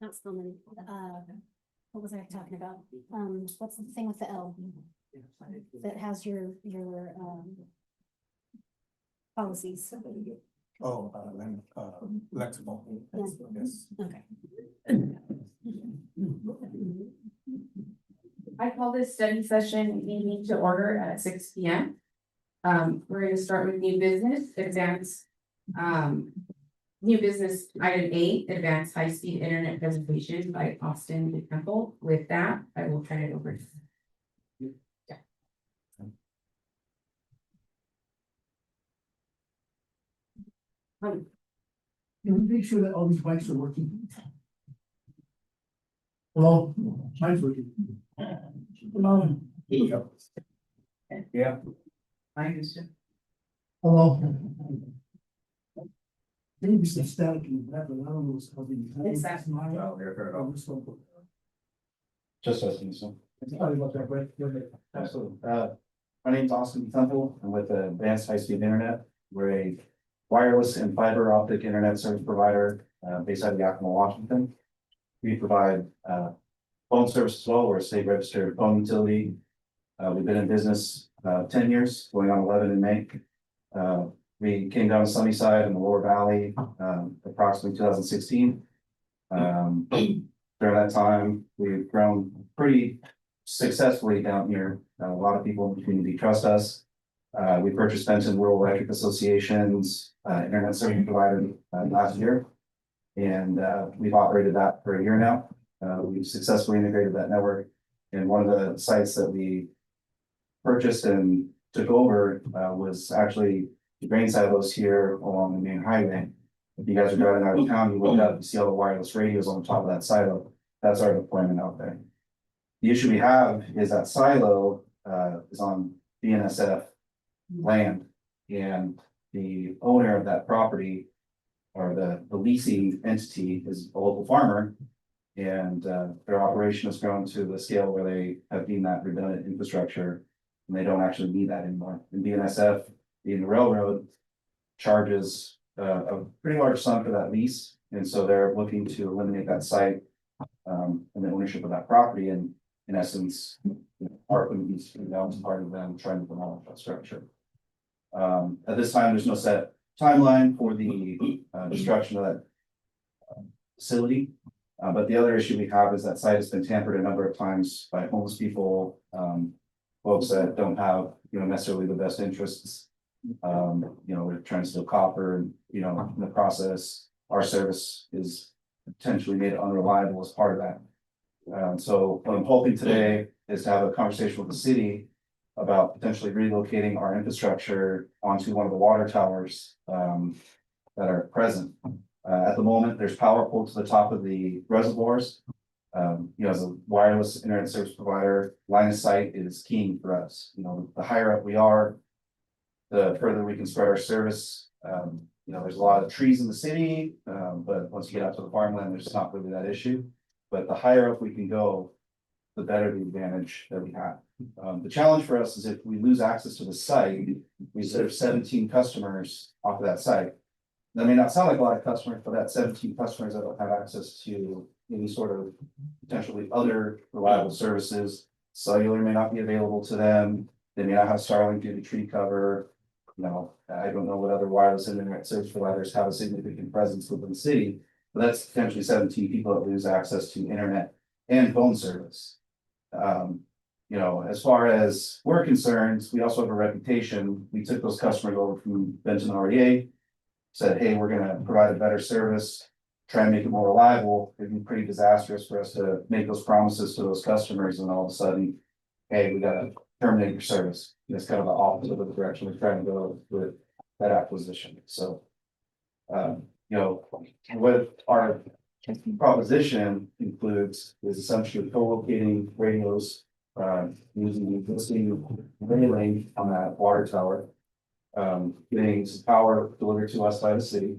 Not still many, what was I talking about? What's the thing with the L? That has your policies. Oh, flexible. Yes. Okay. I call this study session meeting to order at 6 p.m. We're gonna start with new business, new business item 8, advanced high-speed internet presentation by Austin Temple. With that, I will turn it over to you. Can we make sure that all these mics are working? Hello, mics working. Hello. Yeah. I understand. Hello. Maybe some static in the background, I don't know what's causing. It's that. Just listening, so. Sorry about that, Brett. Go ahead. Absolutely. My name's Austin Temple. I'm with Advanced High Speed Internet. We're a wireless and fiber optic internet service provider based out of Yakima, Washington. We provide phone service as well. We're a state registered phone utility. We've been in business 10 years, going on 11 in May. We came down to Sunnyside in the Lower Valley approximately 2016. During that time, we've grown pretty successfully down here. A lot of people in the community trust us. We purchased Benton Rural Electric Association's internet service provider last year. And we've operated that for a year now. We've successfully integrated that network. And one of the sites that we purchased and took over was actually the grain silos here along the main highway. If you guys are driving out of town, you look up, you see all the wireless radios on the top of that silo. That's our deployment out there. The issue we have is that silo is on BNSF land, and the owner of that property or the leasing entity is a local farmer, and their operation has grown to the scale where they have deemed that redundant infrastructure, and they don't actually need that anymore. And BNSF, being the railroad, charges a pretty large sum for that lease, and so they're looking to eliminate that site and the ownership of that property, and in essence, part of the part of them trying to demolish that structure. At this time, there's no set timeline for the destruction of that facility. But the other issue we have is that site has been tampered a number of times by homeless people, folks that don't have, necessarily the best interests. We're trying to steal copper, and, in the process, our service is potentially made unreliable as part of that. So what I'm hoping today is to have a conversation with the city about potentially relocating our infrastructure onto one of the water towers that are present. At the moment, there's power pulled to the top of the reservoirs. As a wireless internet service provider, line of sight is key for us. The higher up we are, the further we can spread our service. There's a lot of trees in the city, but once you get out to the farmland, there's not really that issue. But the higher up we can go, the better the advantage that we have. The challenge for us is if we lose access to the site, we serve 17 customers off of that site. That may not sound like a lot of customers, but that's 17 customers that don't have access to any sort of potentially other reliable services. Cellular may not be available to them. They may not have Starlink due to tree cover. I don't know what other wireless internet service providers have a significant presence within the city, but that's potentially 17 people that lose access to internet and phone service. As far as we're concerned, we also have a reputation. We took those customers over from Benton REA, said, hey, we're gonna provide a better service, try and make it more reliable. It'd be pretty disastrous for us to make those promises to those customers and all of a sudden, hey, we gotta terminate your service. It's kind of the opposite of the direction we're trying to go with that acquisition. So, what our proposition includes is essentially co-locating radios using the existing railing on that water tower, getting some power delivered to us by the city.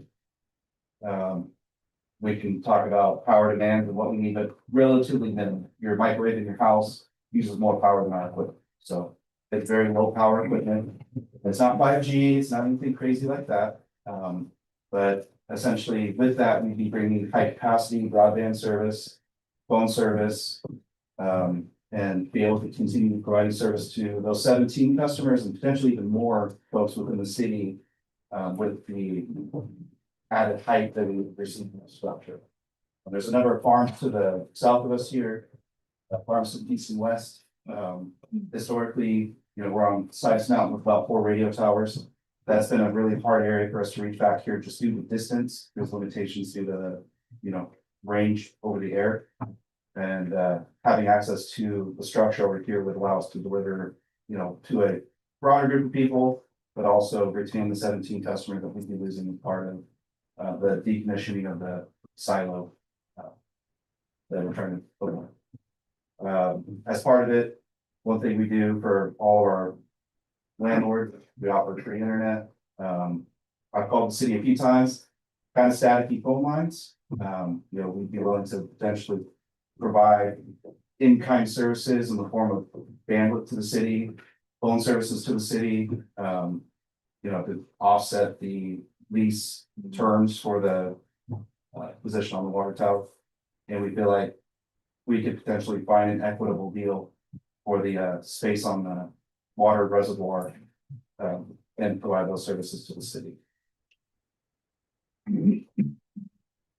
We can talk about power demand and what we need, but relatively minimal. Your microwave in your house uses more power than our equipment. So it's very low power equipment. It's not 5G, it's not anything crazy like that. But essentially with that, we'd be bringing high capacity broadband service, phone service. And be able to continue providing service to those 17 customers and potentially even more folks within the city. With the added height that we receive from the structure. There's a number of farms to the south of us here. Farms to the east and west. Historically, we're on Sides Mountain with about 4 radio towers. That's been a really hard area for us to reach back here just due to distance. There's limitations due to range over the air. And having access to the structure over here would allow us to deliver, to a broader group of people, but also retain the 17 customers that we'd be losing as part of the decommissioning of the silo that we're trying to put on. As part of it, one thing we do for all of our landlords, we offer free internet. I've called the city a few times, kind of staticky phone lines. We'd be willing to potentially provide in-kind services in the form of bandwidth to the city, phone services to the city, to offset the lease terms for the position on the water tower. And we feel like we could potentially find an equitable deal for the space on the water reservoir and provide those services to the city.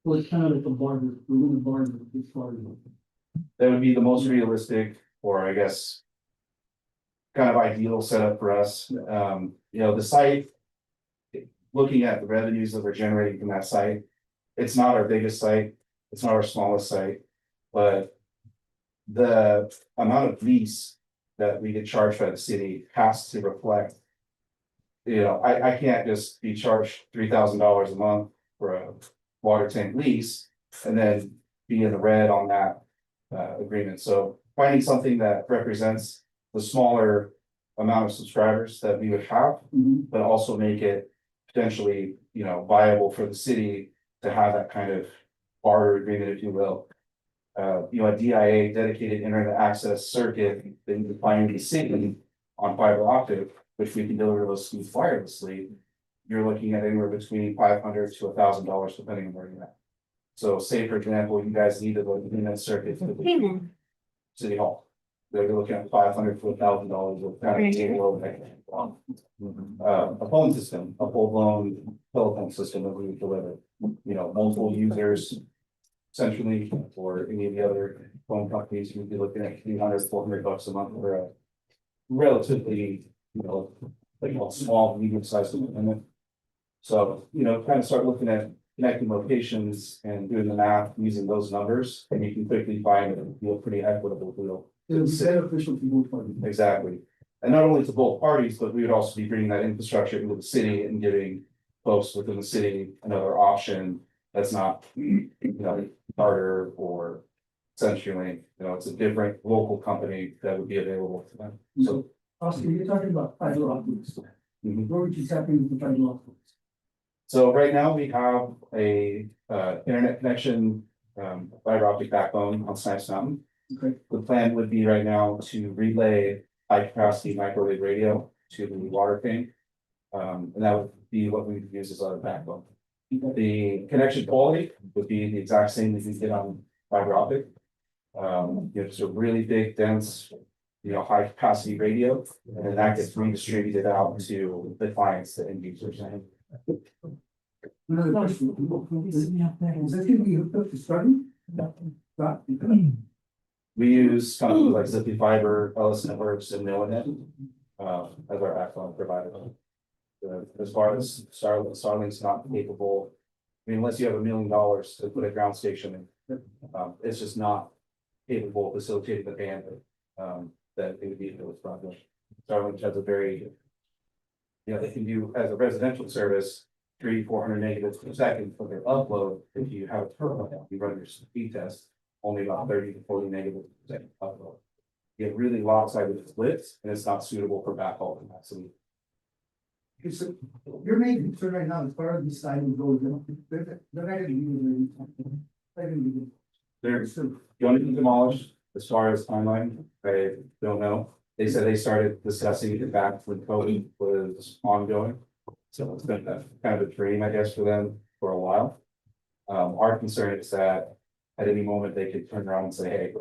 Well, it's kind of like a barter, we're gonna barter this part of it. That would be the most realistic, or I guess. Kind of ideal setup for us, the site. Looking at the revenues that we're generating from that site, it's not our biggest site, it's not our smallest site, but. The amount of lease that we get charged by the city has to reflect. I can't just be charged $3,000 a month for a water tank lease and then be in the red on that agreement. So finding something that represents the smaller amount of subscribers that we would have, but also make it potentially, viable for the city to have that kind of barter agreement, if you will. A DIA, dedicated internet access circuit, that you can find in the city on fiber optic, which we can deliver those speeds wirelessly. You're looking at anywhere between $500 to $1,000, depending on where you're at. So say, for example, you guys needed like an internet circuit to the Payment. city hall. They're looking at $500 to $1,000 of kind of cable, a phone system, a full-blown telephone system that we would deliver. Multiple users. Centrally, or any of the other phone companies, you'd be looking at $300, $400 a month for a relatively, small, medium-sized equipment. So, kind of start looking at connecting locations and doing the math using those numbers, and you can quickly find a pretty equitable deal. It'll be beneficial to both parties. Exactly. And not only to both parties, but we would also be bringing that infrastructure into the city and giving folks within the city another option. That's not, Charter or CenturyLink, it's a different local company that would be available to them. So. Oscar, you're talking about fiber optics. Mhm. Where would you tap into the fiber optics? So right now we have a internet connection, fiber optic backbone on Snipes Mountain. Okay. The plan would be right now to relay high capacity microwave radio to the water tank. And that would be what we would use as our backbone. The connection quality would be the exact same as you get on fiber optic. It's a really big, dense, high capacity radio, and that gets redistributed out to the clients, the end users. Another question. Is that gonna be hooked up to Starlink? Not? We use companies like Zippy Fiber, Ellis Networks, and Millinet as our backbone provider. As far as Starlink's not capable, unless you have $1 million to put a ground station in, it's just not capable of facilitating the bandwidth that it would need for this project. Starlink has a very, they can do as a residential service, 300-400 megabits per second for their upload. If you have a terminal, you run your speed test, only about 30 to 40 megabits per second upload. You get really lopsided splits, and it's not suitable for backhaul capacity. Okay, so your main concern right now, as far as the side of those, they're not gonna be really. They're going to be demolished. As far as timeline, I don't know. They said they started discussing it back when COVID was ongoing. So it's been a kind of a dream, I guess, for them for a while. Our concern is that at any moment they could turn around and say, hey.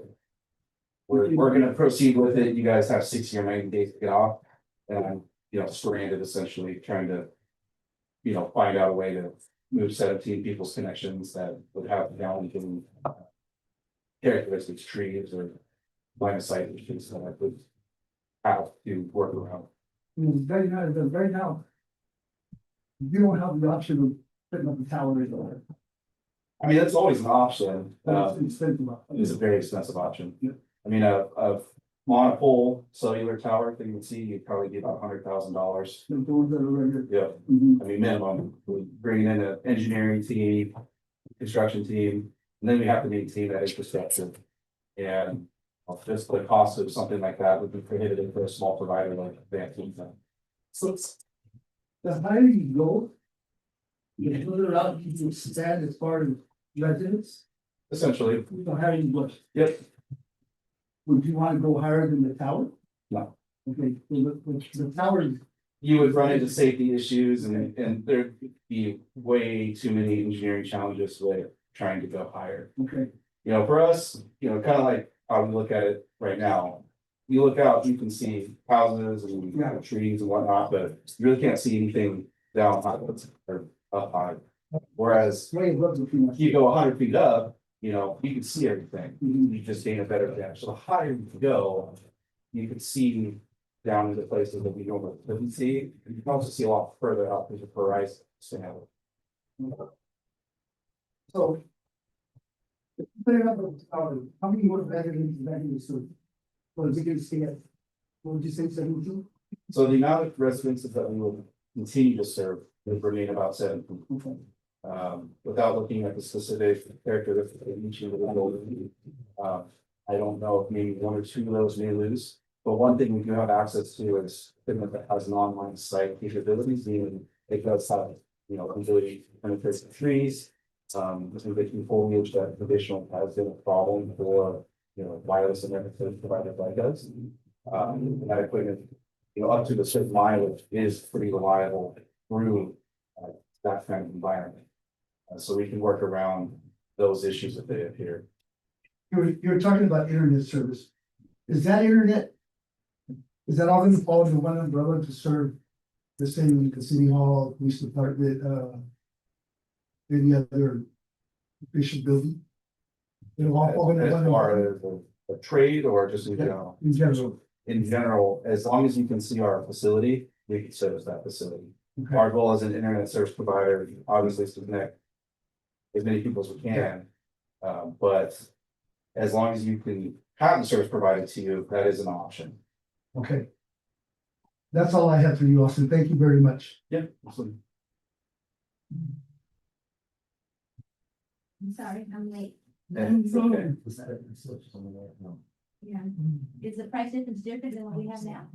We're gonna proceed with it. You guys have 60 or 90 days to get off. And I'm, stranded essentially trying to. Find out a way to move 17 people's connections that would have challenging. Characteristics, trees or line of sight issues that I would. Have to work around. I mean, right now. You don't have the option of putting up a tower or. I mean, that's always an option. It's expensive. It's a very expensive option. Yeah. I mean, a monopole cellular tower thing you would see, you'd probably get about $100,000. The ones that are right here. Yeah, Mhm. I mean, minimum, we bringing in an engineering team, construction team, and then we have to maintain that infrastructure. And just the cost of something like that would be prohibitive for a small provider like Vantage. So the higher you go. The further out you stand as far as residents, Essentially, the higher you go. yep, Would you want to go higher than the tower? No. Okay, so the tower is. you would run into safety issues and there'd be way too many engineering challenges with trying to go higher. Okay, For us, kind of like how we look at it right now. You look out, you can see houses and trees and whatnot, but you really can't see anything down high or up high. Whereas way above the tree. you go 100 feet up, you can see everything. Mhm. You just gain a better vantage. So the higher you go, you can see down into places that we normally couldn't see. And you can also see a lot further up into the horizon. So, So. Put it up, how many more residents that you serve? Or is it gonna stay at, what would you say, 17? so the amount of residences that we will continue to serve will remain about 7. Okay. Without looking at the specific characteristics of each individual. I don't know if maybe 1 or 2 of those may lose, but one thing we do have access to is equipment that has an online site capabilities, meaning it does have, ability to penetrate the trees. Making foliage that traditional has been a problem for, wireless and everything provided by us. That equipment, up to a certain mileage is pretty reliable through that kind of environment. So we can work around those issues if they appear. You're talking about internet service. Is that internet? Is that all gonna fall under one umbrella to serve the same, the city hall, police department, any other official building? It'll all fall under As one far umbrella as a trade or just in general? in general. In general, as long as you can see our facility, we can service that facility. Okay. Our goal as an internet service provider, obviously, is to connect as many people as we can. But as long as you can have the service provided to you, that is an option. Okay. That's all I have for you, Austin. Thank you very much. Yeah, absolutely. I'm sorry, I'm late. It's okay. Yeah. Is the price difference different than what we have now?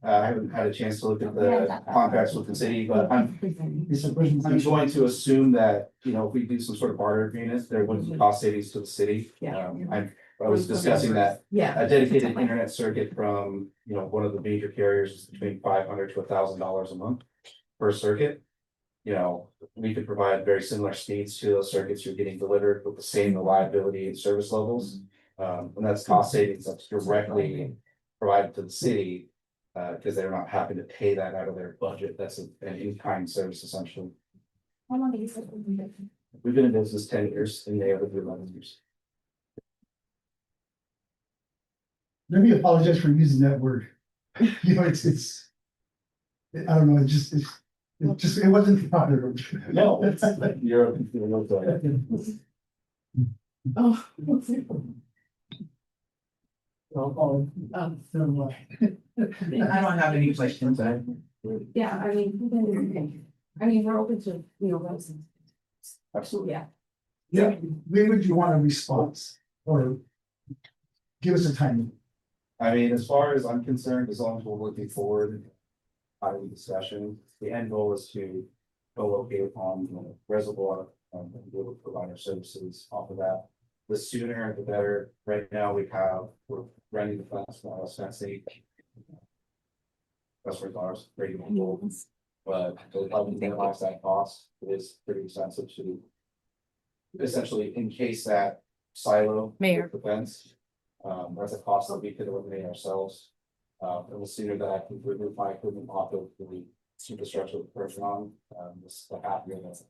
I haven't had a chance to look at the contracts with the city, but I'm going to assume that, if we do some sort of barter agreement, there wouldn't be cost savings to the city. I was discussing that Yeah. a dedicated internet circuit from, one of the major carriers is between $500 to $1,000 a month per circuit. We could provide very similar speeds to those circuits you're getting delivered with the same reliability and service levels. And that's cost savings that's directly provided to the city. Because they're not having to pay that out of their budget. That's an in-kind service essentially. How long have you said? We've been in business 10 years and they have been 11 years. Let me apologize for using that word. It's. I don't know, it wasn't proper. No, you're. Oh. I don't have any questions. Yeah, I mean, we're open to, residents. Absolutely. Yeah. Yeah, when would you want a response or give us a timing? I mean, as far as I'm concerned, as long as we're looking forward. Having discussion, the end goal is to co-locate on reservoir and be able to provide our services off of that. The sooner the better. Right now we're running the fence fencing customers are pretty minimal. But to help minimize that cost, it is pretty expensive to essentially encase that silo. Mayor. with the fence. That's a cost that we could eliminate ourselves. And the sooner that I can remove my equipment off of the superstructure of the person on, the happier that's.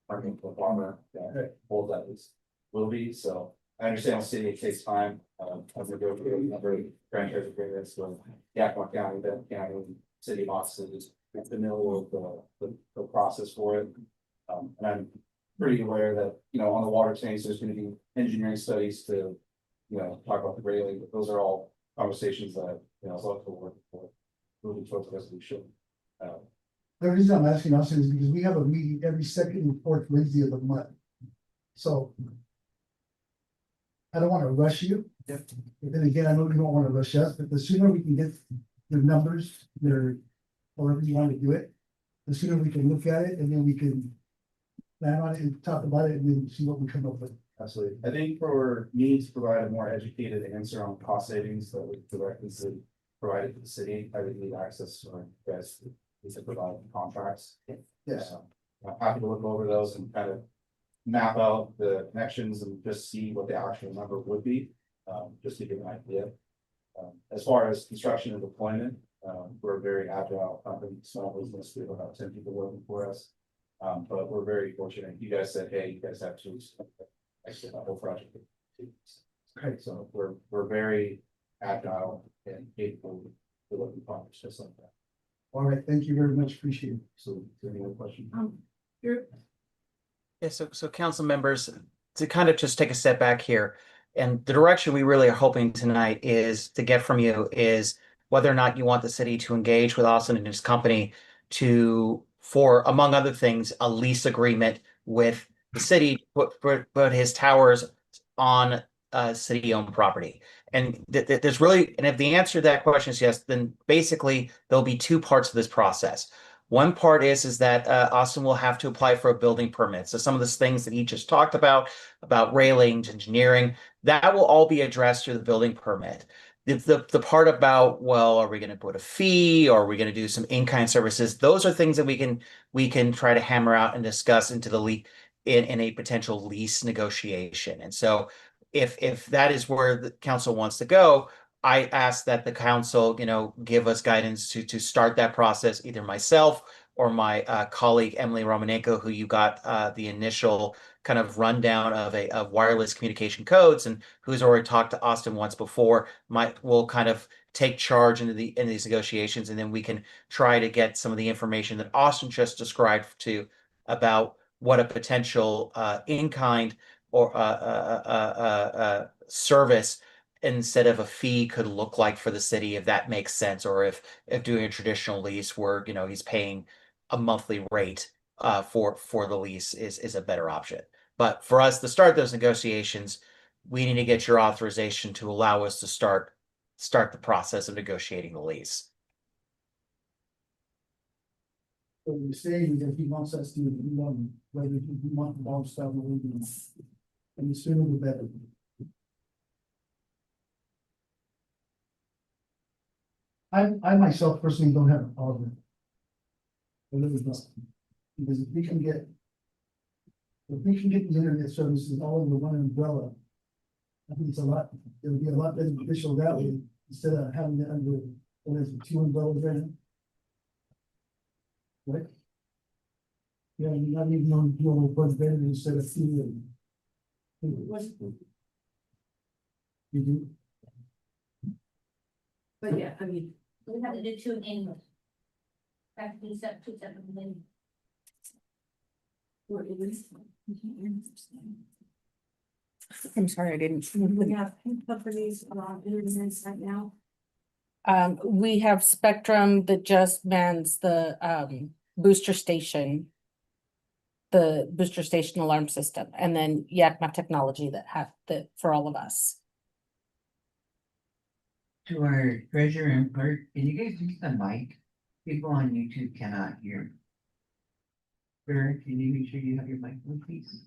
Working for the farmer, that hold that is, will be, so I understand the city, it takes time, as we go through a number of franchise agreements with Yakima County, Benton County, city offices. It's familiar with the process for it. And I'm pretty aware that, you know, on the water tanks, there's gonna be engineering studies to, you know, talk about the railing, but those are all conversations that, you know, I was looking forward for moving towards the resolution. The reason I'm asking also is because we have a meeting every second and fourth Wednesday of the month. So. I don't wanna rush you. But then again, I know you don't wanna rush us, but the sooner we can get the numbers, however you wanna do it. The sooner we can look at it and then we can. Plan on it and talk about it and then see what we come up with. Absolutely. I think for me to provide a more educated answer on cost savings that would directly provided to the city, I would need access or guys to provide contracts. Yes. I'm happy to look over those and kind of map out the connections and just see what the actual number would be, just to give an idea. As far as construction and deployment, we're a very agile company, small business, we have about 10 people working for us. But we're very fortunate. You guys said, hey, you guys have tools. Actually, the whole project. Okay, so we're very agile and capable of delivering projects just like that. All right, thank you very much, appreciate it. So, is there any other question? Yeah, so council members, to kind of just take a step back here, and the direction we really are hoping tonight is to get from you is whether or not you want the city to engage with Austin and his company for, among other things, a lease agreement with the city, put his towers on city-owned property. And there's really, and if the answer to that question is yes, then basically there'll be two parts of this process. One part is that Austin will have to apply for a building permit. So some of the things that he just talked about railings, engineering, that will all be addressed through the building permit. The part about, well, are we going to put a fee or are we going to do some in-kind services? Those are things that we can try to hammer out and discuss into the in a potential lease negotiation. And so if that is where the council wants to go, I ask that the council, give us guidance to start that process, either myself or my colleague, Emily Romanenko, who you got the initial kind of rundown of wireless communication codes and who's already talked to Austin once before, will kind of take charge in these negotiations, and then we can try to get some of the information that Austin just described to about what a potential in-kind or service instead of a fee could look like for the city, if that makes sense, or if doing a traditional lease where he's paying a monthly rate for the lease is a better option. But for us to start those negotiations, we need to get your authorization to allow us to start the process of negotiating the lease. So you're saying that he wants us to, whether we want the ball stuff or we do, and the sooner the better. I myself personally don't have a problem. I really don't. Because if we can get the internet services all under one umbrella, I think it'll be a lot beneficial that way, instead of having it under, what is it, two umbrellas right now? Right? Yeah, you're not even on one vendor instead of two. You do? But yeah, I mean, We have to do two in English. Have to be set two separate things. I'm sorry, I didn't. We have companies on internet right now. We have Spectrum that just mans the booster station. The booster station alarm system, and then Yakima Technology that for all of us. To our treasurer and clerk, can you guys use the mic? People on YouTube cannot hear. Sir, can you make sure you have your mic on, please?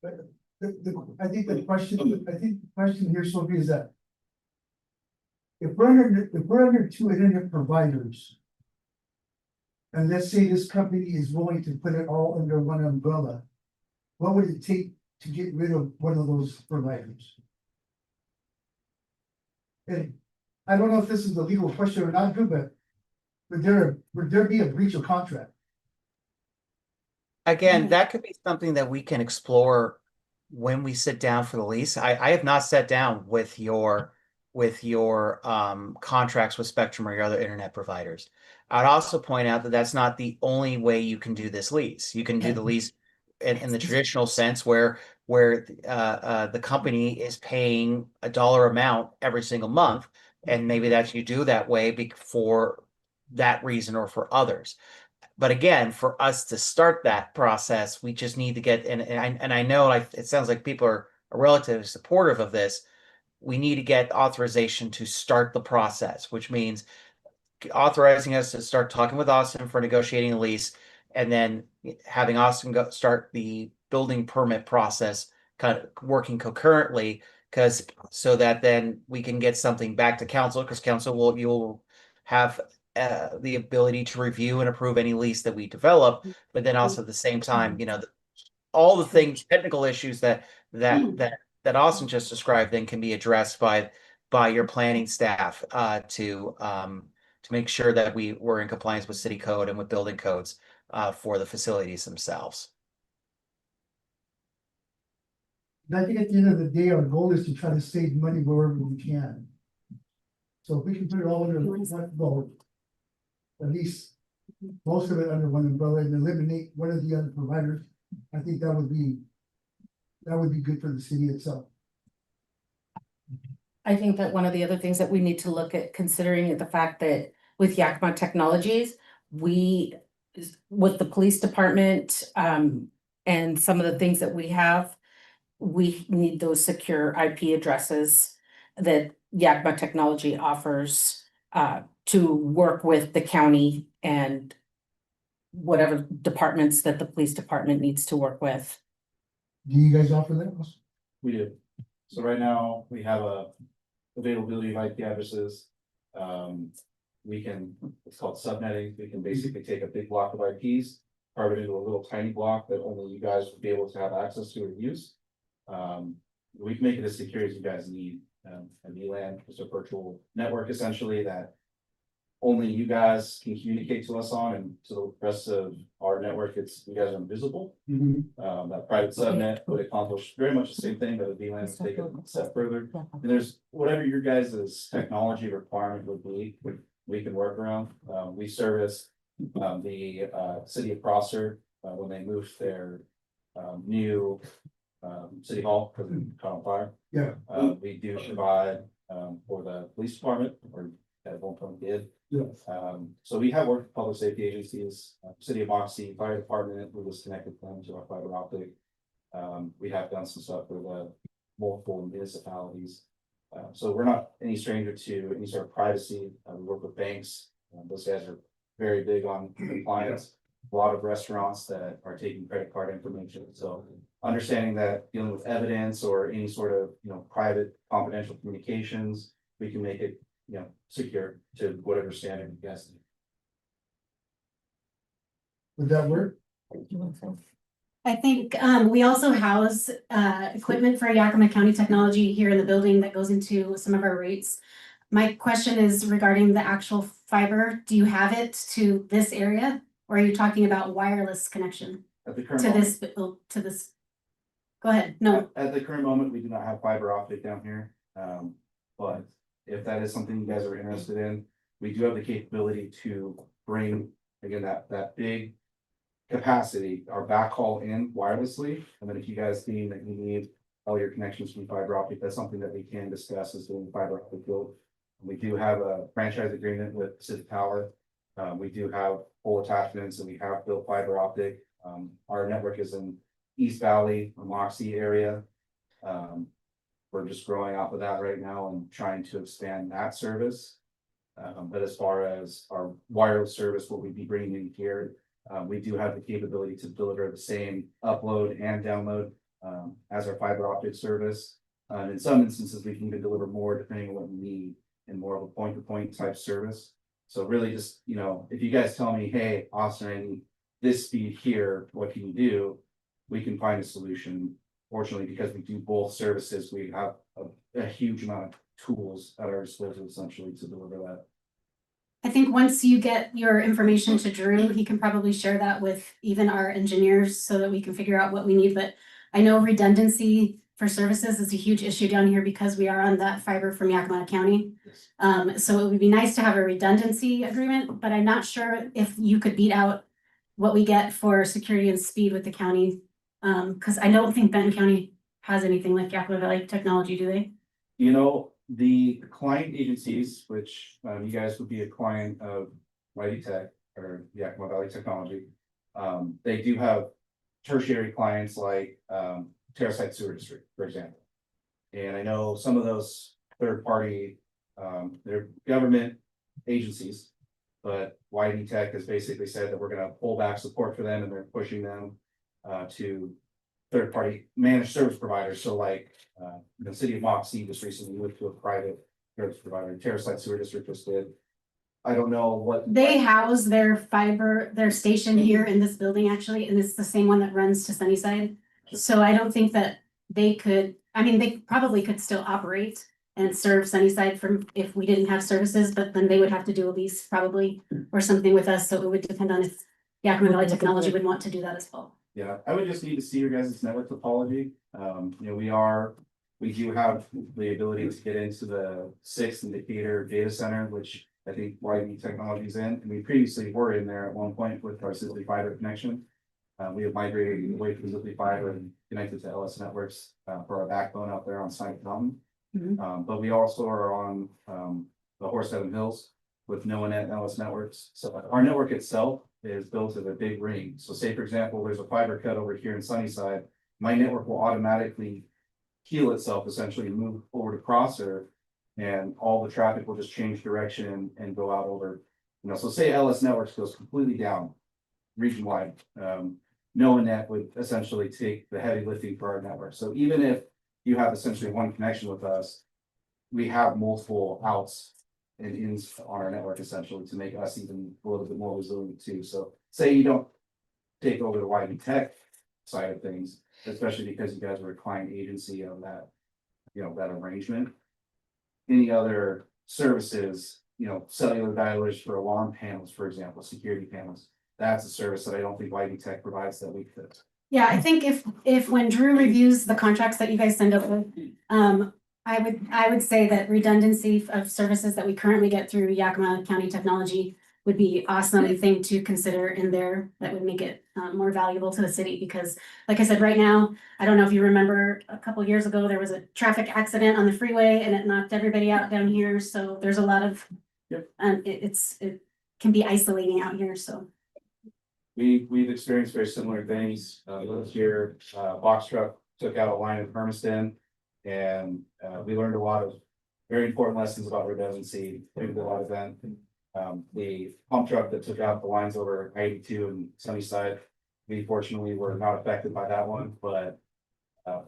I think the question here, Sophie, is that if we're under two internet providers. And let's say this company is willing to put it all under one umbrella. What would it take to get rid of one of those providers? And I don't know if this is a legal question or not, Drew, but would there be a breach of contract? Again, that could be something that we can explore when we sit down for the lease. I have not sat down with your contracts with Spectrum or your other internet providers. I'd also point out that that's not the only way you can do this lease. You can do the lease in the traditional sense where the company is paying a dollar amount every single month, and maybe that you do that way for that reason or for others. But again, for us to start that process, we just need to get, and I know it sounds like people are relatively supportive of this. We need to get authorization to start the process, which means authorizing us to start talking with Austin for negotiating a lease, and then having Austin start the building permit process, kind of working concurrently, so that then we can get something back to council, because council you'll have the ability to review and approve any lease that we develop, but then also at the same time, all the things, technical issues that Austin just described, then can be addressed by your planning staff to make sure that we're in compliance with city code and with building codes for the facilities themselves. I think at the end of the day, our goal is to try to save money wherever we can. So if we can put it all under one goal, at least most of it under one umbrella, and eliminate one of the other providers, I think that would be good for the city itself. I think that one of the other things that we need to look at, considering the fact that with Yakima Technologies, with the police department, and some of the things that we have, we need those secure IP addresses that Yakima Technology offers, to work with the county and whatever departments that the police department needs to work with. Do you guys offer that? We do. So right now, we have a availability of IP addresses. It's called subnetting. We can basically take a big block of IPs, carve it into a little tiny block that only you guys would be able to have access to or use. We can make it as secure as you guys need. A VLAN is a virtual network essentially that only you guys can communicate to us on, and to the rest of our network, you guys are invisible. That private subnet would accomplish very much the same thing, but the VLAN is taken a step further. And there's whatever your guys' technology requirement would be, we can work around. We service the city of Prosser when they moved their new city hall for the caught on fire. Yeah. We do provide for the police department, or at one point did. Yeah. So we have worked with public safety agencies, city of Moxie, fire department, we was connected them to our fiber optic. We have done some stuff with multiple municipalities. So we're not any stranger to any sort of privacy. We work with banks. Those guys are very big on compliance. A lot of restaurants that are taking credit card information. So understanding that dealing with evidence or any sort of, private confidential communications, we can make it, secure to whatever standard you guys need. Would that work? I think we also house equipment for Yakima County Technology here in the building that goes into some of our rates. My question is regarding the actual fiber. Do you have it to this area, or are you talking about wireless connection At the current to moment, this? Go ahead. No. at the current moment, we do not have fiber optic down here. But if that is something you guys are interested in, we do have the capability to bring, again, that big capacity, our backhaul in wirelessly. And then if you guys deem that you need all your connections from fiber optic, that's something that we can discuss as doing fiber optic build. We do have a franchise agreement with Pacific Power. We do have full attachments, and we have built fiber optic. Our network is in East Valley, Moxie area. We're just growing off of that right now and trying to expand that service. But as far as our wireless service, what we'd be bringing in here, we do have the capability to deliver the same upload and download as our fiber optic service. In some instances, we can even deliver more depending on what we need in more of a point to point type service. So really just, you know, if you guys tell me, hey, Austin, I need this speed here, what can you do? We can find a solution. Fortunately, because we do both services, we have a huge amount of tools at our disposal essentially to deliver that. I think once you get your information to Drew, he can probably share that with even our engineers so that we can figure out what we need, but I know redundancy for services is a huge issue down here because we are on that fiber from Yakima County. So it would be nice to have a redundancy agreement, but I'm not sure if you could beat out what we get for security and speed with the county. Cause I don't think Benton County has anything like Yakima Valley Technology, do they? You know, the client agencies, which you guys would be a client of Mighty Tech or Yakima Valley Technology. They do have tertiary clients like Terrasite Sewer District, for example. And I know some of those third party, they're government agencies. But YD Tech has basically said that we're gonna pull back support for them and they're pushing them to third party managed service providers. So like the city of Moxie just recently moved to a private service provider. Terrasite Sewer District just did. I don't know what. They house their fiber, their station here in this building actually, and it's the same one that runs to Sunnyside. So I don't think that they could, I mean, they probably could still operate and serve Sunnyside from if we didn't have services, but then they would have to do a lease probably or something with us. So it would depend on if Yakima Valley Technology would want to do that as well. Yeah, I would just need to see your guys' network topology. You know, we do have the ability to get into the 6th indicator data center, which I think YB Technologies in, and we previously were in there at one point with our Zipley fiber connection. We have migrated away from Zipley fiber and connected to LS networks for our backbone out there on site mountain. But we also are on the Horse Heaven Hills with NOAANET and LS networks. So our network itself is built as a big ring. So say, for example, there's a fiber cut over here in Sunnyside, my network will automatically heal itself, essentially move over to Crosser, and all the traffic will just change direction and go out over, you know, so say LS networks goes completely down region wide. NOAANET would essentially take the heavy lifting for our network. So even if you have essentially one connection with us, we have multiple outs and ins on our network essentially to make us even a little bit more resilient too. So say you don't take over the YB Tech side of things, especially because you guys were a client agency on that, you know, that arrangement. Any other services, you know, cellular dialers for alarm panels, for example, security panels, that's a service that I don't think YB Tech provides that we could. Yeah, I think if when Drew reviews the contracts that you guys send over, I would say that redundancy of services that we currently get through Yakima County Technology would be awesome thing to consider in there that would make it more valuable to the city because like I said, right now, I don't know if you remember a couple of years ago, there was a traffic accident on the freeway and it knocked everybody out down here. So there's a lot of, it can be isolating out here, so. We've experienced very similar things. Last year, box truck took out a line in Hermiston. And we learned a lot of very important lessons about redundancy through the lot event. The pump truck that took out the lines over 82 and Sunnyside, we fortunately were not affected by that one, but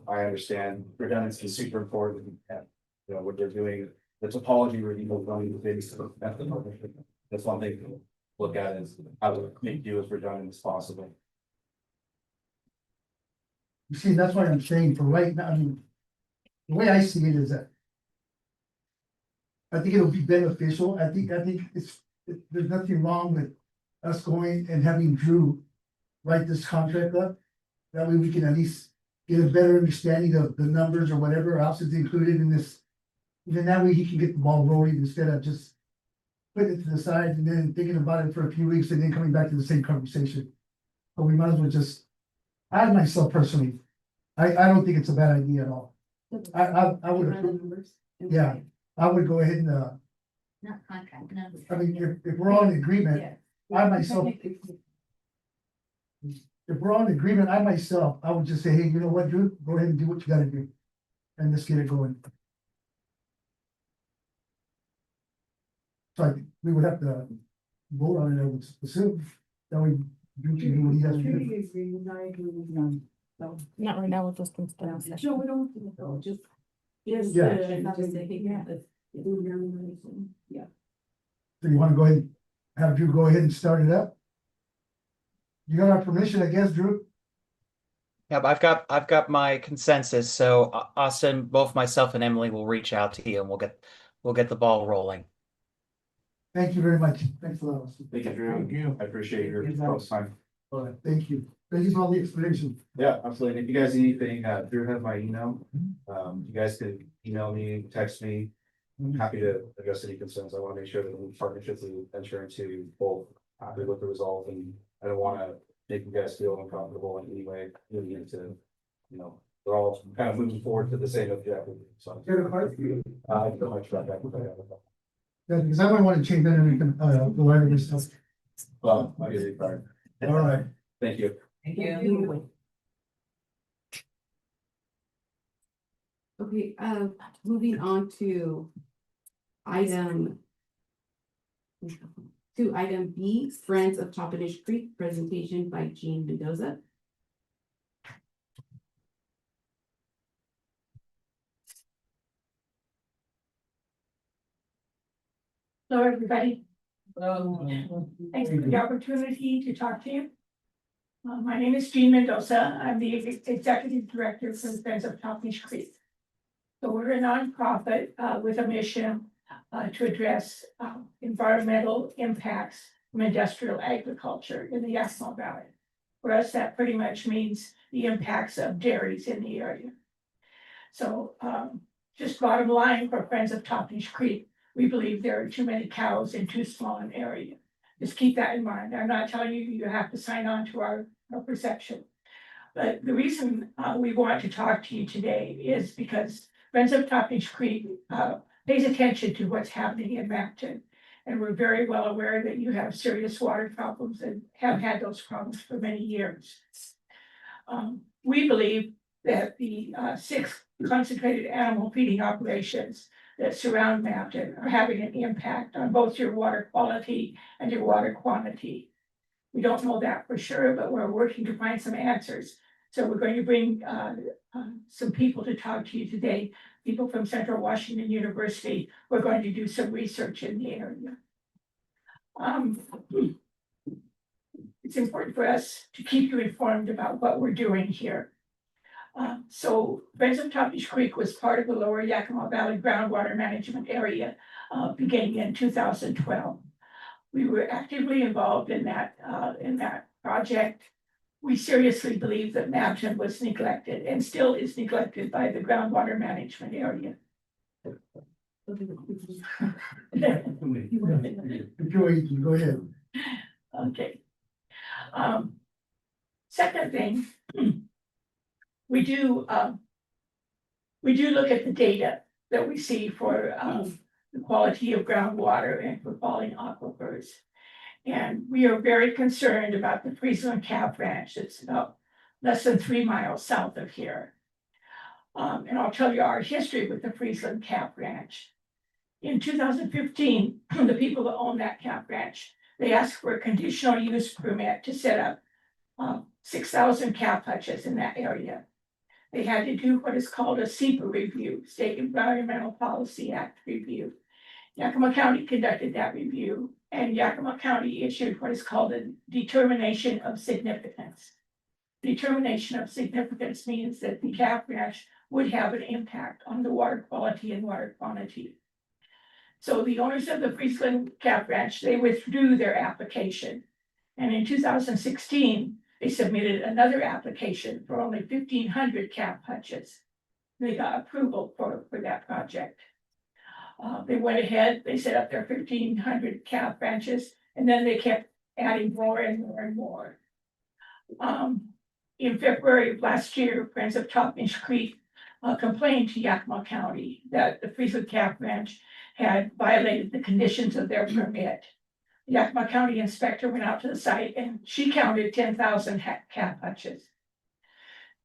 I understand redundancy is super important. And, you know, what they're doing, the topology review of running the things. That's one thing to look at is how to make do as redundant as possible. You see, that's why I'm saying for right now, I mean, the way I see it is that I think it'll be beneficial. I think there's nothing wrong with us going and having Drew write this contract up. That way we can at least get a better understanding of the numbers or whatever else is included in this. Then that way he can get the ball rolling instead of just putting it to the side and then thinking about it for a few weeks and then coming back to the same conversation. But we might as well just, I myself personally, I don't think it's a bad idea at all. I would approve, yeah, I would go ahead and Not contract, no. I mean, if we're all in agreement, I myself. If we're all in agreement, I myself, I would just say, hey, you know what, Drew, go ahead and do what you gotta do. And let's get it going. So I think we would have to vote on it, I would assume, that we Drew can do what he has to do. Not right now with this thing. No, we don't, just. Yeah. Yeah. So you wanna go ahead, have Drew go ahead and start it up? You got our permission, I guess, Drew? Yeah, but I've got my consensus. So Austin, both myself and Emily will reach out to you and we'll get the ball rolling. Thank you very much. Thanks a lot. Austin. Thank you, Drew. I appreciate your folks' time. All right, thank you. Thank you for all the explanation. Yeah, absolutely. If you guys need anything, Drew has my email. You guys can email me, text me. I'm happy to address any concerns. I want to make sure that the partnerships we enter into both happy with the result, and I don't want to make you guys feel uncomfortable in any way. Moving into, we're all kind of moving forward to the same objective. So You have a card? I feel much better. Yeah, because I might want to change that and we can, the line and stuff. Well, I'll get it card. All right. Thank you. Thank you. Okay, moving on to item. Item B, Friends of Toppenish Creek, presentation by Jean Mendoza. Hello, everybody. Thanks for the opportunity to talk to you. My name is Jean Mendoza. I'm the executive director for the Friends of Toppenish Creek. So we're a nonprofit with a mission to address environmental impacts from industrial agriculture in the Yakima Valley. For us, that pretty much means the impacts of dairies in the area. So just bottom line for Friends of Toppenish Creek, we believe there are too many cows in too small an area. Just keep that in mind. I'm not telling you you have to sign on to our perception. But the reason we want to talk to you today is because Friends of Toppenish Creek pays attention to what's happening in Mapton. And we're very well aware that you have serious water problems and have had those problems for many years. We believe that the 6 concentrated animal feeding operations that surround Mapton are having an impact on both your water quality and your water quantity. We don't know that for sure, but we're working to find some answers. So we're going to bring some people to talk to you today, people from Central Washington University. We're going to do some research in the area. It's important for us to keep you informed about what we're doing here. So Friends of Toppenish Creek was part of the Lower Yakima Valley Groundwater Management Area beginning in 2012. We were actively involved in that project. We seriously believe that Mapton was neglected and still is neglected by the groundwater management area. Go ahead. Okay. Second thing, we do look at the data that we see for the quality of groundwater and for falling aquifers. And we are very concerned about the Friesland Calf Ranch that's about less than 3 miles south of here. And I'll tell you our history with the Friesland Calf Ranch. In 2015, the people that own that calf ranch, they asked for a conditional use permit to set up 6,000 calf hutches in that area. They had to do what is called a SEPA review, State Environmental Policy Act review. Yakima County conducted that review, and Yakima County issued what is called a determination of significance. Determination of significance means that the calf ranch would have an impact on the water quality and water quantity. So the owners of the Friesland Calf Ranch, they withdrew their application. And in 2016, they submitted another application for only 1,500 calf hutches. They got approval for that project. They went ahead, they set up their 1,500 calf ranches, and then they kept adding more and more and more. In February of last year, Friends of Toppenish Creek complained to Yakima County that the Friesland Calf Ranch had violated the conditions of their permit. The Yakima County inspector went out to the site and she counted 10,000 calf hutches.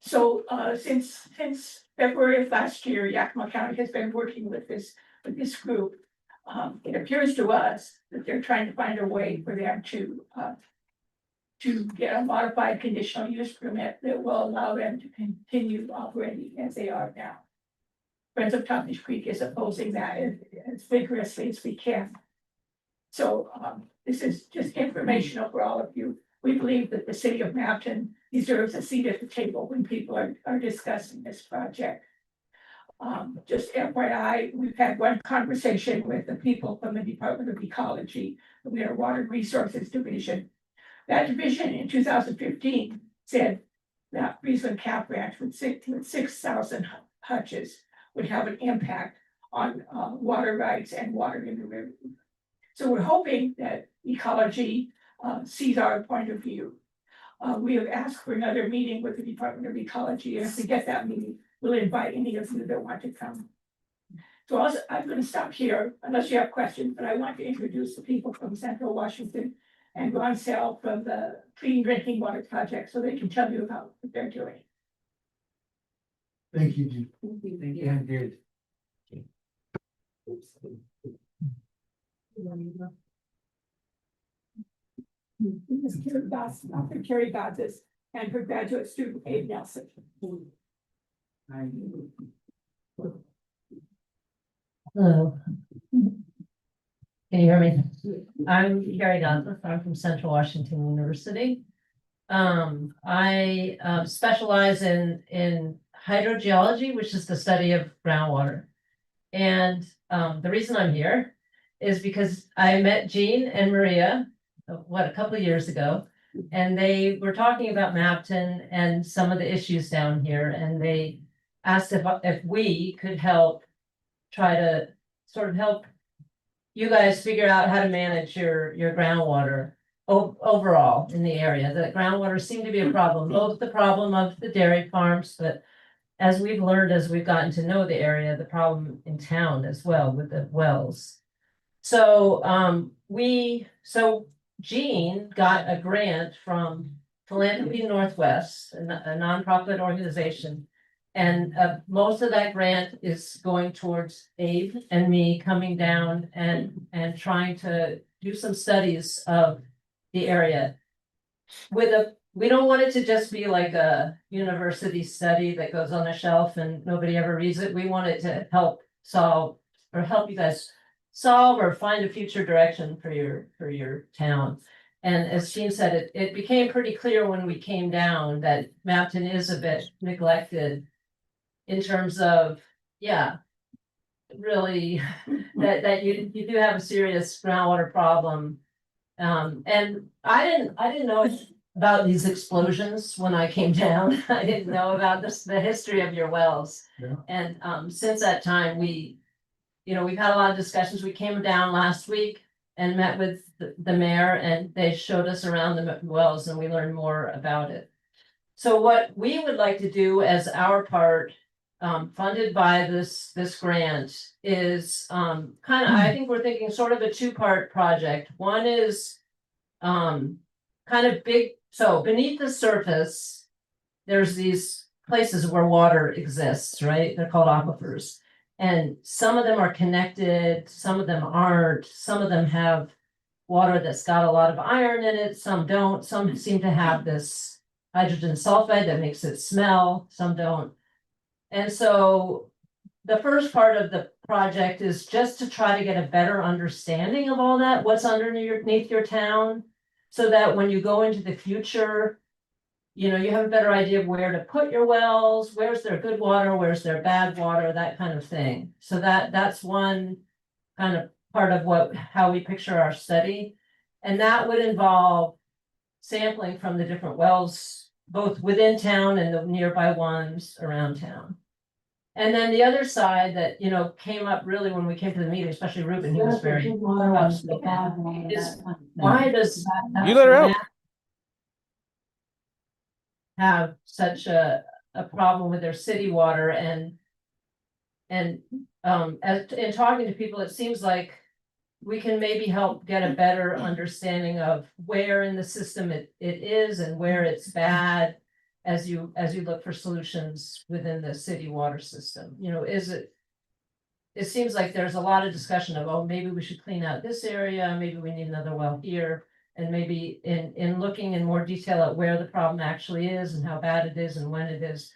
So since February of last year, Yakima County has been working with this group. It appears to us that they're trying to find a way for them to get a modified conditional use permit that will allow them to continue operating as they are now. Friends of Tompkins Creek is opposing that as vigorously as we can. So, this is just informational for all of you. We believe that the city of Mapleton deserves a seat at the table when people are discussing this project. Just FYI, we've had one conversation with the people from the Department of Ecology, from their Water Resources Division. That division in 2015 said that Friesland Calf Ranch with 6,000 hutches would have an impact on water rights and water in the river. So we're hoping that ecology sees our point of view. We have asked for another meeting with the Department of Ecology, and if we get that meeting, we'll invite any of you that want to come. So also, I'm going to stop here unless you have questions, but I want to introduce the people from Central Washington and Ron Sell from the Clean Drinking Water Project, so they can tell you about what they're doing. Thank you, Jean. Thank you, I'm good. This is Carrie Goss, Dr. Carrie Goddess, and her graduate student Abe Nelson. Hello. Can you hear me? I'm Carrie Douglas. I'm from Central Washington University. I specialize in hydrogeology, which is the study of groundwater. And the reason I'm here is because I met Jean and Maria, a couple of years ago, and they were talking about Mapleton and some of the issues down here, and they asked if we could help try to sort of help you guys figure out how to manage your groundwater overall in the area. The groundwater seemed to be a problem, both the problem of the dairy farms, but as we've learned, as we've gotten to know the area, the problem in town as well with the wells. So Jean got a grant from Philanthropy Northwest, a nonprofit organization. And most of that grant is going towards Abe and me coming down and trying to do some studies of the area. We don't want it to just be like a university study that goes on a shelf and nobody ever reads it. We want it to help you guys solve or find a future direction for your town. And as Jean said, it became pretty clear when we came down that Mapleton is a bit neglected in terms of, really, that you do have a serious groundwater problem. And I didn't know about these explosions when I came down. I didn't know about the history of your wells. Yeah. And since that time, we've had a lot of discussions. We came down last week and met with the mayor, and they showed us around the wells and we learned more about it. So what we would like to do as our part, funded by this grant, is I think we're thinking sort of a two-part project. One is kind of big. So beneath the surface, there's these places where water exists, right? They're called aquifers. And some of them are connected, some of them aren't, some of them have water that's got a lot of iron in it, some don't, some seem to have this hydrogen sulfide that makes it smell, some don't. And so the first part of the project is just to try to get a better understanding of all that, what's underneath your town, so that when you go into the future, you have a better idea of where to put your wells, where's their good water, where's their bad water, that kind of thing. So that's one kind of part of how we picture our study. And that would involve sampling from the different wells, both within town and the nearby ones around town. And then the other side that, came up really when we came to the meeting, especially Ruben, he was very outspoken, is why does You let her out. have such a problem with their city water and as in talking to people, it seems like we can maybe help get a better understanding of where in the system it is and where it's bad as you look for solutions within the city water system. It seems like there's a lot of discussion of, oh, maybe we should clean out this area, maybe we need another well here. And maybe in looking in more detail at where the problem actually is and how bad it is and when it is,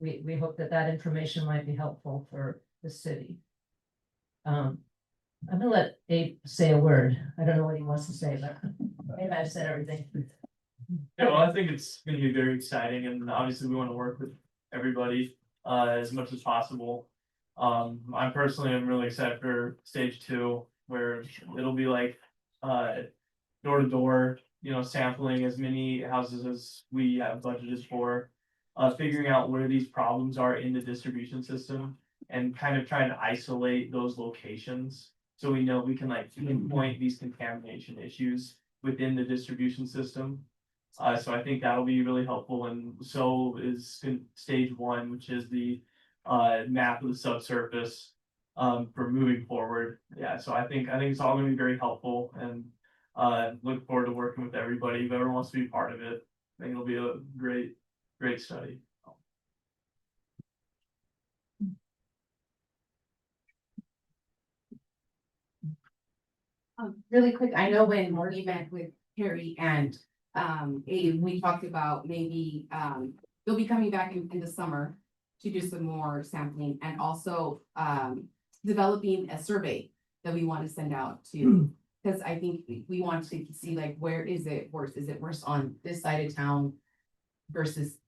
we hope that information might be helpful for the city. I'm gonna let Abe say a word. I don't know what he wants to say, but maybe I've said everything. Yeah, well, I think it's gonna be very exciting, and obviously we wanna work with everybody, as much as possible. I personally am really excited for stage two, where it'll be like, door to door, you know, sampling as many houses as we have budgeted for. Figuring out where these problems are in the distribution system and kind of trying to isolate those locations. So we know we can like pinpoint these contamination issues within the distribution system. So I think that'll be really helpful, and so is stage one, which is the map of the subsurface. For moving forward, yeah, so I think it's all gonna be very helpful, and look forward to working with everybody, whoever wants to be part of it. I think it'll be a great study. Really quick, I know when Marty met with Harry and Abe, we talked about maybe they'll be coming back in the summer to do some more sampling and also developing a survey that we want to send out to. Because I think we want to see like where is it worse? Is it worse on this side of town versus,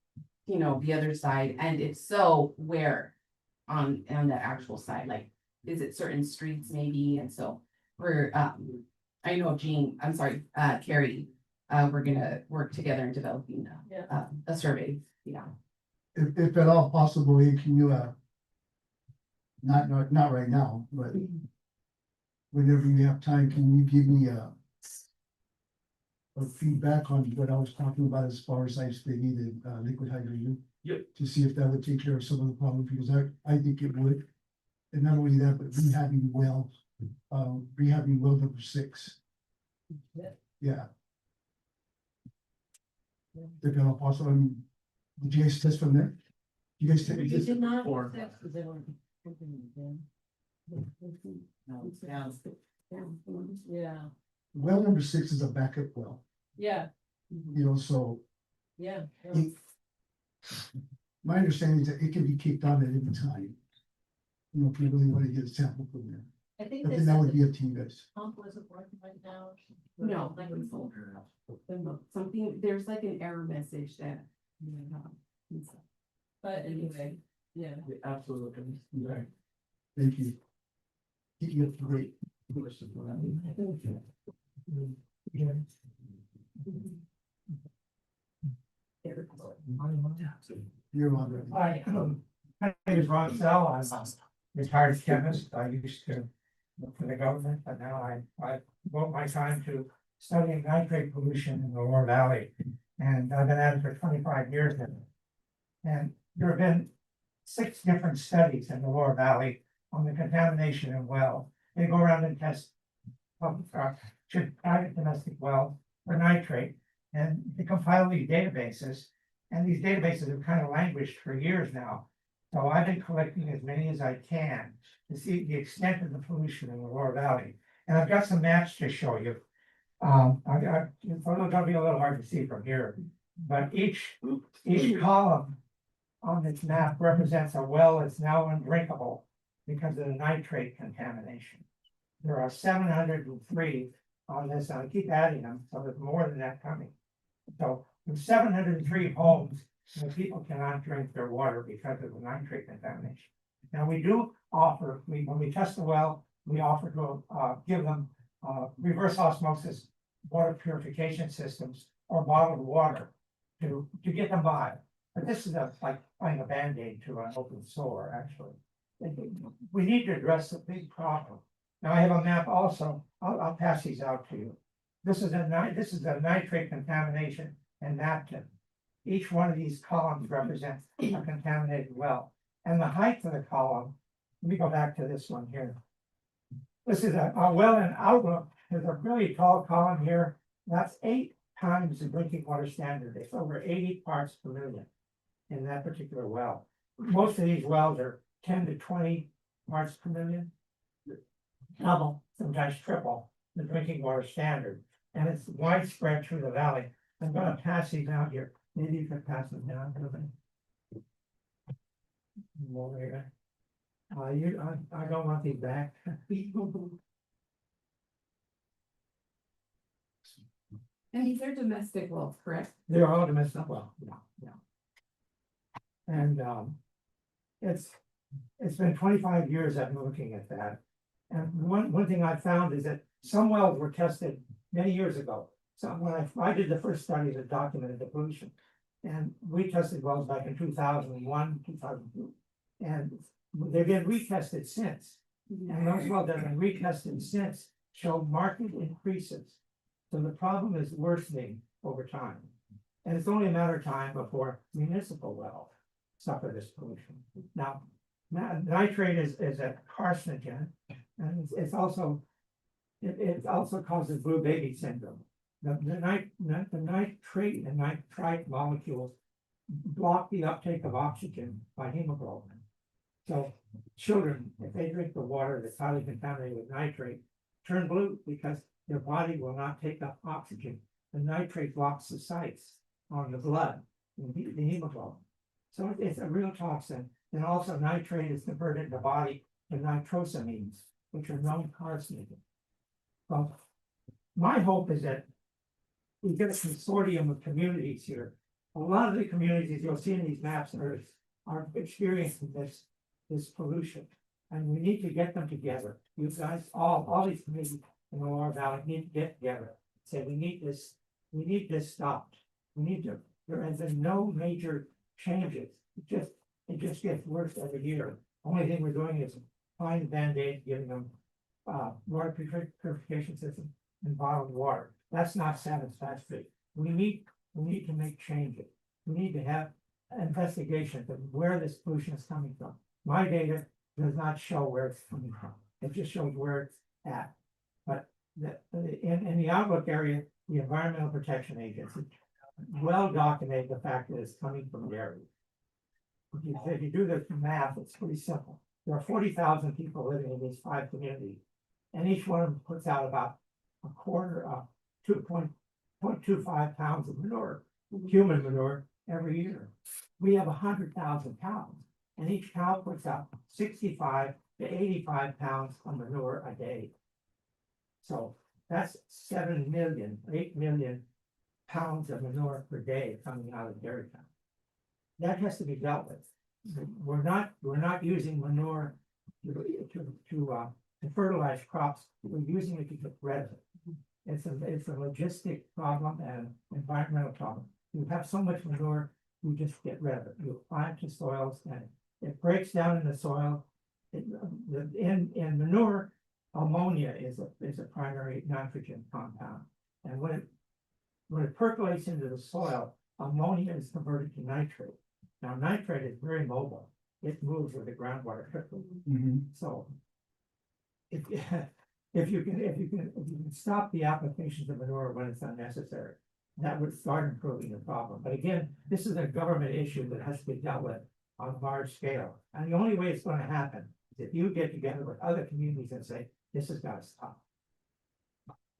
you know, the other side? And if so, where on the actual side? Like, is it certain streets maybe? And so we're I know Carrie, we're gonna work together in developing a survey, yeah. If at all possible, can you, not right now, but whenever you have time, can you give me a feedback on what I was talking about as far as ice digging and liquid hydrogen? Yep. To see if that would take care of some of the problems, because I think it would. And not only that, but rehabbing well number 6. Yeah. If at all possible, I mean, did you guys test from there? You guys take this? not. Or- No, it's down. Yeah, Well number 6 is a backup well, yeah, you know, so yeah. my understanding is that it can be kicked on at any time. You know, if you really want to get a sample from there, I think but then that would be up to you guys. pump wasn't working right now. No. Something, there's like an error message that. But anyway, yeah. Absolutely. Right. Thank you. Keep you up to date. You're on ready. Hi, my name is Ron Sell. I'm a retired chemist. I used to work for the government, but now I devote my time to studying nitrate pollution in the Lower Valley. And I've been at it for 25 years now. And there have been 6 different studies in the Lower Valley on the contamination in wells. They go around and test private domestic wells for nitrate, and they compile these databases. And these databases have kind of languished for years now. So I've been collecting as many as I can to see the extent of the pollution in the Lower Valley. And I've got some maps to show you. It's gonna be a little hard to see from here, but each column on this map represents a well that's now undrinkable because of the nitrate contamination. There are 703 on this, and I keep adding them, so there's more than that coming. So there's 703 homes where people cannot drink their water because of the nitrate contamination. Now, we do offer, when we test the well, we offer to give them reverse osmosis water purification systems or bottled water to get them by. But this is like putting a Band-Aid to an open sore, actually. We need to address the big problem. Now, I have a map also. I'll pass these out to you. This is a nitrate contamination in Napton. Each one of these columns represents a contaminated well. And the height of the column, let me go back to this one here. This is a well in Outlook. There's a really tall column here. That's 8 times the drinking water standard. It's over 80 parts per million in that particular well. Most of these wells are 10 to 20 parts per million. Double, sometimes triple the drinking water standard. And it's widespread through the valley. I'm gonna pass these out here. Maybe you could pass them down to me. Over here. I don't want these back. And these are domestic wells, correct? They're all domestic, well, yeah. And, it's been 25 years I've been looking at that. And one thing I found is that some wells were tested many years ago. So when I did the first study that documented the pollution. And we tested wells back in 2001, 2002. And they've been retested since. And those wells that have been retested since show marked increases. So the problem is worsening over time. And it's only a matter of time before municipal wells suffer this pollution. Now, nitrate is a carcinogen, and it also causes blue baby syndrome. The nitrate and nitrite molecules block the uptake of oxygen by hemoglobin. So children, if they drink the water that's highly contaminated with nitrate, turn blue because their body will not take up oxygen. The nitrate blocks the sites on the blood, the hemoglobin. So it's a real toxin. And also nitrate is converted in the body to nitrosamines, which are known carcinogens. Well, my hope is that we get a consortium of communities here. A lot of the communities you'll see in these maps are experiencing this pollution. And we need to get them together. You guys, all these communities in the Loire Valley need to get together. Say, we need this stopped. There has been no major changes. It just gets worse every year. Only thing we're doing is applying the Band-Aid, giving them water purification system and bottled water. That's not satisfactory. We need to make changes. We need to have investigations of where this pollution is coming from. My data does not show where it's coming from. It just shows where it's at. But in the Outlook area, the Environmental Protection Agency well documented the fact that it's coming from the area. If you do the math, it's pretty simple. There are 40,000 people living in these 5 communities, and each one of them puts out about a quarter of 2.25 pounds of manure, human manure, every year. We have 100,000 cows, and each cow puts out 65 to 85 pounds of manure a day. So that's 8 million pounds of manure per day coming out of dairy cows. That has to be dealt with. We're not using manure to fertilize crops. We're using it to get rid of it. It's a logistic problem and environmental problem. You have so much manure, you just get rid of it. You apply it to soils and it breaks down in the soil. In manure, ammonia is a primary nitrogen compound. And when it percolates into the soil, ammonia is converted to nitrate. Now, nitrate is very mobile. It moves with the groundwater quickly. So if you can stop the applications of manure when it's unnecessary, that would start improving the problem. But again, this is a government issue that has to be dealt with on a large scale. And the only way it's going to happen is if you get together with other communities and say, this has got to stop.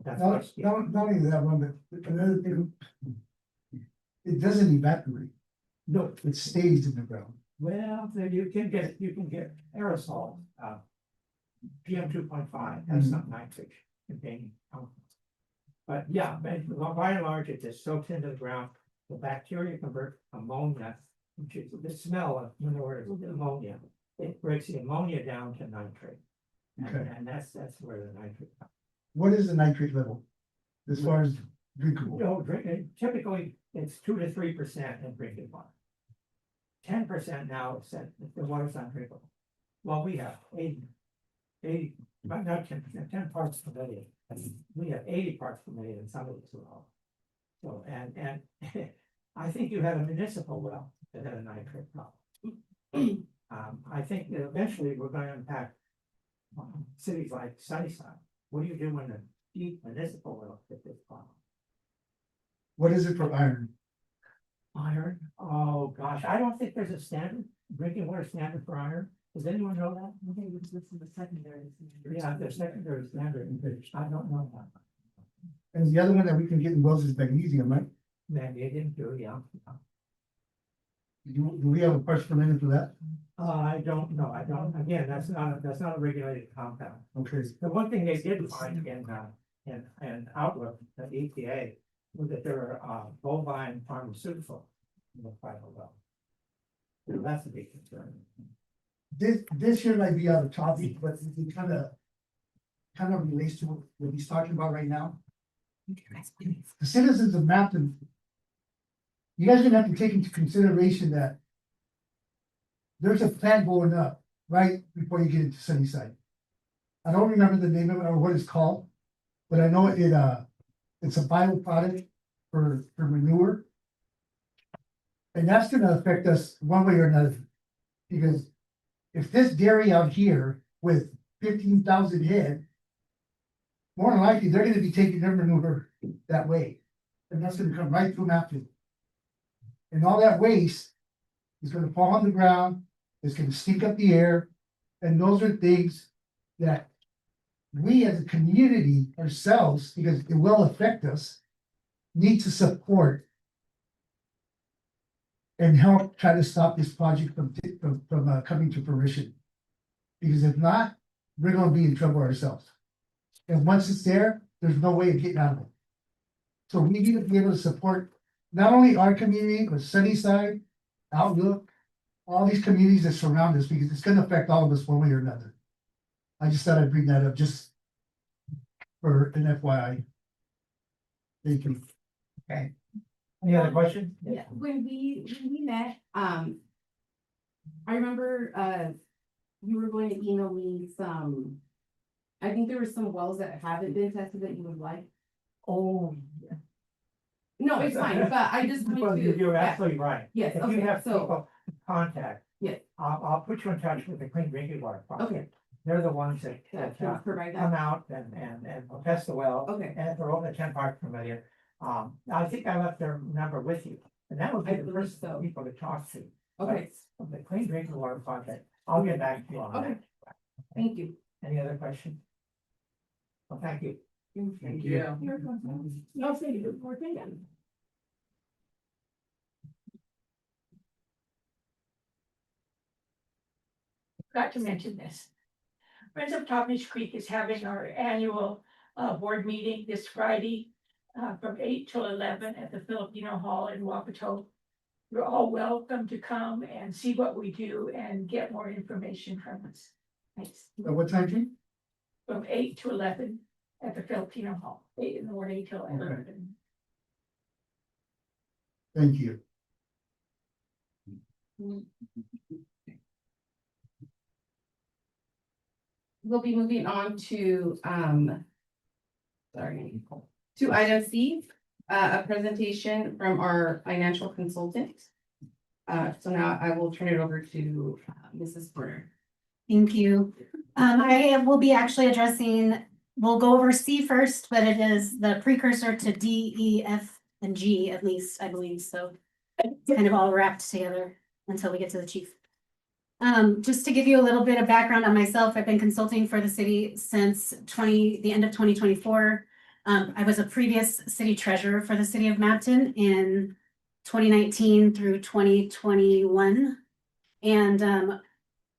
That's Not only that one, but another thing, it doesn't evaporate. No, It stays in the ground. well, then you can get aerosol, PM 2.5 has some nitrate containing compounds. But yeah, by and large, it just soaks into the ground. The bacteria convert ammonia, which is the smell of manure is ammonia. It breaks the ammonia down to nitrate. Okay. And that's where the nitrate comes. What is the nitrate level as far as drinkable? Typically, it's 2 to 3% in drinking water. 10% now is said if the water's undrinkable. Well, we have 80, but not 10%, 10 parts per million. We have 80 parts per million in some of these wells. So, and I think you had a municipal well that had a nitrate problem. I think that eventually we're going to impact cities like Sunnyside. What do you do when the deep municipal wells get this problem? What is it for iron? Iron? Oh, gosh, I don't think there's a standard, drinking water standard for iron. Does anyone know that? I think it's the secondary. Yeah, the secondary standard. I don't know that. And the other one that we can get in wells is magnesium, right? Magnesium too, yeah. Do we have a price per minute for that? I don't know, again, that's not a regulated compound. Okay, The one thing they did find in Outlook, the EPA, was that there are bovine pharmaceutical in the final well. So that's a big concern. this here might be out of topic, but it kind of relates to what he's talking about right now. The citizens of Mountain. You guys are gonna have to take into consideration that. There's a plant going up right before you get into Sunnyside. I don't remember the name of it or what it's called, but I know it's a bioproduct for manure. And that's gonna affect us one way or another. Because if this dairy out here with 15,000 head. More than likely, they're gonna be taking their manure that way. And that's gonna come right through Mountain. And all that waste is gonna fall on the ground, it's gonna stink up the air. And those are things that we as a community ourselves, because it will affect us, need to support and help try to stop this project from coming to fruition. Because if not, we're gonna be in trouble ourselves. And once it's there, there's no way of getting out of it. So we need to be able to support not only our community, but Sunnyside, Outlook, all these communities that surround us, because it's gonna affect all of us one way or another. I just thought I'd bring that up just for an FYI. Thank you. Okay. Any other questions? Yeah, when we met, I remember, you were going to email me some. I think there were some wells that haven't been tested that you would like. Oh, No, it's fine, but I just well, wanted to. you're yeah. absolutely right. Yes, If you okay, have so, people contact. Yes. I'll put you in touch with the Clean Drinking Water Project. okay, They're the ones that can provide come that, out and will test the well. okay, And if they're over 10 parts per million, I think I left their number with you, and that would be I the believe first so. people to talk to. okay, From the Clean Drinking Water Project, I'll get back to you on Okay. that. thank you. Any other questions? Well, thank you. Thank you. No, thank you, more thing. Got to mention this. Friends of Toppenish Creek is having our annual board meeting this Friday from 8 till 11 at the Filipino Hall in Wapato. You're all welcome to come and see what we do and get more information from us. Thanks. At what time, Jim? From 8 to 11 at the Filipino Hall, 8 in the morning till 11. Thank you. We'll be moving on to, sorry, to item C, a presentation from our financial consultant. So now I will turn it over to Mrs. Porter. Thank you. I will be actually addressing, we'll go over C first, but it is the precursor to D, E, F, and G at least, I believe, so. It's kind of all wrapped together until we get to the chief. Just to give you a little bit of background on myself, I've been consulting for the city since the end of 2024. I was a previous city treasurer for the city of Mapton in 2019 through 2021. And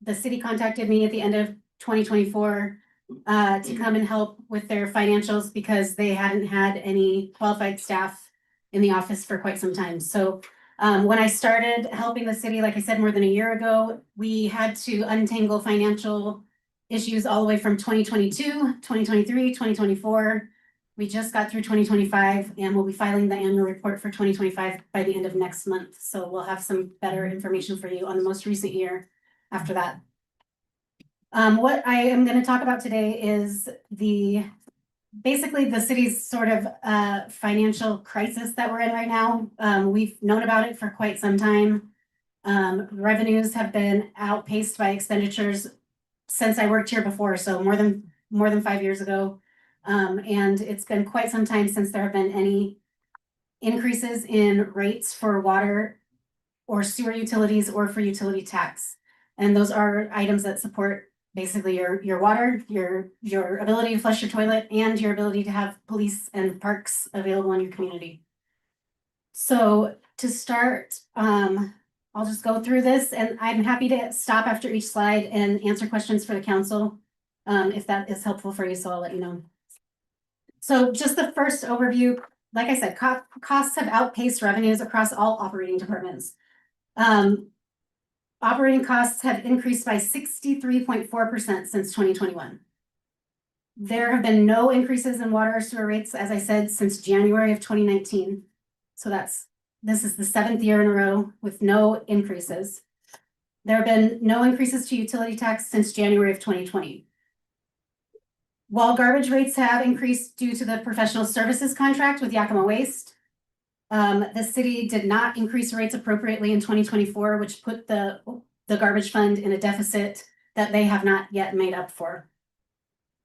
the city contacted me at the end of 2024 to come and help with their financials because they hadn't had any qualified staff in the office for quite some time. So when I started helping the city, like I said, more than a year ago, we had to untangle financial issues all the way from 2022, 2023, 2024. We just got through 2025 and we'll be filing the annual report for 2025 by the end of next month. So we'll have some better information for you on the most recent year after that. What I am going to talk about today is basically the city's sort of financial crisis that we're in right now. We've known about it for quite some time. Revenues have been outpaced by expenditures since I worked here before, so more than 5 years ago. And it's been quite some time since there have been any increases in rates for water or sewer utilities or for utility tax. And those are items that support basically your water, your ability to flush your toilet, and your ability to have police and parks available in your community. So to start, I'll just go through this and I'm happy to stop after each slide and answer questions for the council. If that is helpful for you, so I'll let you know. So just the first overview, like I said, costs have outpaced revenues across all operating departments. Operating costs have increased by 63.4% since 2021. There have been no increases in water or sewer rates, as I said, since January of 2019. So this is the 7th year in a row with no increases. There have been no increases to utility tax since January of 2020. While garbage rates have increased due to the professional services contract with Yakima Waste, the city did not increase rates appropriately in 2024, which put the garbage fund in a deficit that they have not yet made up for.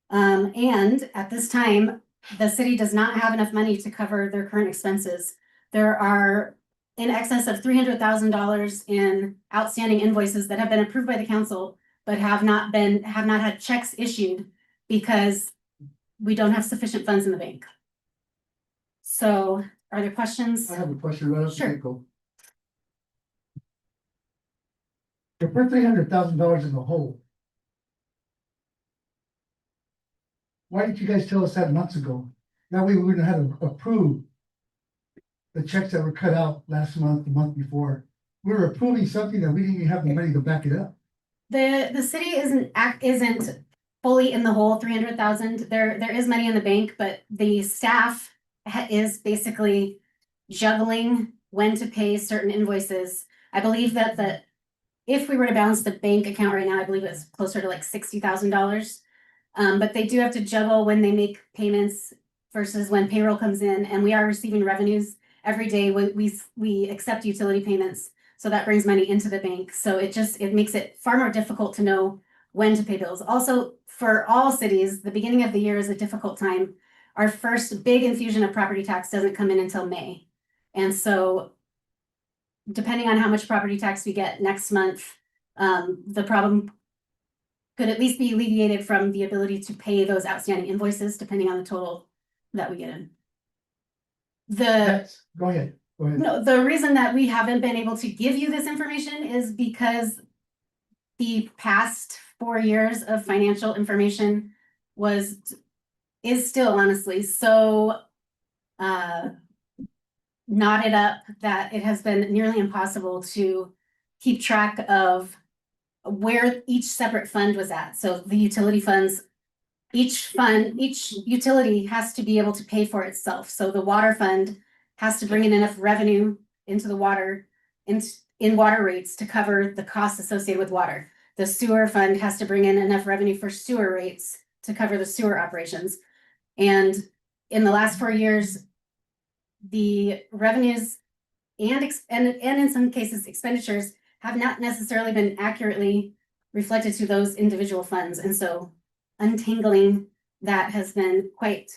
And at this time, the city does not have enough money to cover their current expenses. There are in excess of $300,000 in outstanding invoices that have been approved by the council, but have not had checks issued because we don't have sufficient funds in the bank. So are there questions? I have a question right off the Sure. get-go. If we're $300,000 in the hole, why didn't you guys tell us that months ago? That way we wouldn't have to approve the checks that were cut out last month, the month before. We were approving something that we didn't even have the money to back it up. The city isn't fully in the hole, 300,000. There is money in the bank, but the staff is basically juggling when to pay certain invoices. I believe that if we were to balance the bank account right now, I believe it's closer to like $60,000. But they do have to juggle when they make payments versus when payroll comes in, and we are receiving revenues every day when we accept utility payments. So that brings money into the bank. So it makes it far more difficult to know when to pay bills. Also, for all cities, the beginning of the year is a difficult time. Our first big infusion of property tax doesn't come in until May. And so depending on how much property tax we get next month, the problem could at least be alleviated from the ability to pay those outstanding invoices, depending on the total that we get in. Go ahead. No, the reason that we haven't been able to give you this information is because the past 4 years of financial information is still honestly so knotted up that it has been nearly impossible to keep track of where each separate fund was at. So the utility funds, each utility has to be able to pay for itself. So the water fund has to bring in enough revenue into the water, in water rates to cover the costs associated with water. The sewer fund has to bring in enough revenue for sewer rates to cover the sewer operations. And in the last 4 years, the revenues and in some cases expenditures have not necessarily been accurately reflected to those individual funds. And so untangling that has been quite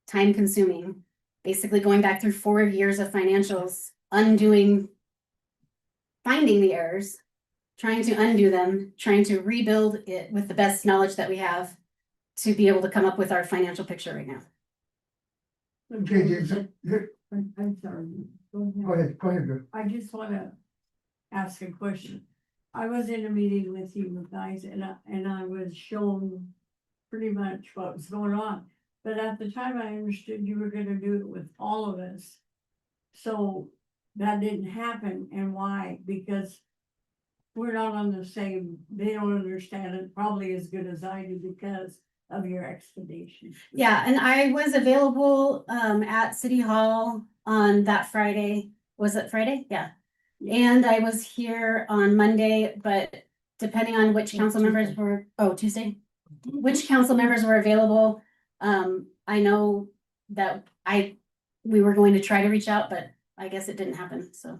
time consuming, basically going back through 4 years of financials, finding the errors, trying to undo them, trying to rebuild it with the best knowledge that we have to be able to come up with our financial picture right now. Okay, James, I'm sorry. go ahead, girl. I just wanna ask a question. I was in a meeting with you guys and I was shown pretty much what was going on. But at the time I understood you were gonna do it with all of us. So that didn't happen, and why? Because we're not on the same, they don't understand it probably as good as I do because of your explanation. Yeah, and I was available at City Hall on that Friday. Was it Friday? Yeah. And I was here on Monday, but depending on which council members were, Tuesday, which council members were available. I know that we were going to try to reach out, but I guess it didn't happen, so.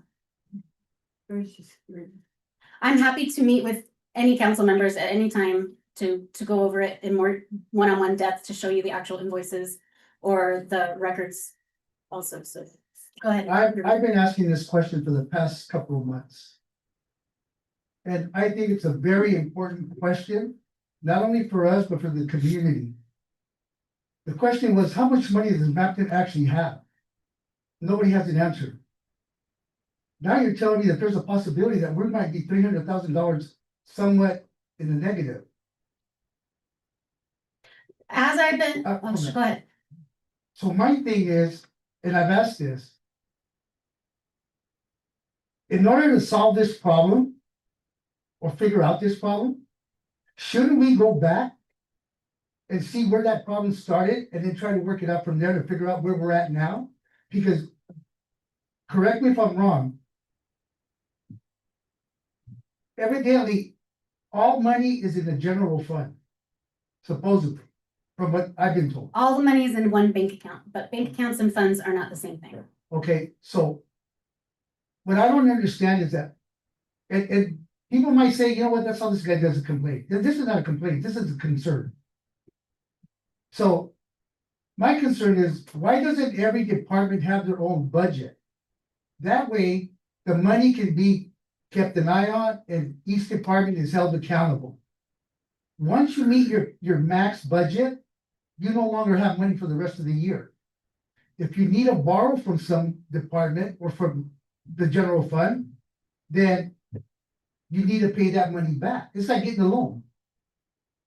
I'm happy to meet with any council members at any time to go over it in more one-on-one depth to show you the actual invoices or the records also, so go ahead. I've been asking this question for the past couple of months. And I think it's a very important question, not only for us, but for the community. The question was, how much money does Mapton actually have? Nobody has an answer. now you're telling me that there's a possibility that we might be $300,000 somewhat in the negative. As I've been, Uh, oh, go ahead. So my thing is, and I've asked this. In order to solve this problem. Or figure out this problem. Shouldn't we go back? And see where that problem started and then try to work it out from there to figure out where we're at now? Because. Correct me if I'm wrong. Evidently, all money is in the general fund. Supposedly, from what I've been told. All the money is in one bank account, but bank accounts and funds are not the same thing. Okay, so. What I don't understand is that. And people might say, you know what, that's how this guy does a complaint. This is not a complaint, this is a concern. So. My concern is, why doesn't every department have their own budget? That way, the money can be kept an eye on and each department is held accountable. Once you meet your max budget, you no longer have money for the rest of the year. If you need to borrow from some department or from the general fund, then you need to pay that money back. It's like getting a loan.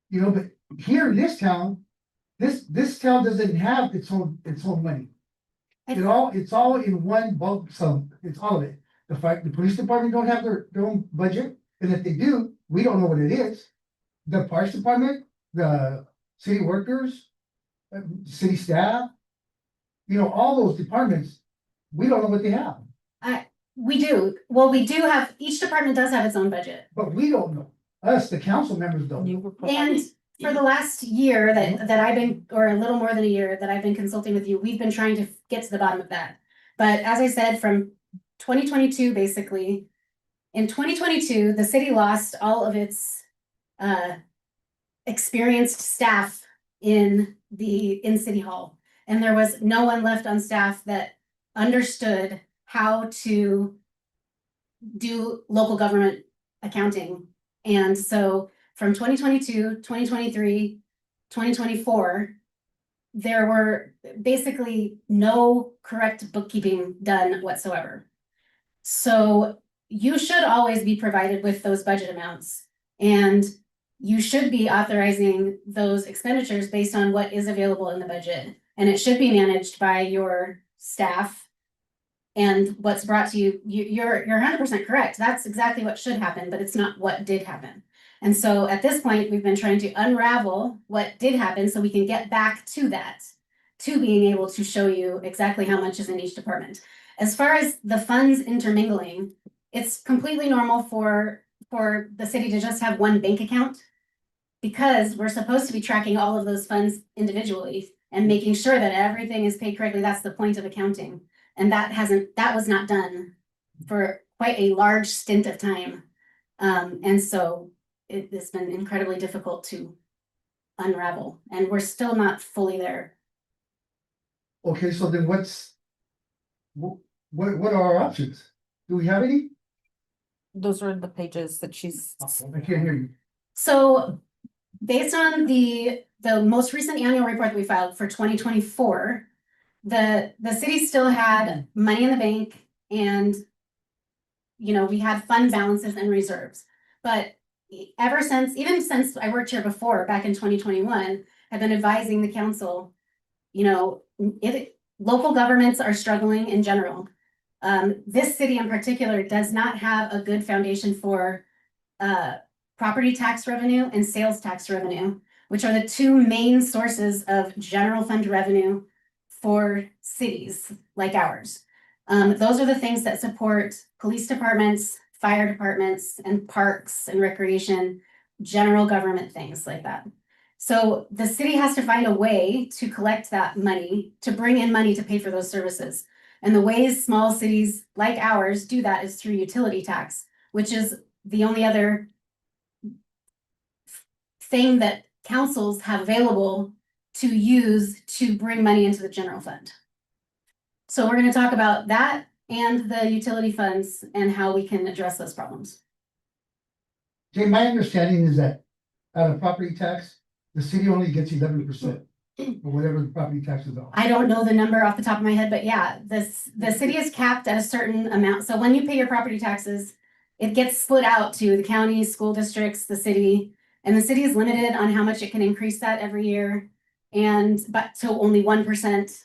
You know, but here in this town, this town doesn't have its own money. It's all in one bulk sum. It's all of it. The police department don't have their own budget, and if they do, we don't know what it is. The parks department, the city workers, city staff, you know, all those departments, we don't know what they have, We do, well, we do have, each department does have its own budget. but we don't know. Us, the council members don't. And for the last year that I've been, or a little more than a year that I've been consulting with you, we've been trying to get to the bottom of that. But as I said, from 2022, basically, in 2022, the city lost all of its experienced staff in City Hall. And there was no one left on staff that understood how to do local government accounting. And so from 2022, 2023, 2024, there were basically no correct bookkeeping done whatsoever. So you should always be provided with those budget amounts, and you should be authorizing those expenditures based on what is available in the budget. And it should be managed by your staff and what's brought to you. You're 100% correct. That's exactly what should happen, but it's not what did happen. And so at this point, we've been trying to unravel what did happen so we can get back to that, to being able to show you exactly how much is in each department. As far as the funds intermingling, it's completely normal for the city to just have one bank account, because we're supposed to be tracking all of those funds individually and making sure that everything is paid correctly. That's the point of accounting. And that was not done for quite a large stint of time. And so it's been incredibly difficult to unravel, and we're still not fully there. Okay, so then what are our options? Do we have any? Those are the pages that she's. I can't hear you. So based on the most recent annual report that we filed for 2024, the city still had money in the bank, and we had fund balances and reserves. But even since I worked here before, back in 2021, I've been advising the council, local governments are struggling in general. This city in particular does not have a good foundation for property tax revenue and sales tax revenue, which are the two main sources of general fund revenue for cities like ours. Those are the things that support police departments, fire departments, and parks and recreation, general government things like that. So the city has to find a way to collect that money, to bring in money to pay for those services. And the ways small cities like ours do that is through utility tax, which is the only other thing that councils have available to use to bring money into the general fund. So we're going to talk about that and the utility funds and how we can address those problems. Okay, my understanding is that out of property tax, the city only gets 11%. or whatever the property taxes are. I don't know the number off the top of my head, but yeah, the city is capped at a certain amount. So when you pay your property taxes, it gets split out to the counties, school districts, the city, and the city is limited on how much it can increase that every year. And but to only 1%.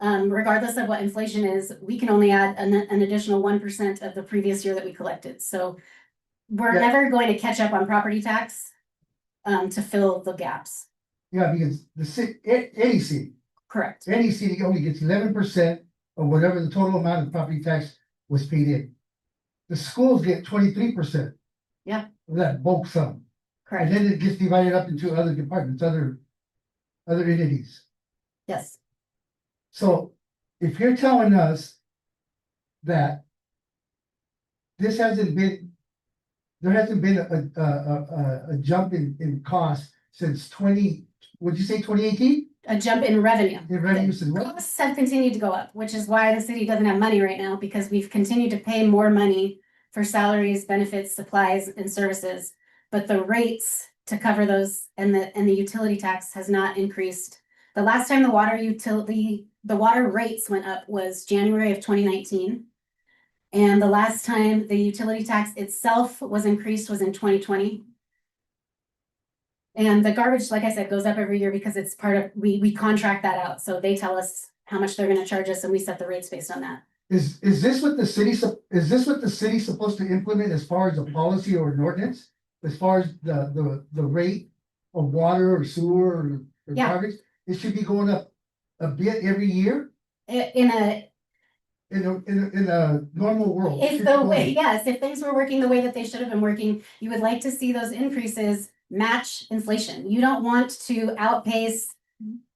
Regardless of what inflation is, we can only add an additional 1% of the previous year that we collected. So we're Yeah. never going to catch up on property tax to fill the gaps. Yeah, because the city, any city, Correct. any city only gets 11% of whatever the total amount of property tax was paid in. The schools get 23%. Yeah. Of that bulk sum, and Correct. then it gets divided up into other departments, other entities. Yes. So if you're telling us that this hasn't been, there hasn't been a jump in cost since would you say 2018? A jump in revenue. In revenue since what? Costs have continued to go up, which is why the city doesn't have money right now, because we've continued to pay more money for salaries, benefits, supplies, and services. But the rates to cover those and the utility tax has not increased. The last time the water rates went up was January of 2019. And the last time the utility tax itself was increased was in 2020. And the garbage, like I said, goes up every year because it's part of, we contract that out. So they tell us how much they're gonna charge us and we set the rates based on that. Is this what the city's supposed to implement as far as a policy or an ordinance? As far as the rate of water or sewer or Yeah. garbage? It should be going up a bit every year In a, in a normal world. It if should the be way, going- yes, if things were working the way that they should have been working, you would like to see those increases match inflation. You don't want to outpace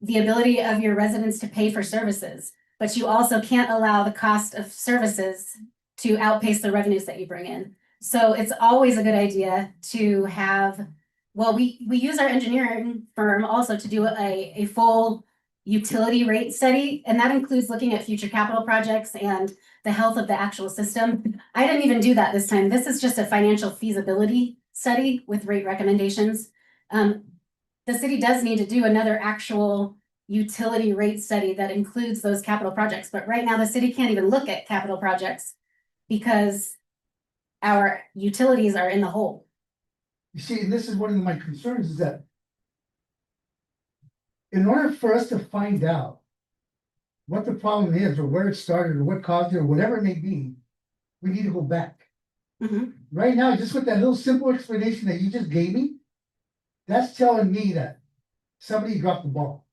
the ability of your residents to pay for services, but you also can't allow the cost of services to outpace the revenues that you bring in. So it's always a good idea to have, well, we use our engineering firm also to do a full utility rate study, and that includes looking at future capital projects and the health of the actual system. I didn't even do that this time. This is just a financial feasibility study with rate recommendations. The city does need to do another actual utility rate study that includes those capital projects, but right now the city can't even look at capital projects because our utilities are in the hole. You see, and this is one of my concerns is that in order for us to find out what the problem is or where it started or what caused it or whatever it may be, we need to go back. Mhm. Right now, just with that little simple explanation that you just gave me, that's telling me that somebody dropped the ball.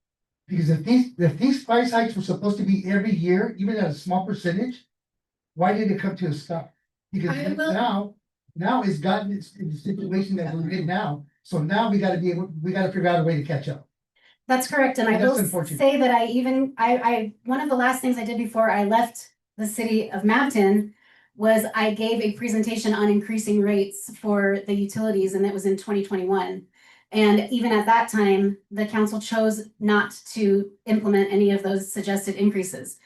Because if these price hikes were supposed to be every year, even at a small percentage, why did it come to a stop? Because I will- now it's gotten in the situation that we're in now, so now we gotta figure out a way to catch up. That's correct, and I That's will unfortunate. say that I one of the last things I did before I left the city of Mapton was I gave a presentation on increasing rates for the utilities, and that was in 2021. And even at that time, the council chose not to implement any of those suggested increases.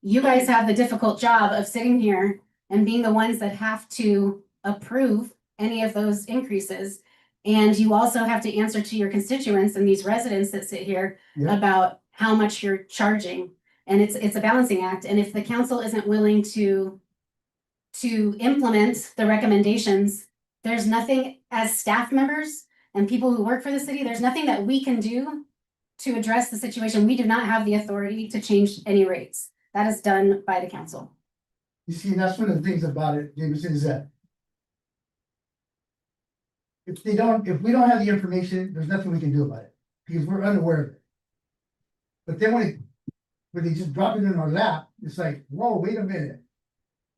You guys have the difficult job of sitting here and being the ones that have to approve any of those increases. And you also have to answer to your constituents and these residents that sit here Yeah. about how much you're charging. And it's a balancing act. And if the council isn't willing to implement the recommendations, there's nothing as staff members and people who work for the city, there's nothing that we can do to address the situation. We do not have the authority to change any rates. That is done by the council. You see, that's one of the things about it, Jameson, is that if we don't have the information, there's nothing we can do about it, because we're unaware of it. But then when they just drop it in our lap, it's like, whoa, wait a minute.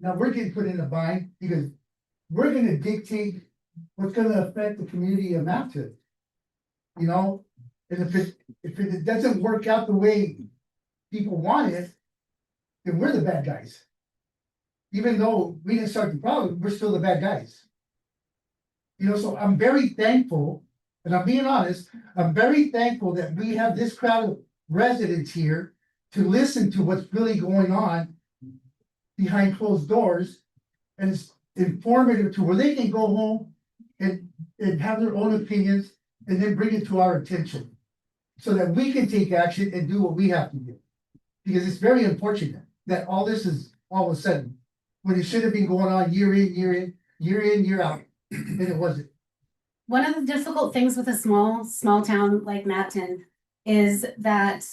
Now we're getting put in a bind because we're gonna dictate what's gonna affect the community of Mapton. You know, and if it doesn't work out the way people want it, then we're the bad guys. Even though we didn't start the problem, we're still the bad guys. You know, so I'm very thankful, and I'm being honest, I'm very thankful that we have this crowd of residents here to listen to what's really going on behind closed doors, and it's informative to where they can go home and have their own opinions and then bring it to our attention. so that we can take action and do what we have to do. Because it's very unfortunate that all this is all of a sudden, when it should have been going on year in, year out, and it wasn't. One of the difficult things with a small town like Madton is that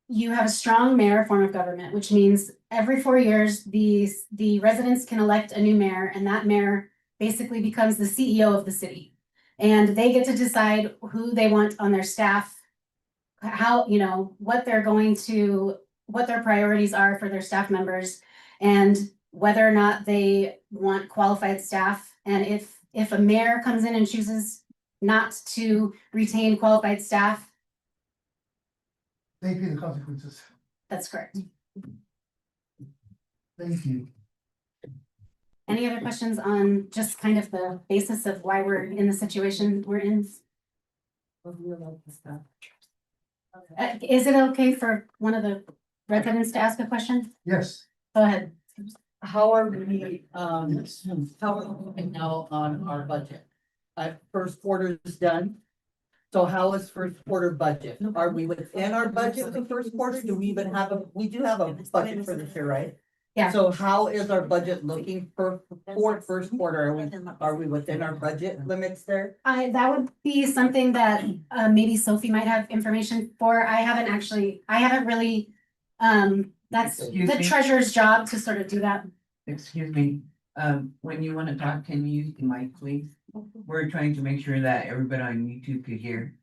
you have a strong mayor form of government, which means every 4 years, the residents can elect a new mayor, and that mayor basically becomes the CEO of the city. And they get to decide who they want on their staff, how, you know, what they're going to, what their priorities are for their staff members, and whether or not they want qualified staff. And if a mayor comes in and chooses not to retain qualified staff, They pay the consequences. that's correct. Thank you. Any other questions on just kind of the basis of why we're in the situation we're in? Is it okay for one of the residents to ask a question? Yes, Go ahead. How are we, how are we now on our budget? First quarter is done. So how is first quarter budget? Are we within our budget for first quarter? Do we even have we do have a budget for this year, right? Yeah. So how is our budget looking for first quarter? Are we within our budget limits there? That would be something that maybe Sophie might have information for. I haven't really, that's Excuse the me? treasurer's job to sort of do that. Excuse me, when you wanna talk, can you use the mic, please? We're trying to make sure that everybody on YouTube could hear.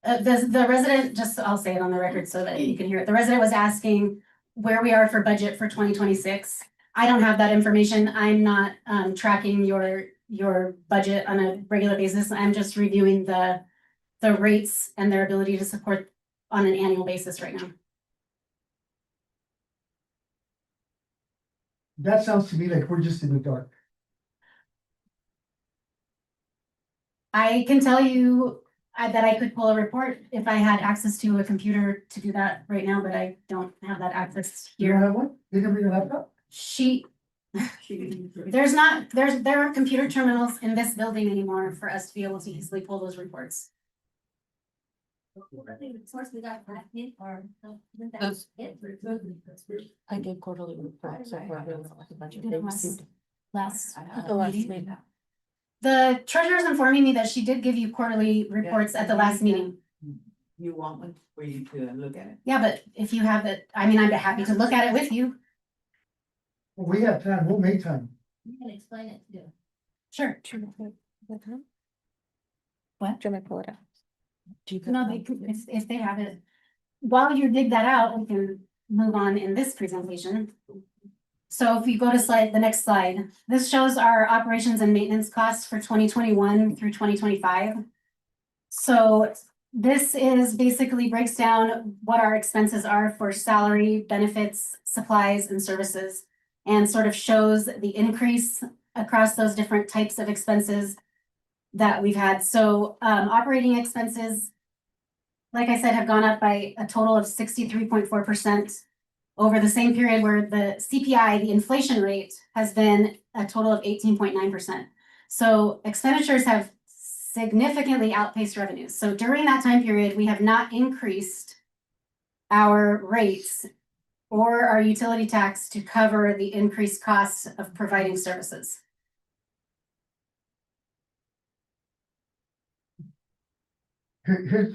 The resident, just, I'll say it on the record so that you can hear it. The resident was asking where we are for budget for 2026. I don't have that information. I'm not tracking your budget on a regular basis. I'm just reviewing the rates and their ability to support on an annual basis right now. that sounds to me like we're just in the dark. I can tell you that I could pull a report if I had access to a computer to do that right now, but I don't have that access You don't here. have one? You can bring a laptop? There aren't computer terminals in this building anymore for us to be able to easily pull those reports. Source we got back in or. Those- I did quarterly reports. So far, the budget they received. Last The last meeting. meeting. The treasurer is informing me that she did give you quarterly reports at the last meeting. You want one for you to look at it? Yeah, but if you have it, I mean, I'd be happy to look at it with you. Well, we have time, we'll make time. You can explain it too. Sure. What? Do you want me to pull it out? No, if they have it. While you dig that out, we can move on in this presentation. So if you go to the next slide, this shows our operations and maintenance costs for 2021 through 2025. So this is basically breaks down what our expenses are for salary, benefits, supplies, and services, and sort of shows the increase across those different types of expenses that we've had. So operating expenses, like I said, have gone up by a total of 63.4% over the same period, where the CPI, the inflation rate, has been a total of 18.9%. So expenditures have significantly outpaced revenues. So during that time period, we have not increased our rates or our utility tax to cover the increased costs of providing services. Here's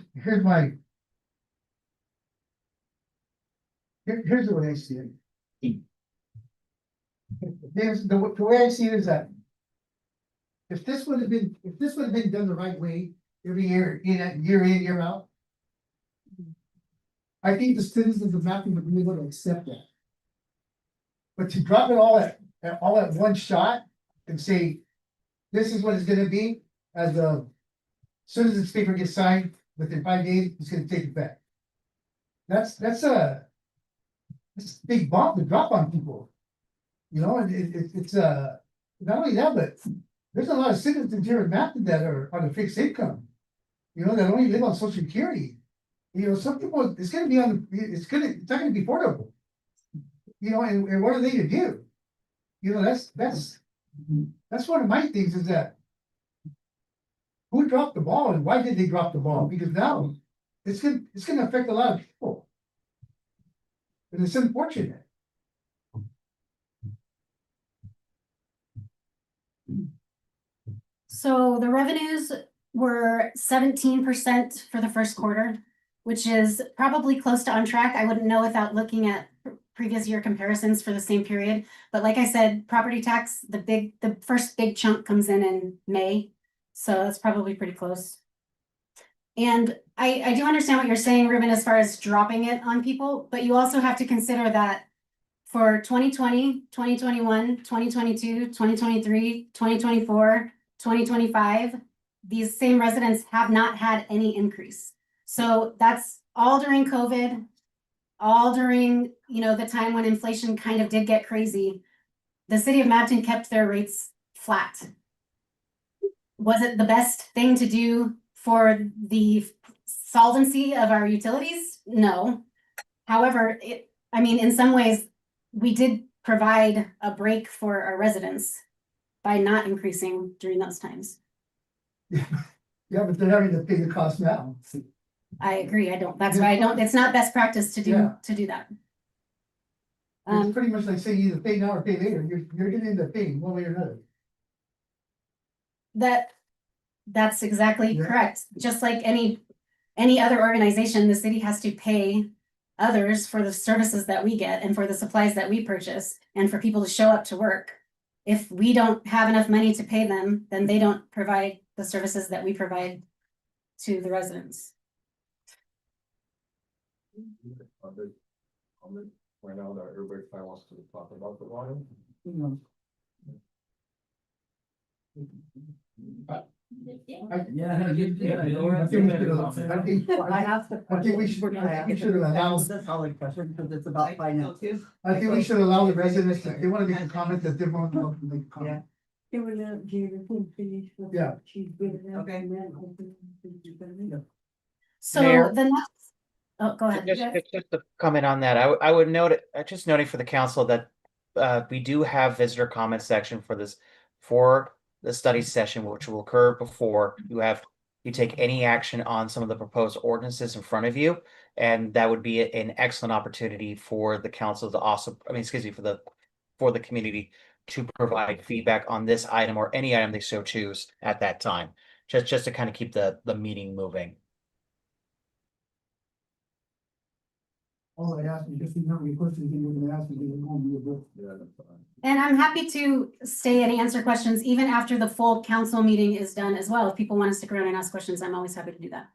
the way I see it. The way I see it is that if this would have been done the right way every year, year in, year out, I think the citizens of Mapping would be able to accept that. But to drop it all at one shot and say, this is what it's gonna be, as soon as this paper gets signed, within 5 days, it's gonna take effect. That's a big bomb to drop on people. You know, and it's not only that, but there's a lot of citizens here in Mapping that are on a fixed income. You know, that only live on Social Security. You know, some people, it's not gonna be affordable. You know, and what are they to do? You know, that's one of my things is that who dropped the ball and why did they drop the ball? Because now it's gonna affect a lot of people. And it's unfortunate. So the revenues were 17% for the first quarter, which is probably close to on track. I wouldn't know without looking at previous year comparisons for the same period. But like I said, property tax, the first big chunk comes in May. So that's probably pretty close. And I do understand what you're saying, Ruben, as far as dropping it on people, but you also have to consider that for 2020, 2021, 2022, 2023, 2024, 2025, these same residents have not had any increase. So that's all during COVID, all during, you know, the time when inflation kind of did get crazy. The city of Mapleton kept their rates flat. Was it the best thing to do for the solvency of our utilities? No. However, in some ways, we did provide a break for our residents by not increasing during those times. Yeah, but they're having to pay the cost now. I agree. That's why it's not best practice to Yeah. do that. It's pretty much like saying either pay now or pay later. You're gonna end up paying one way or another. That's exactly Yeah. correct. Just like any other organization, the city has to pay others for the services that we get and for the supplies that we purchase and for people to show up to work. If we don't have enough money to pay them, then they don't provide the services that we provide to the residents. Right now that everybody kind of wants to talk about the water. Yeah. I think we should allow. That's a solid question, because it's about finance. I think we should allow the residents, if they wanna make a comment, that they're more than welcome to make a comment. Yeah. Okay. So Mayor? the next, oh, go ahead. Just to comment on that, I would note, just noting for the council that we do have visitor comment section for the study session, which will occur before you take any action on some of the proposed ordinances in front of you. And that would be an excellent opportunity for the council to also, for the community to provide feedback on this item or any item they so choose at that time, just to kind of keep the meeting moving. All I asked is if you have any questions, you were gonna ask me, you were gonna be a book. And I'm happy to stay and answer questions even after the full council meeting is done as well. If people want to stick around and ask questions, I'm always happy to do that.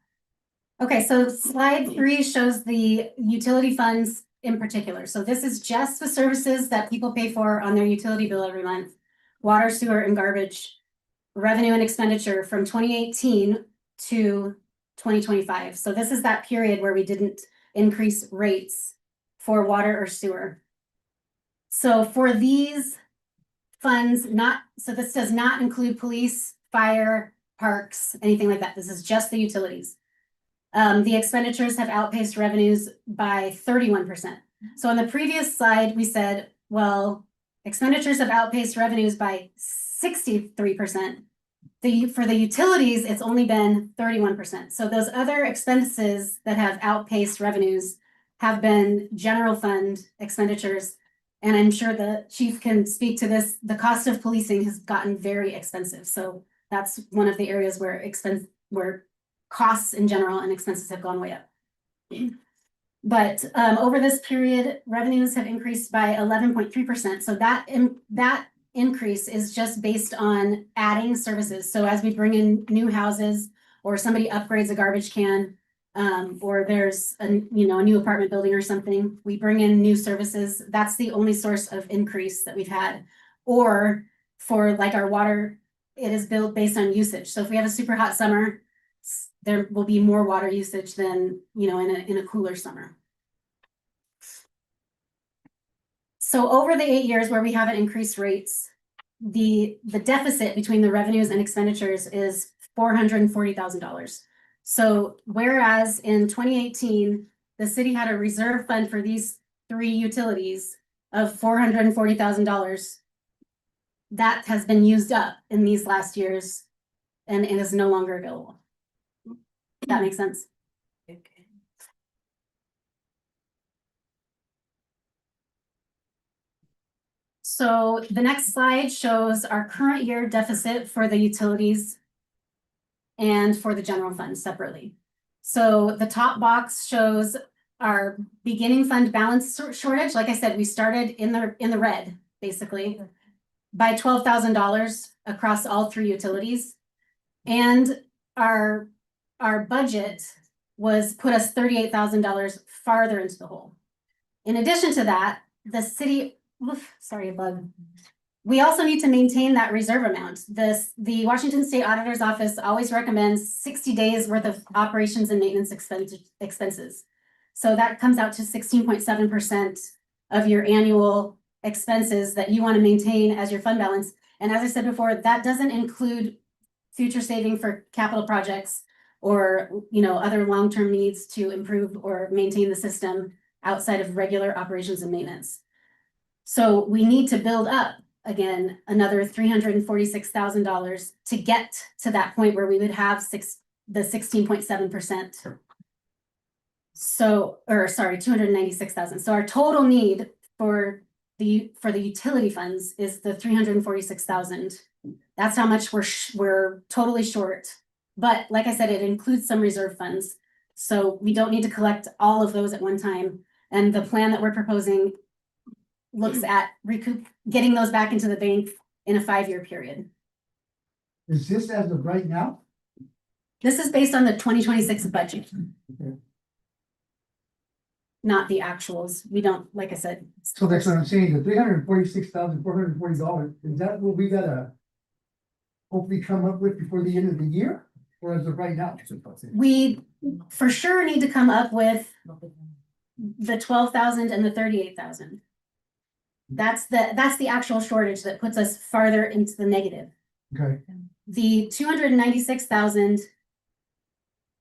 Okay, so slide 3 shows the utility funds in particular. So this is just the services that people pay for on their utility bill every month. Water, sewer, and garbage, revenue and expenditure from 2018 to 2025. So this is that period where we didn't increase rates for water or sewer. So for these funds, so this does not include police, fire, parks, anything like that. This is just the utilities. The expenditures have outpaced revenues by 31%. So on the previous slide, we said, well, expenditures have outpaced revenues by 63%. For the utilities, it's only been 31%. So those other expenses that have outpaced revenues have been general fund expenditures. And I'm sure the chief can speak to this. The cost of policing has gotten very expensive. So that's one of the areas where costs in general and expenses have gone way up. But over this period, revenues have increased by 11.3%. So that increase is just based on adding services. So as we bring in new houses or somebody upgrades a garbage can, or there's a new apartment building or something, we bring in new services. That's the only source of increase that we've had. Or for like our water, it is billed based on usage. So if we have a super hot summer, there will be more water usage than, in a cooler summer. So over the 8 years where we haven't increased rates, the deficit between the revenues and expenditures is $440,000. So whereas in 2018, the city had a reserve fund for these 3 utilities of $440,000, that has been used up in these last years and is no longer available. That makes sense? Okay. So the next slide shows our current year deficit for the utilities and for the general fund separately. So the top box shows our beginning fund balance shortage. Like I said, we started in the red, basically, by $12,000 across all three utilities. And our budget was put us $38,000 farther into the hole. In addition to that, the city, sorry, a bug. We also need to maintain that reserve amount. The Washington State Auditor's Office always recommends 60 days worth of operations and maintenance expenses. So that comes out to 16.7% of your annual expenses that you want to maintain as your fund balance. And as I said before, that doesn't include future saving for capital projects or, other long-term needs to improve or maintain the system outside of regular operations and maintenance. So we need to build up again another $346,000 to get to that point where we would have the 16.7%. So, or sorry, 296,000. So our total need for the utility funds is the 346,000. That's how much we're totally short. But like I said, it includes some reserve funds. So we don't need to collect all of those at one time. And the plan that we're proposing looks at getting those back into the bank in a 5-year period. Is this as of right now? This is based on the 2026 budget. Okay. Not the actuals. We don't, like I said. So that's what I'm saying, the $346,440, is that what we gotta hopefully come up with before the end of the year? Or as of right now? We for sure need to come up with the 12,000 and the 38,000. That's the actual shortage that puts us farther into the negative. Okay, The 296,000,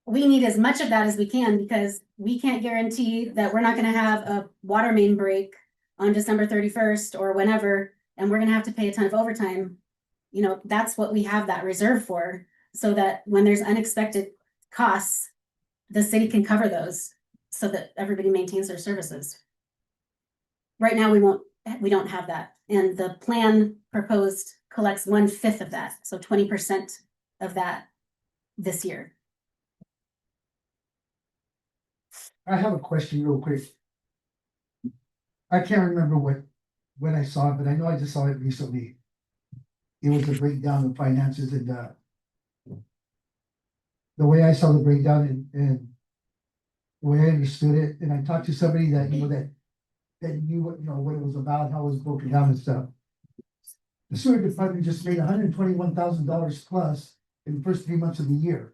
we need as much of that as we can because we can't guarantee that we're not gonna have a water main break on December 31st or whenever, and we're gonna have to pay a ton of overtime. That's what we have that reserve for, so that when there's unexpected costs, the city can cover those so that everybody maintains their services. Right now, we don't have that. And the plan proposed collects 1/5 of that, so 20% of that this year. I have a question real quick. I can't remember when I saw it, but I know I just saw it recently. It was a breakdown of finances and the way I saw the breakdown and the way I understood it, and I talked to somebody that that knew what it was about, how it was broken down and stuff. The sewer department just made $121,000 plus in the first 3 months of the year.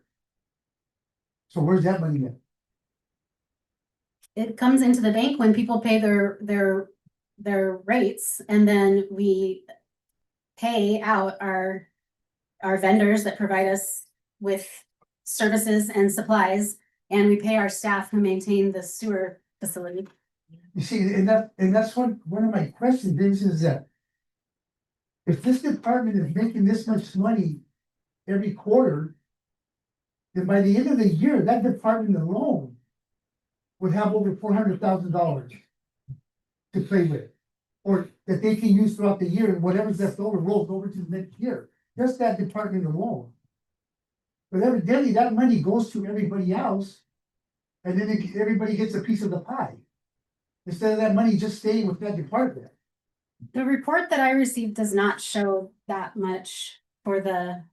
So where's that money at? It comes into the bank when people pay their rates, and then we pay out our vendors that provide us with services and supplies, and we pay our staff who maintain the sewer facility. You see, and that's one of my questions is that if this department is making this much money every quarter, then by the end of the year, that department alone would have over $400,000 to play with, or that they can use throughout the year, and whatever's left over rolls over to the next year. Just that department alone. But evidently, that money goes to everybody else, and then everybody gets a piece of the pie. Instead of that money just staying with that department. The report that I received does not show that much for the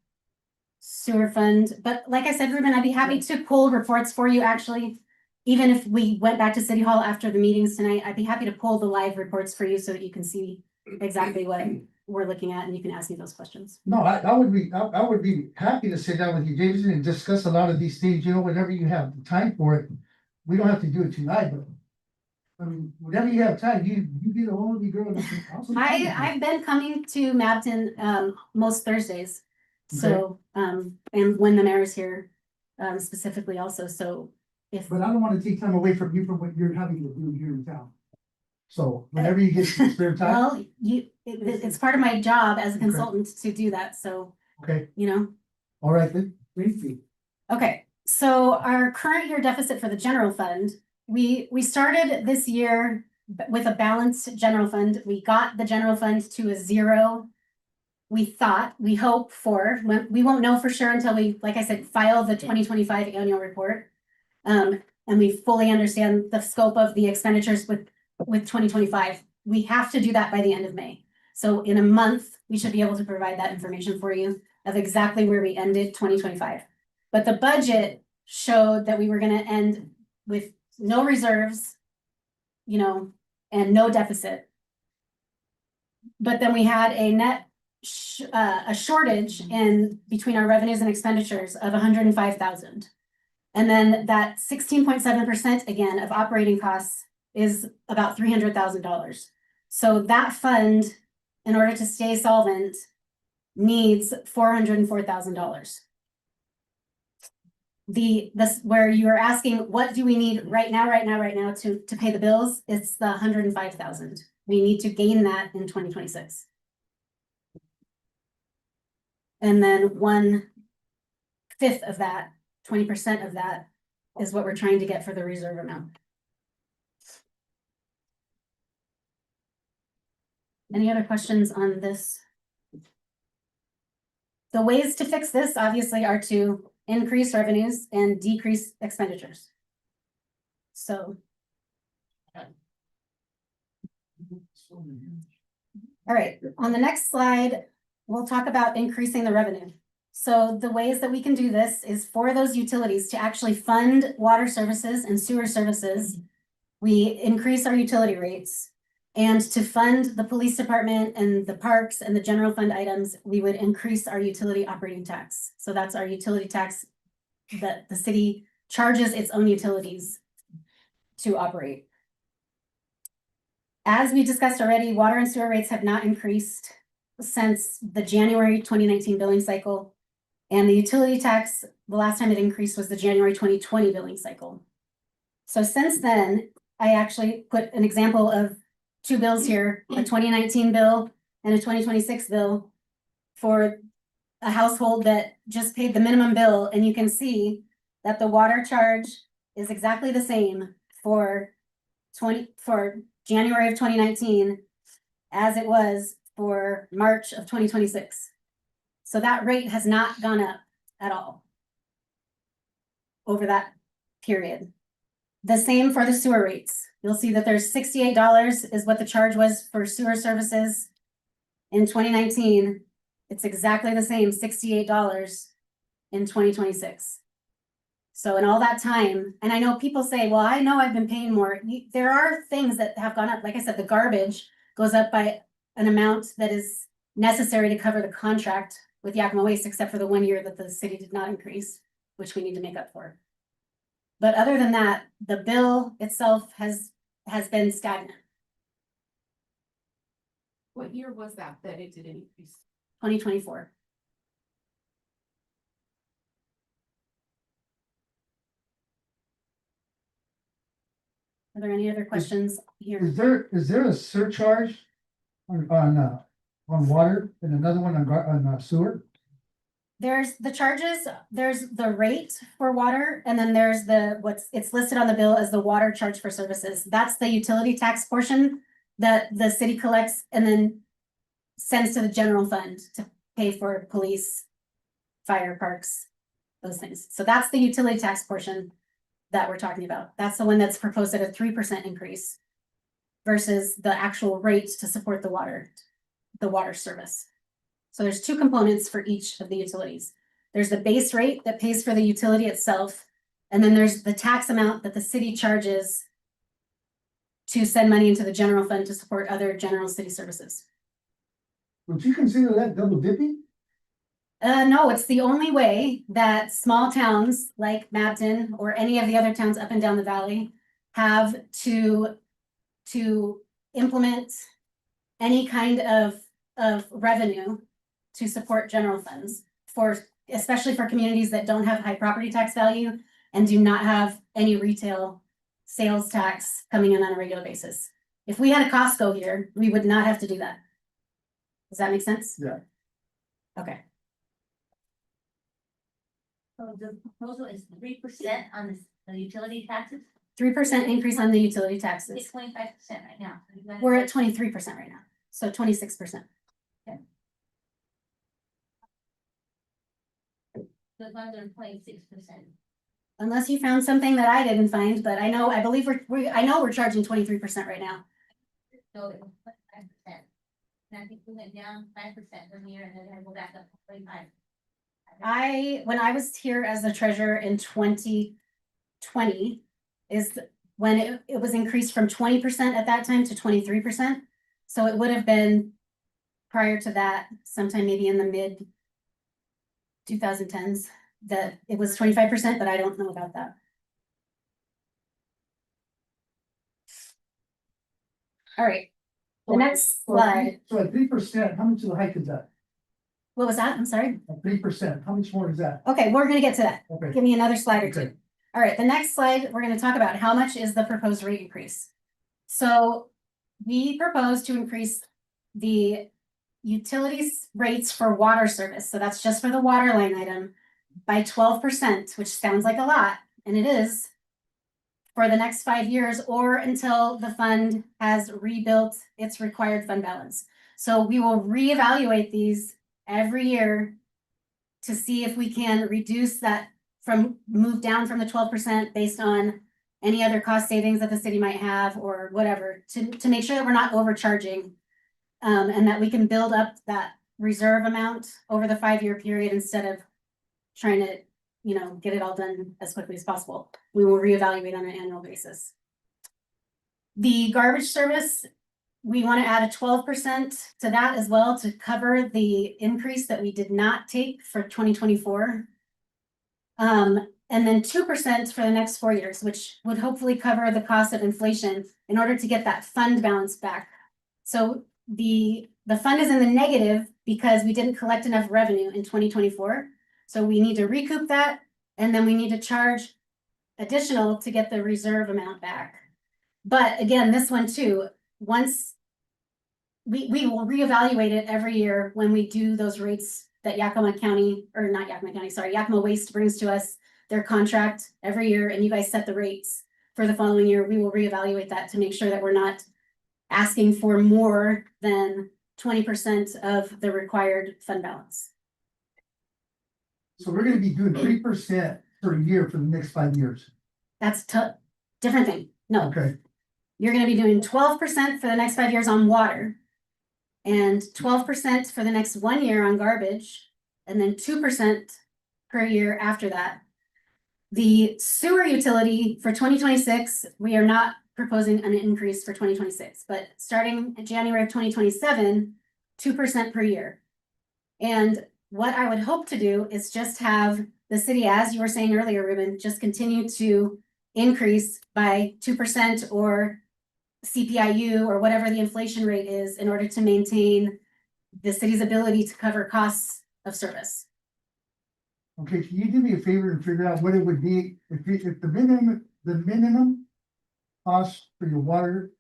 sewer fund, but like I said, Ruben, I'd be happy to pull reports for you, actually. Even if we went back to City Hall after the meetings tonight, I'd be happy to pull the live reports for you so that you can see exactly what we're looking at and you can ask me those questions. No, I would be happy to sit down with you, Jameson, and discuss a lot of these things, whenever you have the time for it. We don't have to do it tonight, but I mean, whenever you have time, you be the only girl. I've been coming to Mapton most Thursdays. So and when the mayor's here specifically also, so if. But I don't want to take time away from you from what you're having to do here in town. So whenever you get some spare time. Well, it's part of my job as a consultant to do that, so. Okay. All right, then, thank you. Okay, so our current year deficit for the general fund, we started this year with a balanced general fund. We got the general fund to a zero. We thought, we hope for, we won't know for sure until we, like I said, file the 2025 annual report. And we fully understand the scope of the expenditures with 2025. We have to do that by the end of May. So in a month, we should be able to provide that information for you of exactly where we ended 2025. But the budget showed that we were gonna end with no reserves, you know, and no deficit. But then we had a net a shortage in between our revenues and expenditures of 105,000. And then that 16.7% again of operating costs is about $300,000. So that fund, in order to stay solvent, needs $404,000. This where you are asking, what do we need right now to pay the bills? It's the 105,000. We need to gain that in 2026. And then 1/5 of that, 20% of that is what we're trying to get for the reserve amount. Any other questions on this? The ways to fix this obviously are to increase revenues and decrease expenditures. So. All right, on the next slide, we'll talk about increasing the revenue. So the ways that we can do this is for those utilities to actually fund water services and sewer services. We increase our utility rates. And to fund the police department and the parks and the general fund items, we would increase our utility operating tax. So that's our utility tax that the city charges its own utilities to operate. As we discussed already, water and sewer rates have not increased since the January 2019 billing cycle. And the utility tax, the last time it increased was the January 2020 billing cycle. So since then, I actually put an example of two bills here, a 2019 bill and a 2026 bill for a household that just paid the minimum bill. And you can see that the water charge is exactly the same for January of 2019 as it was for March of 2026. So that rate has not gone up at all over that period. The same for the sewer rates. You'll see that there's $68 is what the charge was for sewer services in 2019. It's exactly the same, $68 in 2026. So in all that time, and I know people say, well, I know I've been paying more. There are things that have gone up. Like I said, the garbage goes up by an amount that is necessary to cover the contract with Yakima Waste, except for the 1 year that the city did not increase, which we need to make up for. But other than that, the bill itself has been stagnant. What year was that it did increase? 2024. Are there any other questions here? Is there a surcharge on water and another one on sewer? There's the charges, there's the rate for water, and then there's it's listed on the bill as the water charge for services. That's the utility tax portion that the city collects and then sends to the general fund to pay for police, fire, parks, those things. So that's the utility tax portion that we're talking about. That's the one that's proposed at a 3% increase versus the actual rates to support the water service. So there's two components for each of the utilities. There's the base rate that pays for the utility itself, and then there's the tax amount that the city charges to send money into the general fund to support other general city services. Would you consider that double dipping? No, it's the only way that small towns like Mabton or any of the other towns up and down the valley have to implement any kind of revenue to support general funds especially for communities that don't have high property tax value and do not have any retail sales tax coming in on a regular basis. If we had a Costco here, we would not have to do that. Does that make sense? Yeah. Okay. So the proposal is 3% on the utility taxes? 3% increase on the utility taxes. It's 25% right now. We're at 23% right now, so 26%. The ones are 26%. Unless you found something that I didn't find, but I believe I know we're charging 23% right now. So it was 25%. And I think we went down 5% from here and then I go back up to 25. When I was here as the treasurer in 2020 is when it was increased from 20% at that time to 23%. So it would have been prior to that, sometime maybe in the mid 2010s, that it was 25%, but I don't know about that. All right, the next slide. So at 3%, how much of the hike is that? What was that? I'm sorry. At 3%, how much more is that? Okay, we're gonna get to that. Okay. Give me another slide or two. Okay. All right, the next slide, we're gonna talk about how much is the proposed rate increase. So we propose to increase the utilities rates for water service, so that's just for the water line item, by 12%, which sounds like a lot, and it is, for the next 5 years or until the fund has rebuilt its required fund balance. So we will reevaluate these every year to see if we can reduce that move down from the 12% based on any other cost savings that the city might have or whatever, to make sure that we're not overcharging. And that we can build up that reserve amount over the 5-year period instead of trying to, get it all done as quickly as possible. We will reevaluate on an annual basis. The garbage service, we want to add a 12% to that as well to cover the increase that we did not take for 2024. And then 2% for the next 4 years, which would hopefully cover the cost of inflation in order to get that fund balance back. So the fund is in the negative because we didn't collect enough revenue in 2024. So we need to recoup that, and then we need to charge additional to get the reserve amount back. But again, this one too, once we will reevaluate it every year when we do those rates that Yakima Waste brings to us, their contract every year, and you guys set the rates for the following year. We will reevaluate that to make sure that we're not asking for more than 20% of the required fund balance. So we're gonna be doing 3% per year for the next 5 years. That's different thing. No, Okay, you're gonna be doing 12% for the next 5 years on water, and 12% for the next 1 year on garbage, and then 2% per year after that. The sewer utility for 2026, we are not proposing an increase for 2026, but starting in January of 2027, 2% per year. And what I would hope to do is just have the city, as you were saying earlier, Ruben, just continue to increase by 2% or CPIU or whatever the inflation rate is in order to maintain the city's ability to cover costs of service. okay, can you do me a favor and figure out what it would be if the minimum cost for your water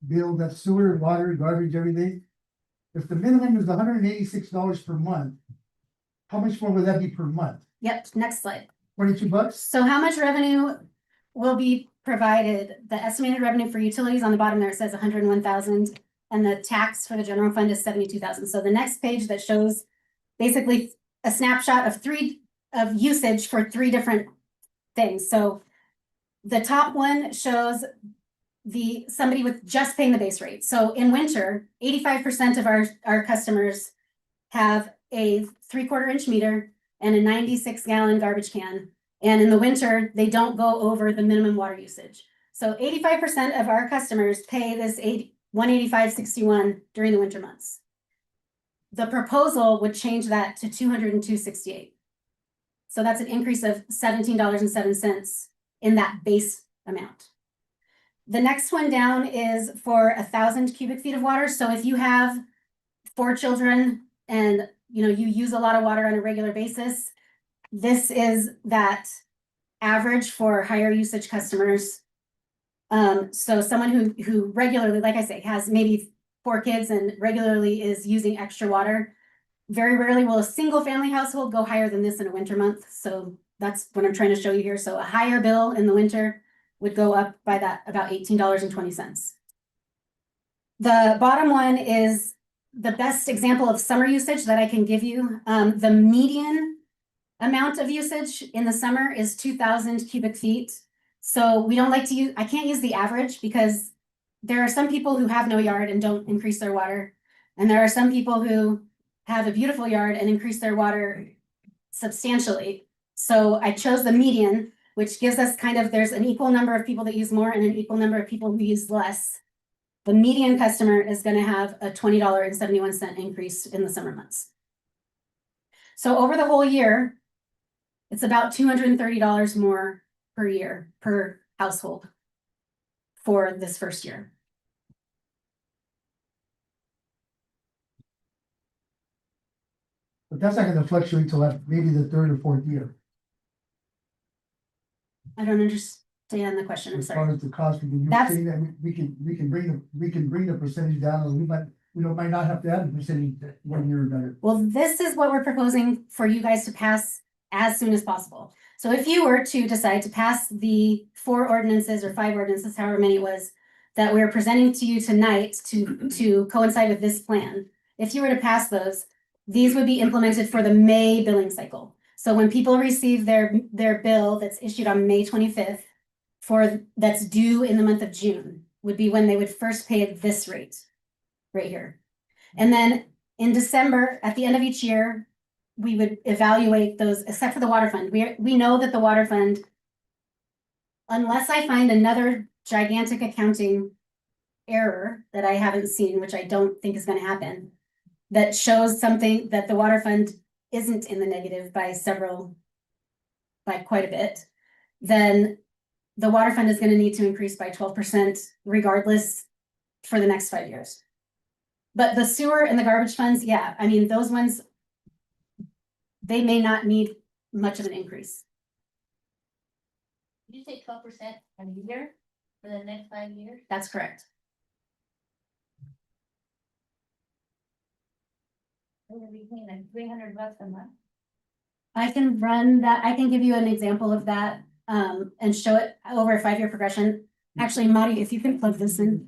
bill, that's sewer, water, garbage, everything? If the minimum is $186 per month, how much more would that be per month? Yep, next slide. $22? So how much revenue will be provided? The estimated revenue for utilities on the bottom there, it says 101,000, and the tax for the general fund is 72,000. So the next page that shows basically a snapshot of usage for 3 different things. So the top one shows somebody with just paying the base rate. So in winter, 85% of our customers have a 3/4 inch meter and a 96-gallon garbage can. And in the winter, they don't go over the minimum water usage. So 85% of our customers pay this $185.61 during the winter months. The proposal would change that to $202.68. So that's an increase of $17.07 in that base amount. The next one down is for 1,000 cubic feet of water. So if you have 4 children and you use a lot of water on a regular basis, this is that average for higher usage customers. So someone who regularly, like I say, has maybe 4 kids and regularly is using extra water, very rarely will a single family household go higher than this in a winter month. So that's what I'm trying to show you here. So a higher bill in the winter would go up by that about $18.20. The bottom one is the best example of summer usage that I can give you. The median amount of usage in the summer is 2,000 cubic feet. So we don't like to use, I can't use the average because there are some people who have no yard and don't increase their water. And there are some people who have a beautiful yard and increase their water substantially. So I chose the median, which gives us kind of, there's an equal number of people that use more and an equal number of people who use less. The median customer is gonna have a $20.71 increase in the summer months. So over the whole year, it's about $230 more per year per household for this first year. But that's not gonna fluctuate till like maybe the third or fourth year. I don't understand the question, I'm As far sorry. as the cost, because you're That's- saying that we can bring the percentage down, and we might not have to add the percentage one year or another. Well, this is what we're proposing for you guys to pass as soon as possible. So if you were to decide to pass the 4 ordinances or 5 ordinances, however many it was, that we're presenting to you tonight to coincide with this plan, if you were to pass those, these would be implemented for the May billing cycle. So when people receive their bill that's issued on May 25th, that's due in the month of June, would be when they would first pay at this rate, right here. And then in December, at the end of each year, we would evaluate those, except for the water fund. We know that the water fund, unless I find another gigantic accounting error that I haven't seen, which I don't think is gonna happen, that shows something that the water fund isn't in the negative by quite a bit, then the water fund is gonna need to increase by 12% regardless for the next 5 years. But the sewer and the garbage funds, yeah, I mean, those ones, they may not need much of an increase. Did you say 12% a year for the next 5 years? That's correct. We're gonna be paying like $300 a month. I can run that, I can give you an example of that, and show it over a 5-year progression. Actually, Marty, if you can plug this in.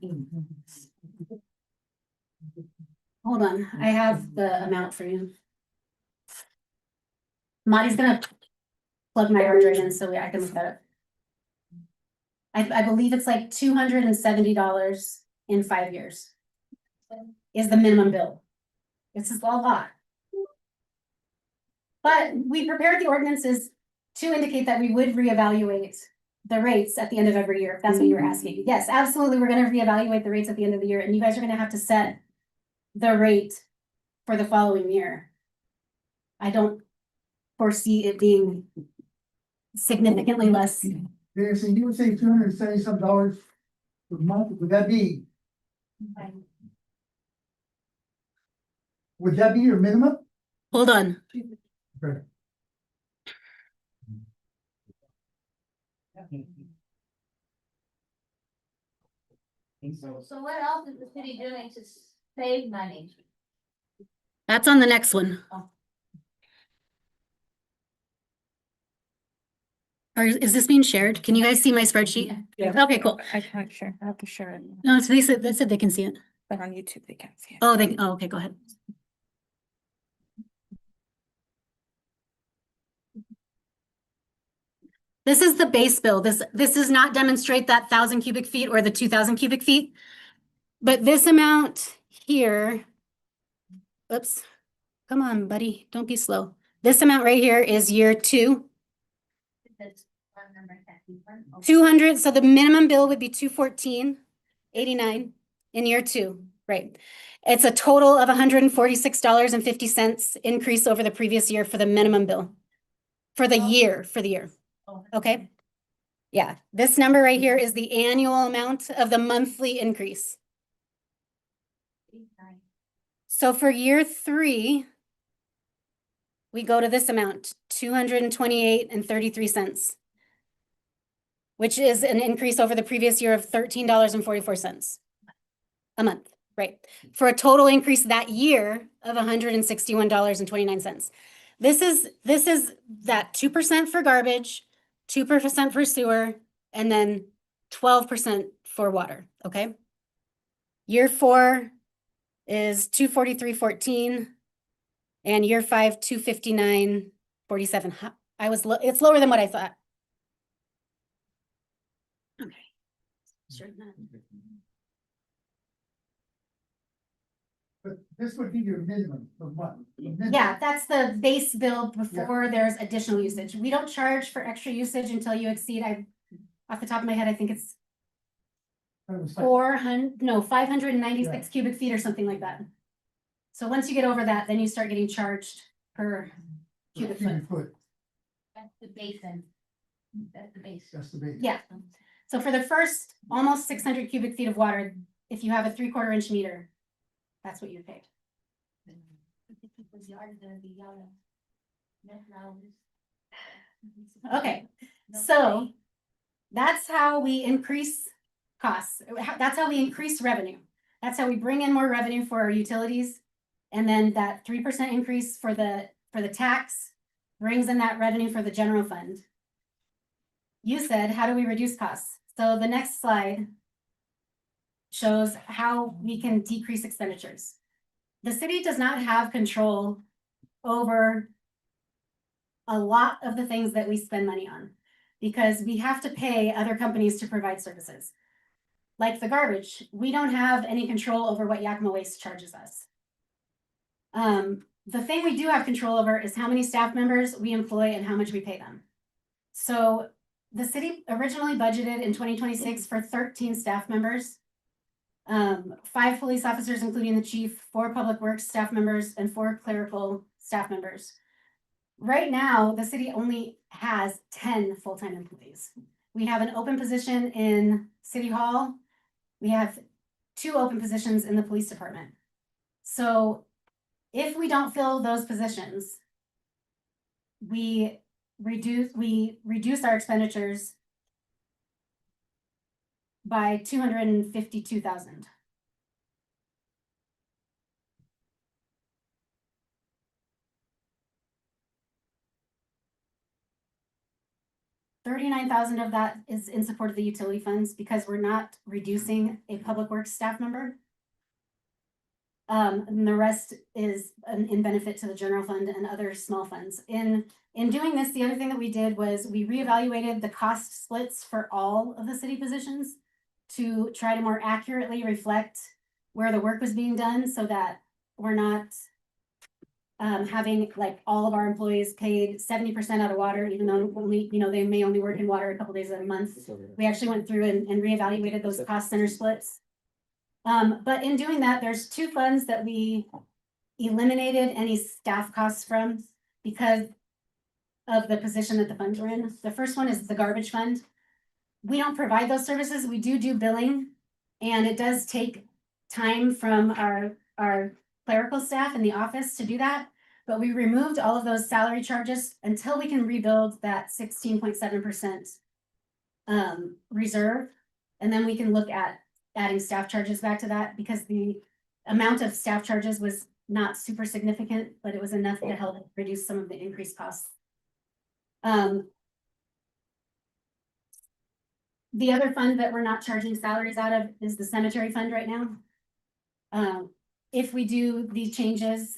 Hold on, I have the amount for you. Marty's gonna plug my hard drive in so I can look that up. I believe it's like $270 in 5 years. Is the minimum bill. It's a lot. But we prepared the ordinances to indicate that we would reevaluate the rates at the end of every year, if that's what you were asking. Yes, absolutely, we're gonna reevaluate the rates at the end of the year, and you guys are gonna have to set the rate for the following year. I don't foresee it being significantly less. Yeah, so you would say $270 per month, would that be your minimum? Hold on. Okay. So what else is the city doing to save money? That's on the next one. Or is this being shared? Can you guys see my spreadsheet? Yeah. Okay, cool. I can't share, I have to share it, No, so they said they can see it. but on YouTube they can't see it. Oh, okay, go ahead. This is the base bill. This does not demonstrate that 1,000 cubic feet or the 2,000 cubic feet. But this amount here, oops, come on, buddy, don't be slow. This amount right here is year 2. That's one number, can't be one. 200, so the minimum bill would be $214.89 in year 2, right? It's a total of $146.50 increase over the previous year for the minimum bill. For the year. Oh, Okay? Yeah, this number right here is the annual amount of the monthly increase. So for year 3, we go to this amount, $228.33, which is an increase over the previous year of $13.44 a month, right? For a total increase that year of $161.29. This is that 2% for garbage, 2% for sewer, and then 12% for water, okay? Year 4 is 243.14, and year 5, 259.47. It's lower than what I thought. Okay. Sure. But this would be your minimum for what? Yeah, that's the base bill before there's additional usage. We don't charge for extra usage until you exceed, off the top of my head, I think it's 596 cubic feet or something like that. So once you get over that, then you start getting charged per cubic foot. That's the basin. That's the base. That's the base. Yeah. So for the first almost 600 cubic feet of water, if you have a 3/4 inch meter, that's what you're paid. People's yard is gonna be yellow. That's now. Okay, so that's how we increase costs. That's how we increase revenue. That's how we bring in more revenue for our utilities. And then that 3% increase for the tax brings in that revenue for the general fund. You said, how do we reduce costs? So the next slide shows how we can decrease expenditures. The city does not have control over a lot of the things that we spend money on because we have to pay other companies to provide services. Like the garbage, we don't have any control over what Yakima Waste charges us. The thing we do have control over is how many staff members we employ and how much we pay them. So the city originally budgeted in 2026 for 13 staff members. 5 police officers, including the chief, 4 public works staff members, and 4 clerical staff members. Right now, the city only has 10 full-time employees. We have an open position in City Hall. We have 2 open positions in the police department. So if we don't fill those positions, we reduce our expenditures by 252,000. $39,000 of that is in support of the utility funds because we're not reducing a public works staff member. And the rest is in benefit to the general fund and other small funds. In doing this, the other thing that we did was we reevaluated the cost splits for all of the city positions to try to more accurately reflect where the work was being done so that we're not having like all of our employees paid 70% out of water, even though only, they may only work in water a couple days a month. We actually went through and reevaluated those cost center splits. But in doing that, there's 2 funds that we eliminated any staff costs from because of the position that the funds were in. The first one is the garbage fund. We don't provide those services. We do billing, and it does take time from our clerical staff in the office to do that. But we removed all of those salary charges until we can rebuild that 16.7% reserve. And then we can look at adding staff charges back to that because the amount of staff charges was not super significant, but it was enough to help reduce some of the increased costs. The other fund that we're not charging salaries out of is the cemetery fund right now. If we do these changes,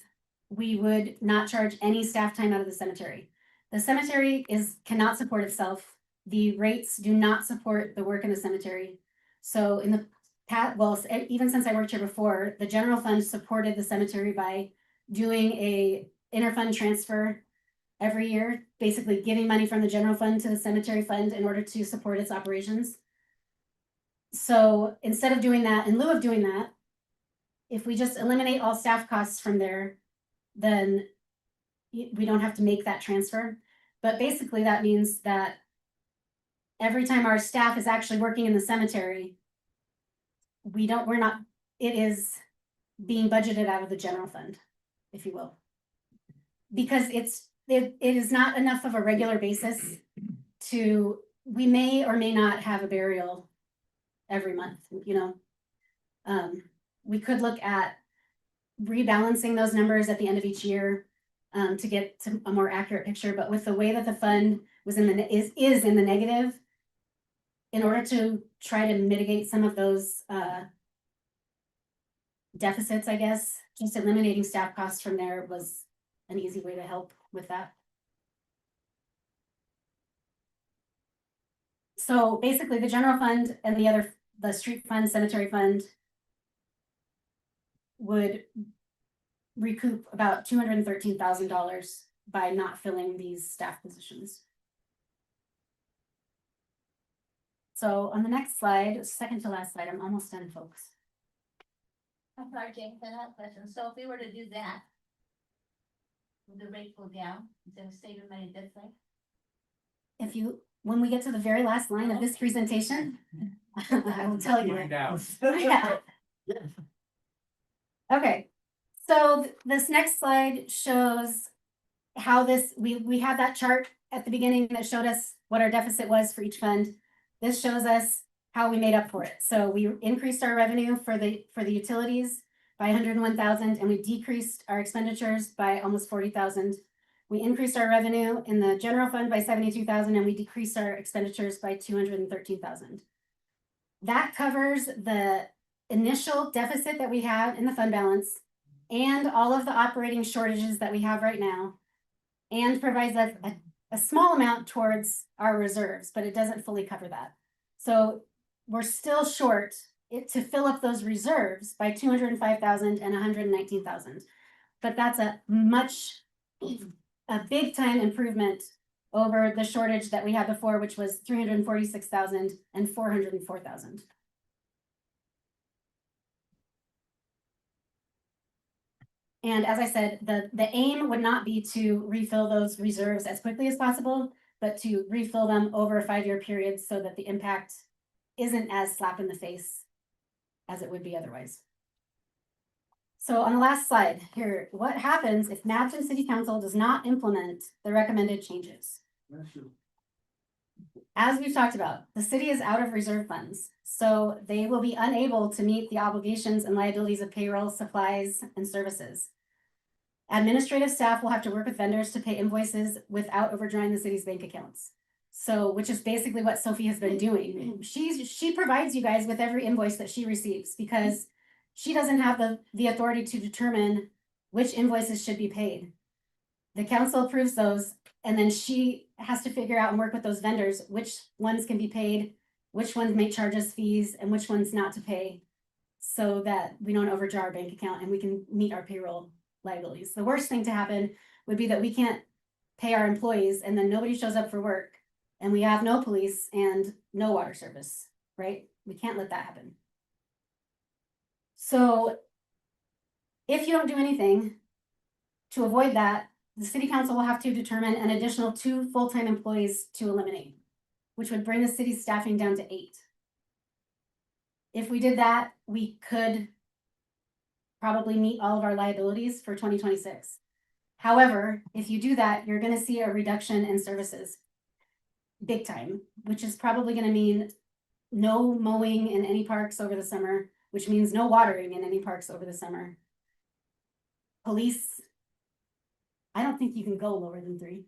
we would not charge any staff time out of the cemetery. The cemetery cannot support itself. The rates do not support the work in the cemetery. So in the past, even since I worked here before, the general fund supported the cemetery by doing a interfund transfer every year, basically giving money from the general fund to the cemetery fund in order to support its operations. So instead of doing that, in lieu of doing that, if we just eliminate all staff costs from there, then we don't have to make that transfer. But basically that means that every time our staff is actually working in the cemetery, it is being budgeted out of the general fund, if you will. Because it is not enough of a regular basis we may or may not have a burial every month, we could look at rebalancing those numbers at the end of each year to get to a more accurate picture. But with the way that the fund is in the negative, in order to try to mitigate some of those deficits, I guess. Just eliminating staff costs from there was an easy way to help with that. So basically, the general fund and the street fund, cemetery fund would recoup about $213,000 by not filling these staff positions. So on the next slide, second to last slide, I'm almost done, folks. I'm sorry, James, I have a question. So if we were to do that, would the rate go down instead of saving money this way? If you, when we get to the very last line of this presentation, I will tell you. Yeah. Okay, so this next slide shows how this, we had that chart at the beginning that showed us what our deficit was for each fund. This shows us how we made up for it. So we increased our revenue for the utilities by 101,000, and we decreased our expenditures by almost 40,000. We increased our revenue in the general fund by 72,000, and we decreased our expenditures by 213,000. That covers the initial deficit that we have in the fund balance and all of the operating shortages that we have right now, and provides us a small amount towards our reserves, but it doesn't fully cover that. So we're still short to fill up those reserves by 205,000 and 119,000. But that's a big time improvement over the shortage that we had before, which was 346,000 and 404,000. And as I said, the aim would not be to refill those reserves as quickly as possible, but to refill them over a 5-year period so that the impact isn't as slap in the face as it would be otherwise. So on the last slide here, what happens if Matteson City Council does not implement the recommended changes? As we've talked about, the city is out of reserve funds, so they will be unable to meet the obligations and liabilities of payroll, supplies, and services. Administrative staff will have to work with vendors to pay invoices without overdrawing the city's bank accounts. So, which is basically what Sophie has been doing. She provides you guys with every invoice that she receives because she doesn't have the authority to determine which invoices should be paid. The council approves those, and then she has to figure out and work with those vendors, which ones can be paid, which ones may charge us fees, and which ones not to pay, so that we don't overdraw our bank account and we can meet our payroll liabilities. The worst thing to happen would be that we can't pay our employees and then nobody shows up for work and we have no police and no water service, right? We can't let that happen. So if you don't do anything to avoid that, the city council will have to determine an additional 2 full-time employees to eliminate, which would bring the city's staffing down to 8. If we did that, we could probably meet all of our liabilities for 2026. However, if you do that, you're going to see a reduction in services, big time, which is probably going to mean no mowing in any parks over the summer, which means no watering in any parks over the summer. Police, I don't think you can go lower than 3.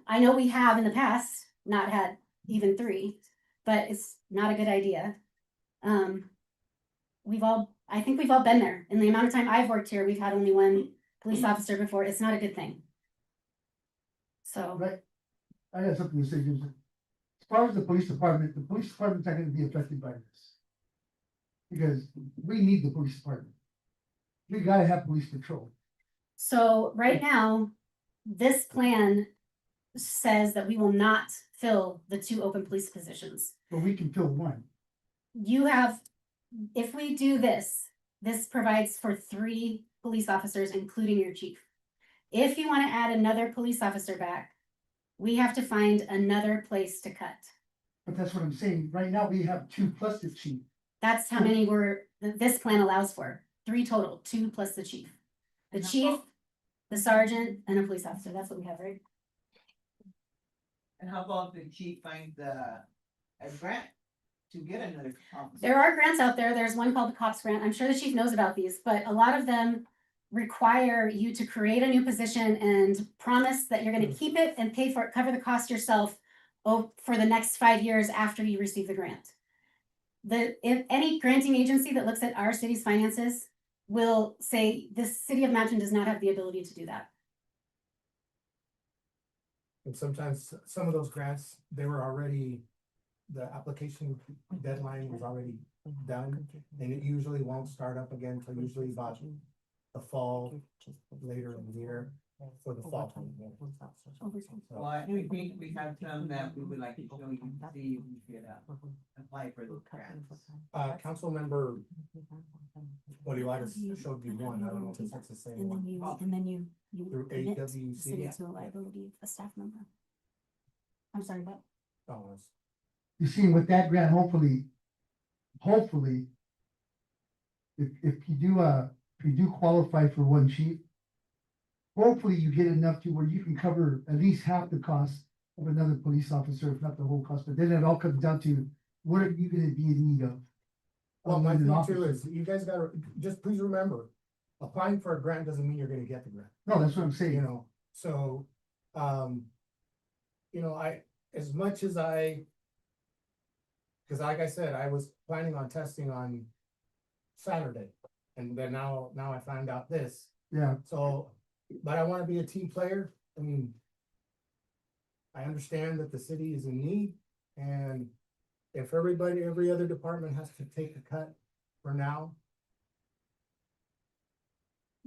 I know we have in the past not had even 3, but it's not a good idea. I think we've all been there. In the amount of time I've worked here, we've had only 1 police officer before. It's not a good thing. So. Right. I got something to say. As far as the police department's not going to be affected by this. Because we need the police department. We gotta have police patrol. So right now, this plan says that we will not fill the 2 open police positions. But we can fill 1. If we do this provides for 3 police officers, including your chief. If you want to add another police officer back, we have to find another place to cut. But that's what I'm saying. Right now, we have 2 plus the chief. That's how many this plan allows for. 3 total, 2 plus the chief. The chief, the sergeant, and a police officer. That's what we have, right? And how about the chief find a grant to get another officer? There are grants out there. There's one called the COPS grant. I'm sure the chief knows about these, but a lot of them require you to create a new position and promise that you're going to keep it and pay for it, cover the cost yourself for the next 5 years after you receive the grant. if any granting agency that looks at our city's finances will say, this city of Mattoon does not have the ability to do that. And sometimes some of those grants, they were already, the application deadline was already done. And it usually won't start up again until usually about the fall, later in the year, for the fall. Well, I think we have some that we would like to show you to see if we could apply for those grants. Council member Olivares showed you one, I don't know if it's the same one. And then you Through commit AWC. city to a liability of a staff member. I'm sorry, what? Oh, it's- You see, with that grant, hopefully. If you do qualify for one chief. Hopefully you get enough to where you can cover at least half the cost of another police officer, if not the whole cost, but then it all comes down to, what are you gonna be in need of? Well, my Other than thing too officers. is, you guys gotta, just please remember, applying for a grant doesn't mean you're gonna get the grant. No, that's what I'm You saying, know, so, as much as cause like I said, I was planning on testing on Saturday, and then now I found out this, yeah, so, but I wanna be a team player, I mean. I understand that the city is in need, and if every other department has to take a cut for now,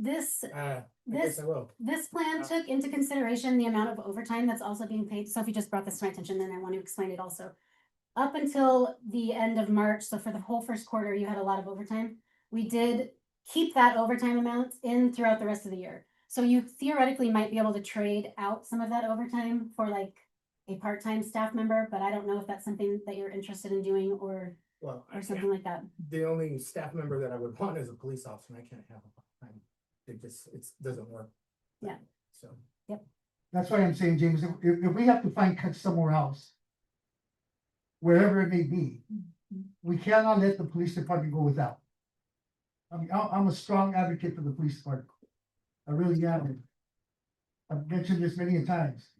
This, I this, guess I will. this plan took into consideration the amount of overtime that's also being paid. Sophie just brought this to my attention, and I want to explain it also. Up until the end of March, so for the whole first quarter, you had a lot of overtime. We did keep that overtime amount in throughout the rest of the year. So you theoretically might be able to trade out some of that overtime for like a part-time staff member, but I don't know if that's something that you're interested in doing or Well, I something can't, like that. the only staff member that I would want is a police officer, and I can't have a part-time. It doesn't work. Yeah. So. that's why I'm saying, James, if we have to find cuts somewhere else. Wherever it may be, we cannot let the police department go without. I mean, I'm a strong advocate for the police department. I really am. I've mentioned this many a times.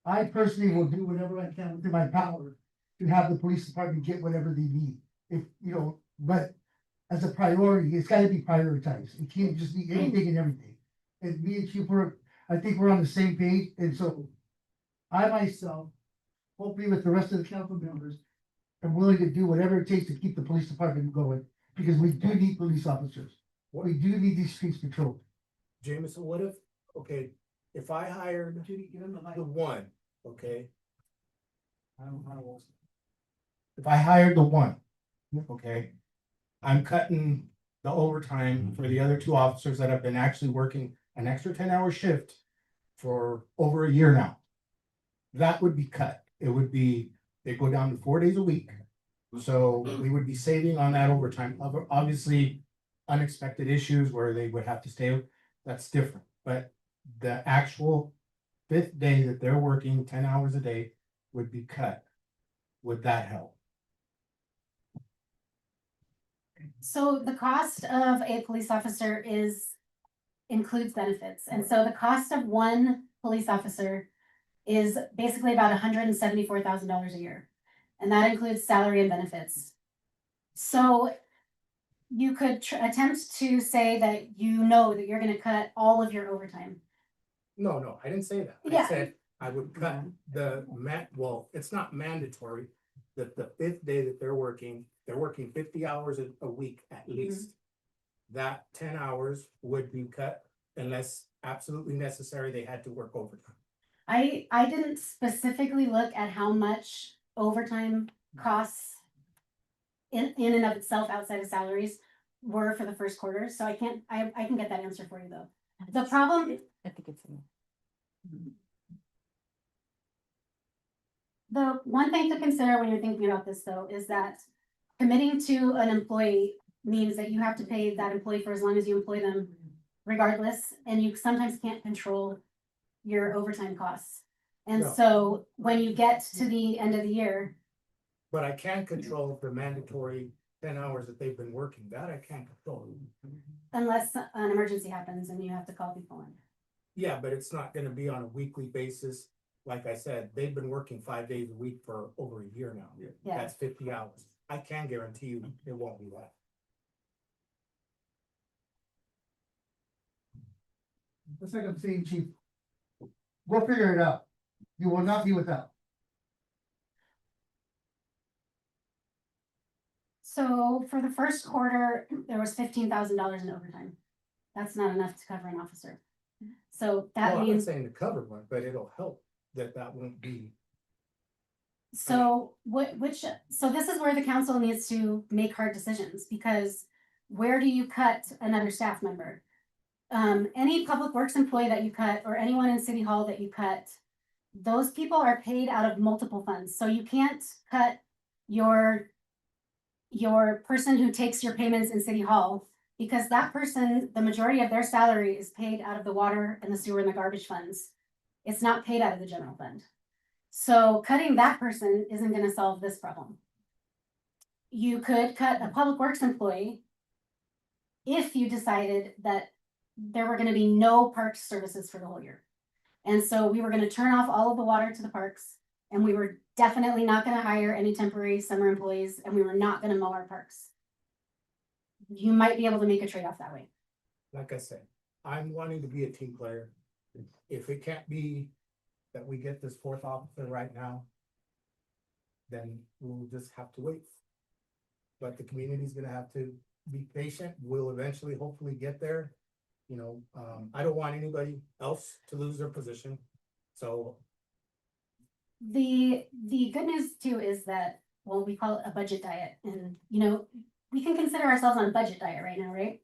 I personally will do whatever I can within my power to have the police department get whatever they need. If, but as a priority, it's gotta be prioritized. It can't just be anything and everything. And me and Chief, I think we're on the same page, and so I myself, hopefully with the rest of the council members, am willing to do whatever it takes to keep the police department going, because we do need police officers. We do need these streets patrolled. Jameson, what if, okay, if I hired the one, okay? If I hired the one, okay? I'm cutting the overtime for the other two officers that have been actually working an extra 10-hour shift for over a year now. That would be cut. It would be, they go down to 4 days a week. So we would be saving on that overtime. Obviously, unexpected issues where they would have to stay, that's different. But the actual 5th day that they're working 10 hours a day would be cut. Would that help? So the cost of a police officer includes benefits, and so the cost of one police officer is basically about $174,000 a year. And that includes salary and benefits. So you could attempt to say that that you're gonna cut all of your overtime. No, I didn't say that. I Yeah. said I would cut well, it's not mandatory. That the 5th day that they're working 50 hours a week at least. That 10 hours would be cut unless absolutely necessary, they had to work overtime. I didn't specifically look at how much overtime costs in and of itself outside of salaries were for the first quarter, so I can get that answer for you though. The problem, I think it's in the one thing to consider when you're thinking about this though, is that committing to an employee means that you have to pay that employee for as long as you employ them regardless, and you sometimes can't control your overtime costs. And No. so when you get to the end of the year, But I can control the mandatory 10 hours that they've been working. That I can't control. unless an emergency happens and you have to call people in. Yeah, but it's not gonna be on a weekly basis. Like I said, they've been working 5 days a week for over a year now. Yeah. That's 50 hours. I can guarantee you it won't be that. It's like I'm saying, chief. We'll figure it out. You will not be without. So for the first quarter, there was $15,000 in overtime. That's not enough to cover an officer. So that Well, I'm not means, saying to cover one, but it'll help that won't be. so so this is where the council needs to make hard decisions, because where do you cut another staff member? Any public works employee that you cut, or anyone in city hall that you cut, those people are paid out of multiple funds, so you can't cut your person who takes your payments in city hall, because that person, the majority of their salary is paid out of the water and the sewer and the garbage funds. It's not paid out of the general fund. So cutting that person isn't gonna solve this problem. You could cut a public works employee if you decided that there were gonna be no park services for the whole year. And so we were gonna turn off all of the water to the parks, and we were definitely not gonna hire any temporary summer employees, and we were not gonna mow our parks. You might be able to make a trade-off that way. Like I said, I'm wanting to be a team player. If it can't be that we get this fourth officer right now, then we'll just have to wait. But the community's gonna have to be patient. We'll eventually hopefully get there. You know, I don't want anybody else to lose their position. So The good news too is that, well, we call it a budget diet, and we can consider ourselves on a budget diet right now, right?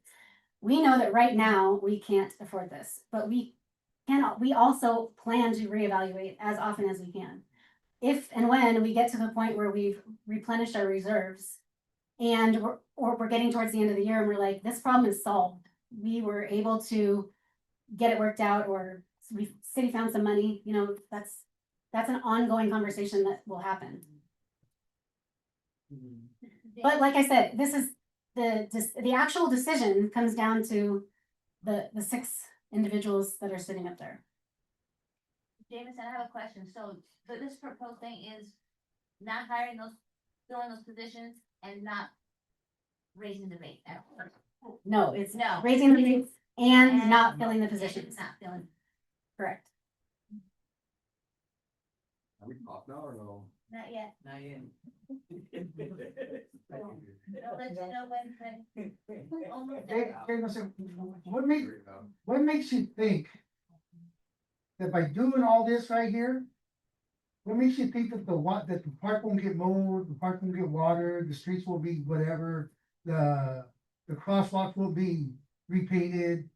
We know that right now we can't afford this, but we also plan to reevaluate as often as we can. If and when we get to the point where we've replenished our reserves and we're getting towards the end of the year and we're like, this problem is solved. We were able to get it worked out, or city found some money, that's an ongoing conversation that will happen. But like I said, this is the actual decision comes down to the 6 individuals that are sitting up there. Jameson, I have a question. So this proposed thing is not hiring filling those positions and not raising the rate at all. No, it's No. raising the rates and not filling the positions. Not filling. Correct. Are we off now or no? Not yet. Not yet. I'll let you know when. Almost Hey, there. Jameson, what makes you think that by doing all this right here, what makes you think that that the park won't get mowed, the park won't get watered, the streets will be whatever, the crosswalk will be repainted?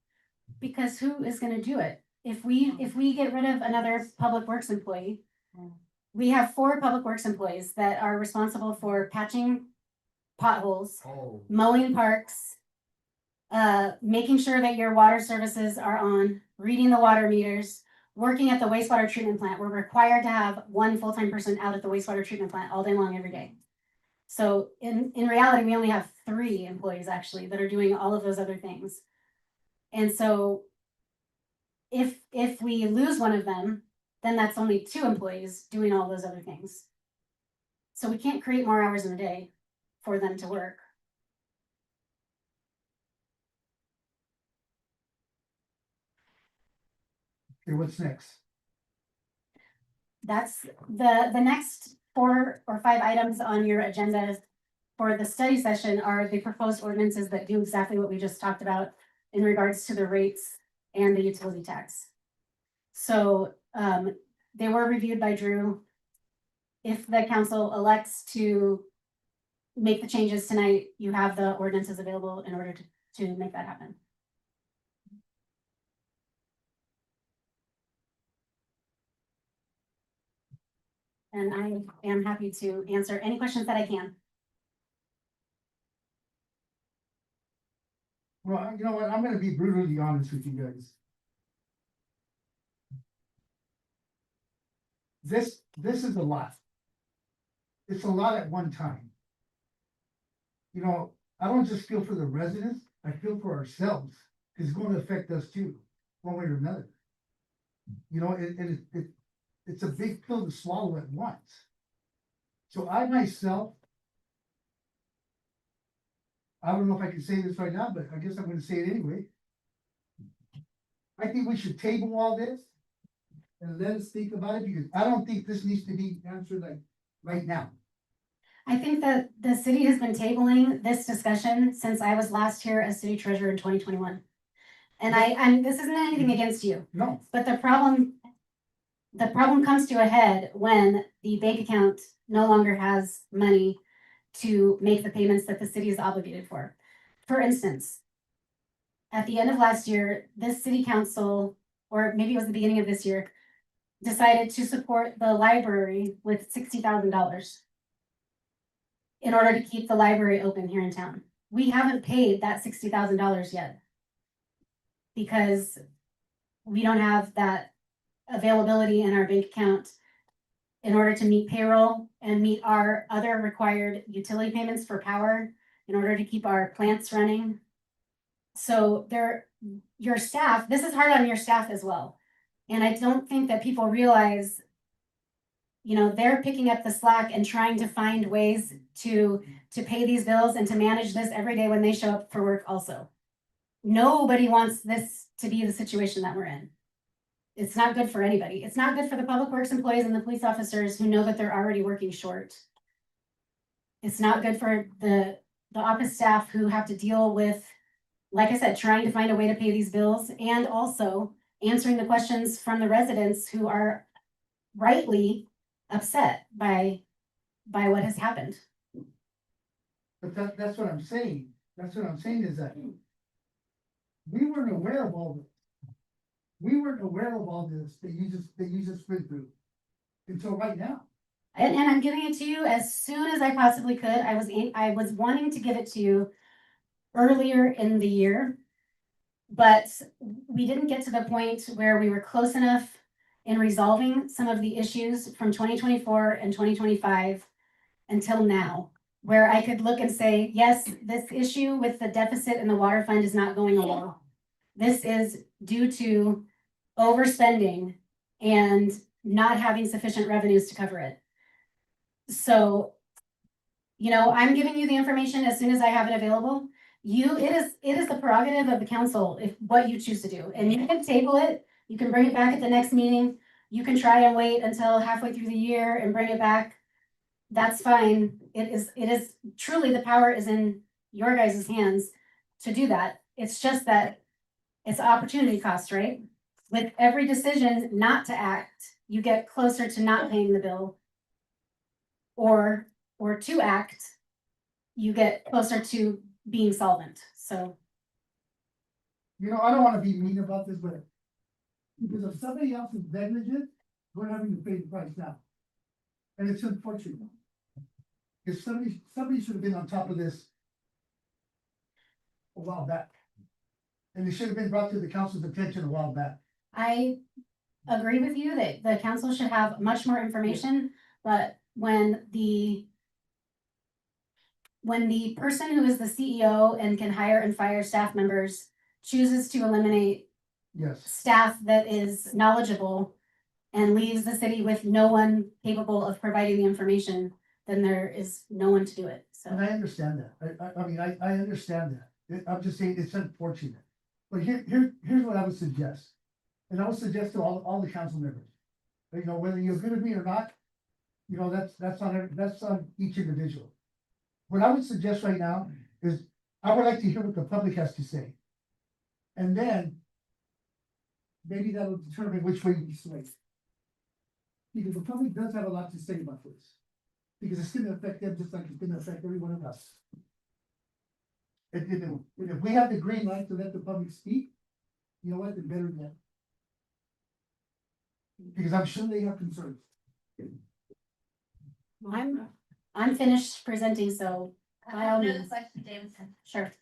Because who is gonna do it? If we get rid of another public works employee, we have 4 public works employees that are responsible for patching potholes, Oh. mowing parks, making sure that your water services are on, reading the water meters, working at the wastewater treatment plant. We're required to have 1 full-time person out at the wastewater treatment plant all day long, every day. So in reality, we only have 3 employees actually that are doing all of those other things. And so if we lose one of them, then that's only 2 employees doing all those other things. So we can't create more hours in a day for them to work. Okay, what's next? That's the next 4 or 5 items on your agenda for the study session are the proposed ordinances that do exactly what we just talked about in regards to the rates and the utility tax. So they were reviewed by Drew. If the council elects to make the changes tonight, you have the ordinances available in order to make that happen. And I am happy to answer any questions that I can. Well, you know what, I'm gonna be brutally honest with you guys. This is a lot. It's a lot at one time. You know, I don't just feel for the residents, I feel for ourselves. It's going to affect us too, one way or another. You know, it's a big pill to swallow at once. So I myself I don't know if I can say this right now, but I guess I'm gonna say it anyway. I think we should table all this. And let us think about it, because I don't think this needs to be answered like right now. I think that the city has been tabling this discussion since I was last here as city treasurer in 2021. And this isn't anything against you, No, but the problem comes to a head when the bank account no longer has money to make the payments that the city is obligated for. For instance, at the end of last year, this city council, or maybe it was the beginning of this year, decided to support the library with $60,000 in order to keep the library open here in town. We haven't paid that $60,000 yet because we don't have that availability in our bank account in order to meet payroll and meet our other required utility payments for power in order to keep our plants running. So your staff, this is hard on your staff as well. And I don't think that people realize, they're picking up the slack and trying to find ways to pay these bills and to manage this every day when they show up for work also. Nobody wants this to be the situation that we're in. It's not good for anybody. It's not good for the public works employees and the police officers who know that they're already working short. It's not good for the office staff who have to deal with, like I said, trying to find a way to pay these bills and also answering the questions from the residents who are rightly upset by what has happened. but that's what I'm saying. That's what I'm saying is that we weren't aware of all this. We weren't aware of all this that you just went through until right now. And I'm giving it to you as soon as I possibly could. I was wanting to give it to you earlier in the year, but we didn't get to the point where we were close enough in resolving some of the issues from 2024 and 2025 until now, where I could look and say, yes, this issue with the deficit in the water fund is not going away. This is due to overspending and not having sufficient revenues to cover it. So, I'm giving you the information as soon as I have it available. It is the prerogative of the council if what you choose to do, and you can table it. You can bring it back at the next meeting. You can try and wait until halfway through the year and bring it back. That's fine. It is truly, the power is in your guys' hands to do that. It's just that it's opportunity cost, right? With every decision not to act, you get closer to not paying the bill. Or to act, you get closer to being solvent. So I don't wanna be mean about this, but because of somebody else's negligence, we're having to pay the price now. And it's unfortunate. Because somebody should have been on top of this a while back. And it should have been brought to the council's attention a while back. I agree with you that the council should have much more information, but when the person who is the CEO and can hire and fire staff members chooses to eliminate Yes. staff that is knowledgeable and leaves the city with no one capable of providing the information, then there is no one to do it. And So I understand that. I understand that. I'm just saying it's unfortunate. But here's what I would suggest. And I would suggest to all the council members. Whether you agree with me or not, that's on each individual. What I would suggest right now is I would like to hear what the public has to say. And then maybe that'll determine which way you sway. Because the public does have a lot to say about this. Because it's gonna affect them just like it's gonna affect every one of us. And if we have the green light to let the public speak, you know what, then better than that. Because I'm sure they have concerns. I'm finished presenting, so I by have all another means, question, Jameson. sure.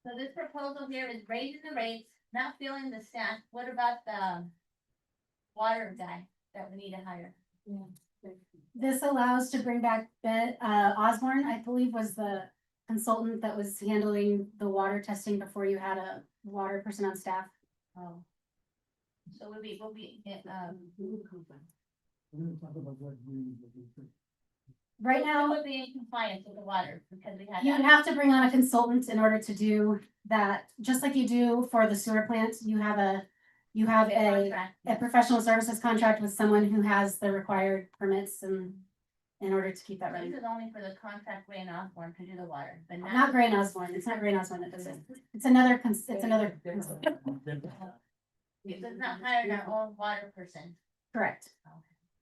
So this proposal here is raising the rates, not filling the staff. What about the water guy that we need to hire? This allows to bring back Ben Osborne, I believe, was the consultant that was handling the water testing before you had a water person on staff. Oh. So we'll be, We're gonna talk about what we. Right We now, would be in compliance with the water because we had. you would that. have to bring on a consultant in order to do that, just like you do for the sewer plant, you have a Contract. professional services contract with someone who has the required permits and in order to keep that This running. is only for the contract Ray and Osborne to do the water, but Not Gray and Osborne, it's not Gray and Osborne that does it. It's another, It does not hire their own water person. correct.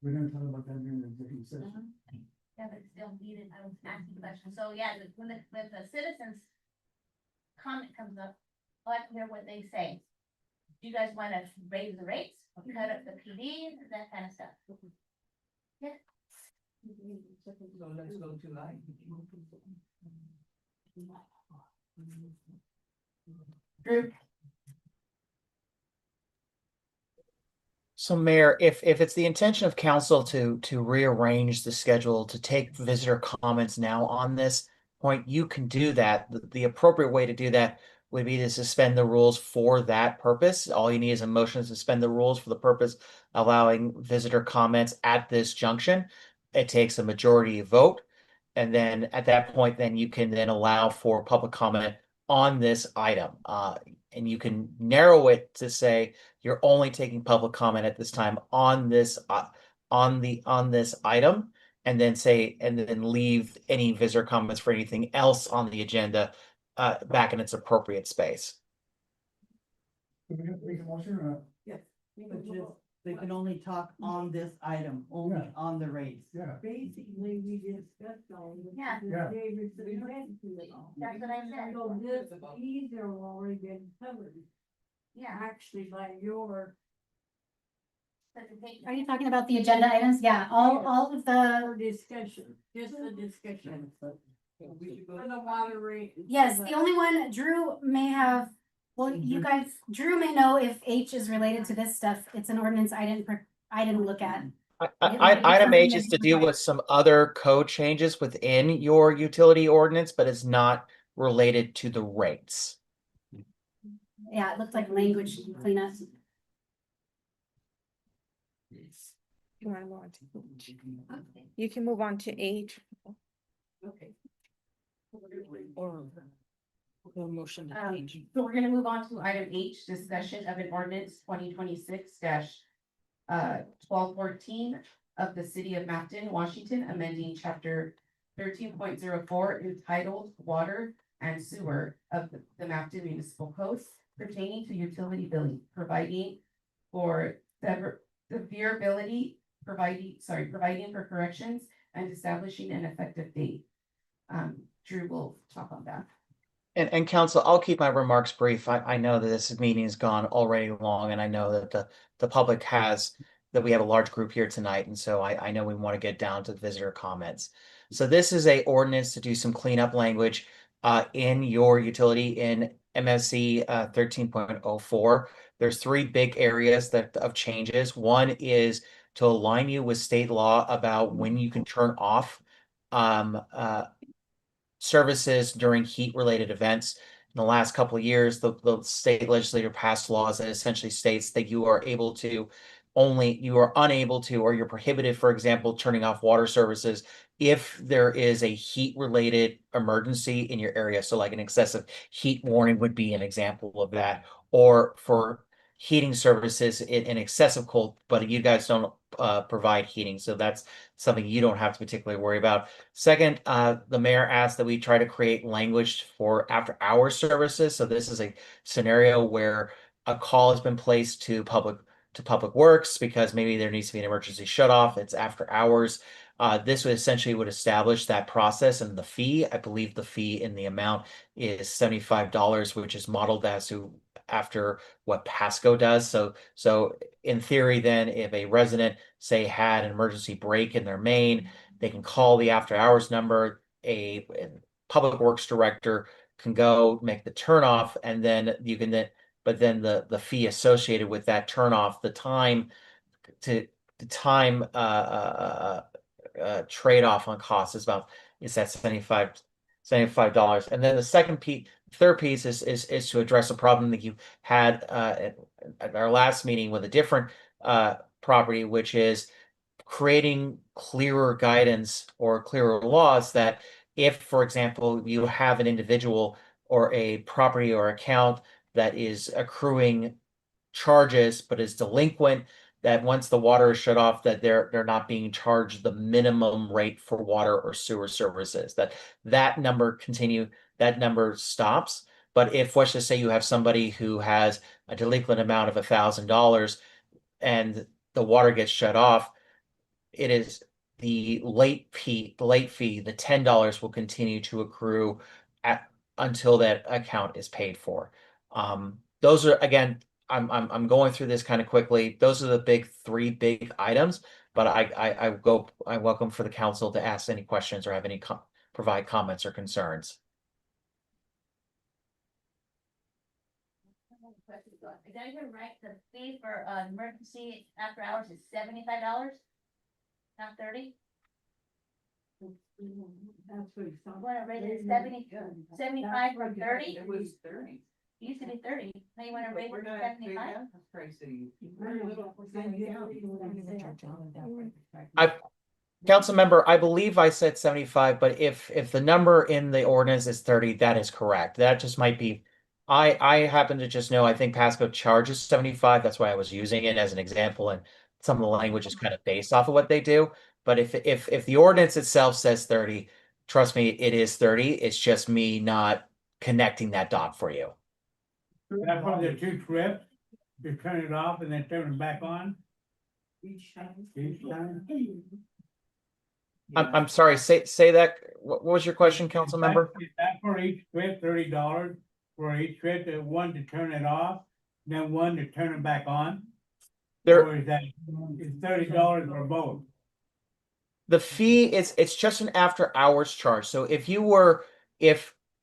We're gonna talk about that in the executive session. Yeah, but it's still needed, I was asking questions, so yeah, when the citizens. Comment comes up, I like to hear what they say. Do you guys wanna raise the rates, cut up the PDs, that kind of stuff? Yeah. So let's go to line. Drew, So Mayor, if it's the intention of council to rearrange the schedule to take visitor comments now on this point, you can do that. The appropriate way to do that would be to suspend the rules for that purpose. All you need is a motion to suspend the rules for the purpose of allowing visitor comments at this junction. It takes a majority vote. And then at that point, then you can then allow for public comment on this item. And you can narrow it to say you're only taking public comment at this time on this on this item, and then leave any visitor comments for anything else on the agenda back in its appropriate space. Can we make a motion or? Yes. But just, they can only talk on this item, only Yeah. on the rates. Yeah. Basically, we discussed all this. Yeah. Yeah. That's what I said. So this, these are already been covered, Yeah. actually by your. Are you talking about the agenda items? Yeah, all of the, Discussion, just the discussion. For the water rate. yes, the only one, Drew may have, well, you guys, Drew may know if H is related to this stuff. It's an ordinance I didn't look at. Item H is to do with some other code changes within your utility ordinance, but it's not related to the rates. Yeah, it looked like language cleanup. You wanna move on to, you can move on to H. okay, Or the motion to change. so we're gonna move on to item H, discussion of an ordinance 2026 1214 of the city of Mapton, Washington, amending chapter 13.04 entitled Water and Sewer of the Mapton Municipal Code pertaining to utility billing, providing for severability, providing for corrections and establishing an effective date. Drew will talk on that. And council, I'll keep my remarks brief. I know that this meeting has gone already long, and I know that the public that we have a large group here tonight, and so I know we want to get down to visitor comments. So this is a ordinance to do some cleanup language in your utility in MSC 13.04. There's three big areas of changes. One is to align you with state law about when you can turn off services during heat-related events. In the last couple of years, the state legislature passed laws that essentially states that you are unable to, or you're prohibited, for example, turning off water services if there is a heat-related emergency in your area. So like an excessive heat warning would be an example of that, or for heating services in excessive cold, but you guys don't provide heating. So that's something you don't have to particularly worry about. Second, the mayor asked that we try to create language for after hours services. So this is a scenario where a call has been placed to public works because maybe there needs to be an emergency shut off. It's after hours. This would essentially establish that process and the fee. I believe the fee in the amount is $75, which is modeled after what Pasco does. So in theory, then if a resident say had an emergency break in their main, they can call the after hours number. A public works director can go make the turnoff, and then you can but then the fee associated with that turnoff, the time trade-off on cost is that $75. And then the third piece is to address a problem that you had at our last meeting with a different property, which is creating clearer guidance or clearer laws that if, for example, you have an individual or a property or account that is accruing charges but is delinquent, that once the water is shut off, that they're not being charged the minimum rate for water or sewer services, that number stops. But if, let's just say you have somebody who has a delinquent amount of $1,000 and the water gets shut off, it is the late fee, the $10 will continue to accrue until that account is paid for. Those are, again, I'm going through this kind of quickly. Those are the three big items, but I welcome for the council to ask any questions or have any provide comments or concerns. Did I hear right, the fee for emergency after hours is $75, not 30? That's what it's. What I read is 75 or 30? It was 30. It used to be 30, now you wanna raise it to 75? Council member, I believe I said 75, but if the number in the ordinance is 30, that is correct. That just might be, I happen to just know, I think Pasco charges 75. That's why I was using it as an example, and some of the language is kind of based off of what they do. But if the ordinance itself says 30, trust me, it is 30. It's just me not connecting that dot for you. That's one of the two trips, you turn it off and then turn it back on. Each time. Each time. I'm sorry, say that. What was your question, council member? Is that for each trip, $30 for each trip, one to turn it off, then one to turn it back on? There, Or is that, is $30 for both? the fee it's just an after hours charge. So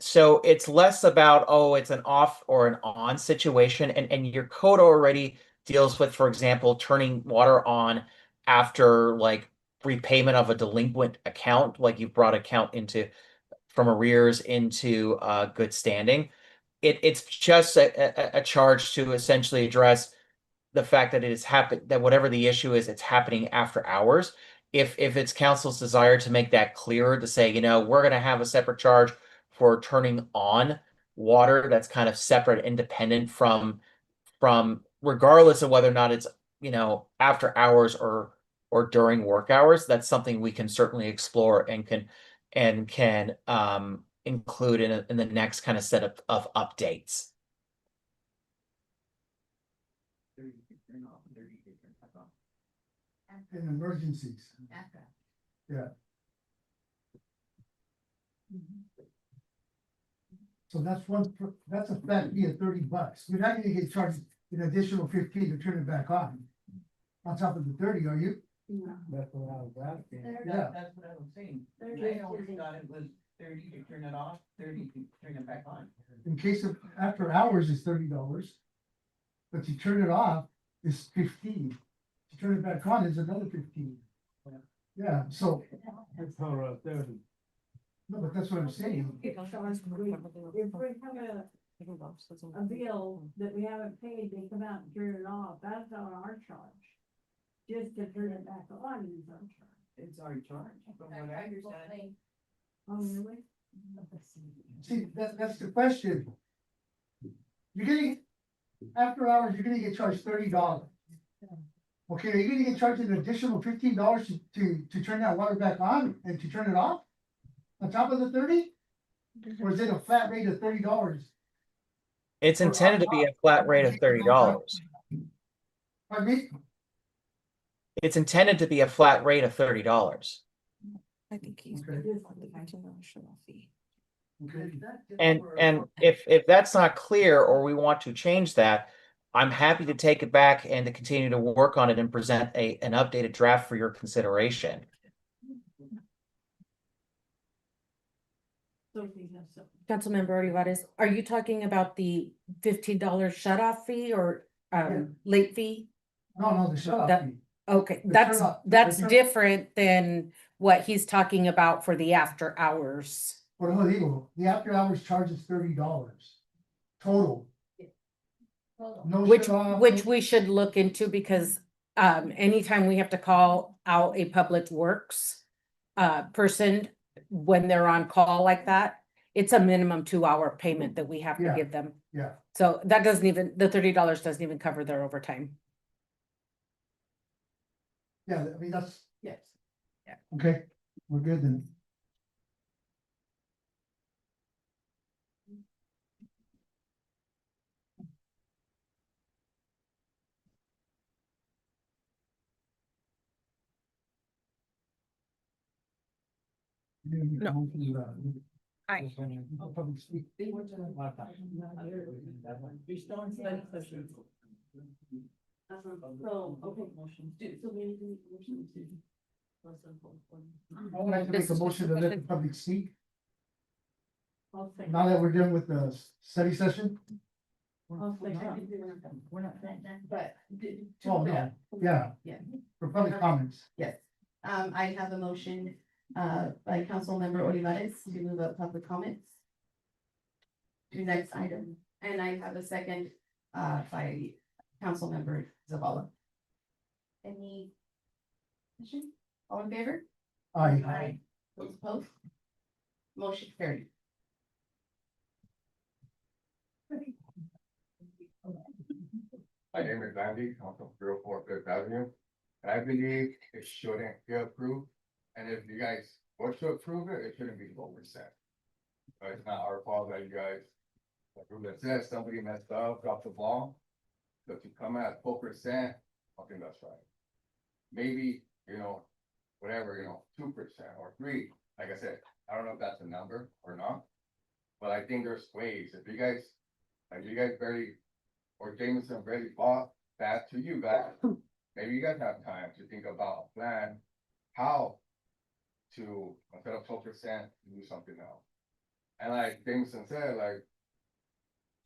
so it's less about, oh, it's an off or an on situation, and your code already deals with, for example, turning water on after like repayment of a delinquent account, like you brought account from arrears into good standing. It's just a charge to essentially address the fact that it has happened, that whatever the issue is, it's happening after hours. If it's council's desire to make that clearer, to say, we're going to have a separate charge for turning on water that's kind of separate, independent from regardless of whether or not it's, after hours or during work hours, that's something we can certainly explore and can include in the next kind of set of updates. In emergencies. Yeah. So that's that's a flat fee of $30. We're not gonna get charged an additional 15 to turn it back on top of the 30, are you? That's what I was asking. Yeah. That's what I was saying. I always thought it was 30 to turn it off, 30 to turn it back on. In case of after hours is $30, but you turn it off is 15. To turn it back on is another 15. Yeah, so. That's how 30. No, but that's what I'm saying. If we have a bill that we haven't paid, they come out and turn it off, that's not our charge. Just to turn it back on is our charge. It's our charge, from what I understand. Oh, really? See, that's the question. You're gonna, after hours, you're gonna get charged $30. Okay, are you gonna get charged an additional $15 to turn that water back on and to turn it off? On top of the 30? Or is it a flat rate of $30? It's intended to be a flat rate of $30. Pardon me? It's intended to be a flat rate of $30. I think he's. Okay. Okay. And if that's not clear or we want to change that, I'm happy to take it back and to continue to work on it and present an updated draft for your consideration. Councilmember Olivares, are you talking about the $15 shut-off fee or Yeah. late fee? No, the shut off That- fee. Okay, The that's shut-off- that's the shut- different than what he's talking about for the after hours. Por eso digo, the after hours charge is $30 total. No Which shut off, which we should look into because anytime we have to call out a public works person when they're on call like that, it's a minimum 2-hour payment that we have to Yeah. give them. Yeah. So that doesn't even, the $30 doesn't even cover their overtime. Yeah, I mean, that's, Yes. okay, we're good then. No. Aye. So, okay, motion, so we need to motion to. I would like to make a motion to let the public speak, I'll say. now that we're done with the study session. I'll say. We're not saying that, but. Oh, no, yeah, Yeah. for public comments. Yes, I have a motion, by Councilmember Olivares to move up public comments. To next item, and I have a second, by Councilmember Zavala. Any? Question? All in favor? Aye. Those opposed? Motion carried. My name is Andy, I'm from 304 Fifth Avenue. And I believe it shouldn't get approved. And if you guys want to approve it, it shouldn't be 4%. But it's not our fault that you guys, like Ruben said, somebody messed up, dropped the ball. So to come at 4%, I think that's right. Maybe, whatever, 2% or 3%. Like I said, I don't know if that's a number or not. But I think there's ways, if you guys, or Jameson already bought that to you guys, maybe you guys have time to think about a plan, how to, instead of 12%, do something else. And like Jameson said, like,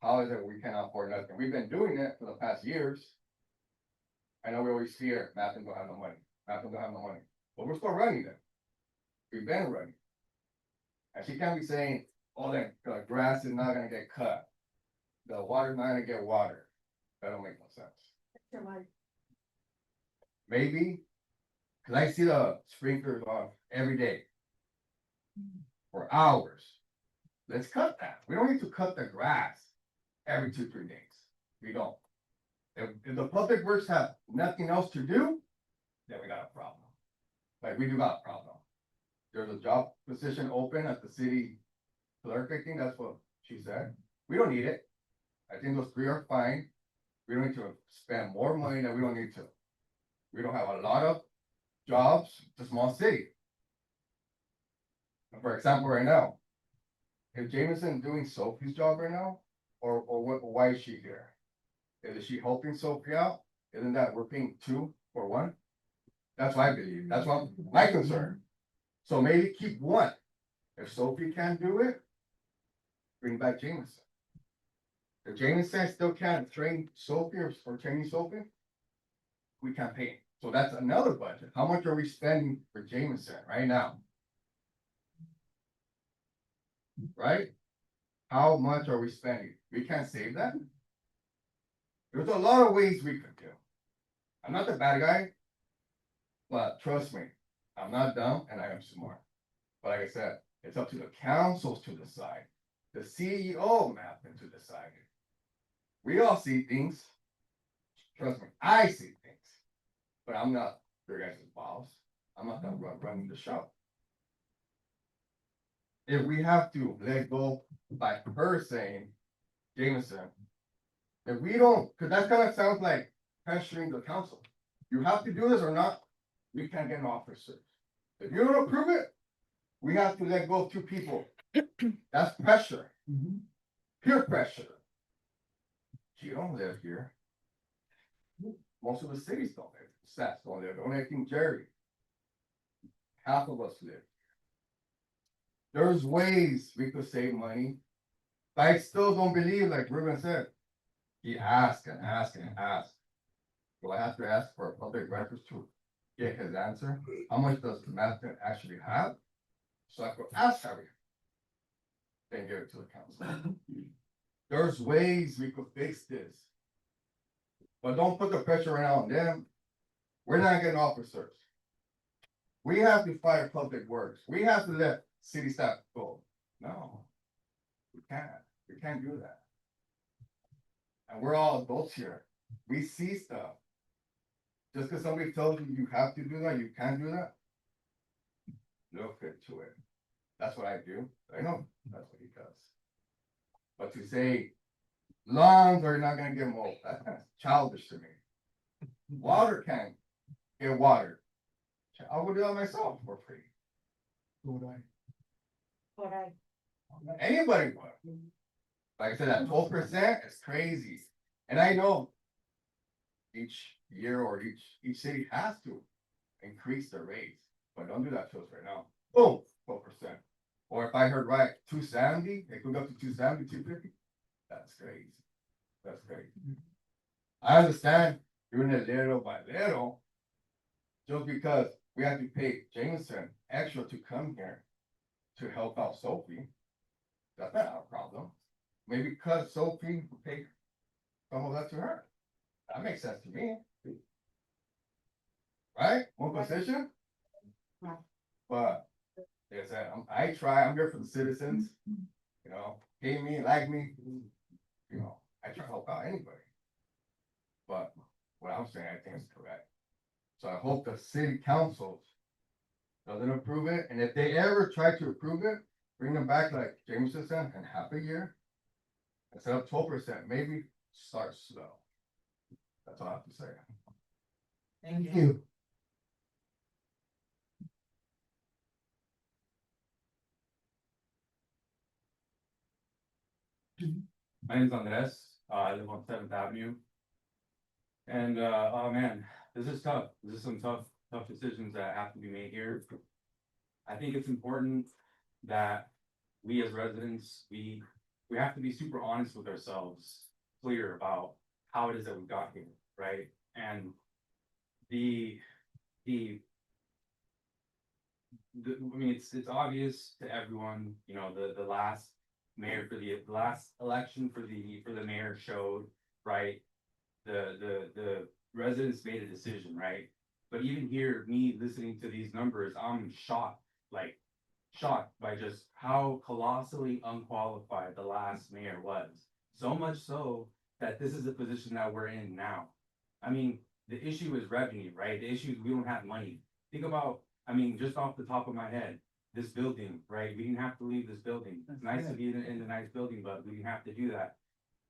how is it we cannot afford nothing? We've been doing it for the past years. I know we always fear, Mappin don't have no money, Mappin don't have no money, but we're still running them. We've been running. And she can't be saying, oh, the grass is not gonna get cut. The water's not gonna get water. That don't make no sense. Maybe, cause I see the sprinklers on every day. For hours. Let's cut that. We don't need to cut the grass every 2-3 days. We don't. If the public works have nothing else to do, then we got a problem. Like, we do got a problem. There's a job position open at the city clerk, I think that's what she said. We don't need it. I think those 3 are fine. We don't need to spend more money than we don't need to. We don't have a lot of jobs, it's a small city. For example, right now, if Jameson doing Sophie's job right now, or what, why is she here? Is she helping Sophie out? Isn't that we're paying 2 for 1? That's what I believe. That's what my concern. So maybe keep 1. If Sophie can't do it, bring back Jameson. If Jameson still can't train Sophie or training Sophie, we can't pay. So that's another budget. How much are we spending for Jameson right now? Right? How much are we spending? We can't save that. There's a lot of ways we could do. I'm not the bad guy, but trust me, I'm not dumb and I am smart. But like I said, it's up to the councils to decide. The CEO Mappin to decide. We all see things. Trust me, I see things. But I'm not your guys' boss. I'm not gonna run the show. If we have to let go by her saying, Jameson, if we don't, because that kind of sounds like pressuring the council. You have to do this or not, we can't get an officer. If you don't approve it, we have to let go of 2 people. That's pressure. Peer pressure. You don't live here. Most of the cities don't live. Stats don't live. Only I think Jerry. Half of us live. There's ways we could save money. But I still don't believe, like Ruben said. He asked and asked and asked. Do I have to ask for public records to get his answer? How much does the Mappin actually have? So I could ask Harry. Then give it to the council. There's ways we could fix this. But don't put the pressure on them. we're not getting officers. We have to fire public works, we have to let city staff go, no. We can't do that. And we're all adults here, we see stuff. Just because somebody tells you have to do that, you can't do that. Look into it, that's what I do, I know that's what he does. But to say lawns are not gonna get mowed, that's kind of childish to me. Water can't get watered. I would do that myself for free. Anybody would. Like I said, that 12% is crazy. And I know each year or each city has to increase their rates, but don't do that to us right now. Boom, 12%. Or if I heard right, 270, it could go up to 270, 250. That's crazy. That's crazy. I understand doing it little by little, just because we have to pay Jameson extra to come here to help out Sophie. That's not our problem. Maybe cut Sophie, pay some of that to her. That makes sense to me. Right? One position? But, like I said, I try, I'm here for the citizens, you know, hate me, like me, you know, I try to help out anybody. But what I'm saying, I think is correct. So I hope the city council doesn't approve it, and if they ever try to approve it, bring them back like Jameson said, in half a year. Instead of 12%, maybe start slow. That's all I have to say. Thank you. My name's Andres, I live on Seventh Avenue. And, oh man, this is tough, this is some tough decisions that have to be made here. I think it's important that we as residents, we have to be super honest with ourselves, clear about how it is that we got here, right? And I mean, it's obvious to everyone, you know, the last mayor for the last election for the mayor showed, right? The residents made a decision, right? But even here, me listening to these numbers, I'm shocked by just how colossally unqualified the last mayor was. So much so that this is the position that we're in now. I mean, the issue is revenue, right? The issue is we don't have money. Think about, I mean, just off the top of my head, this building, right? We didn't have to leave this building. It's nice to be in the nice building, but we didn't have to do that.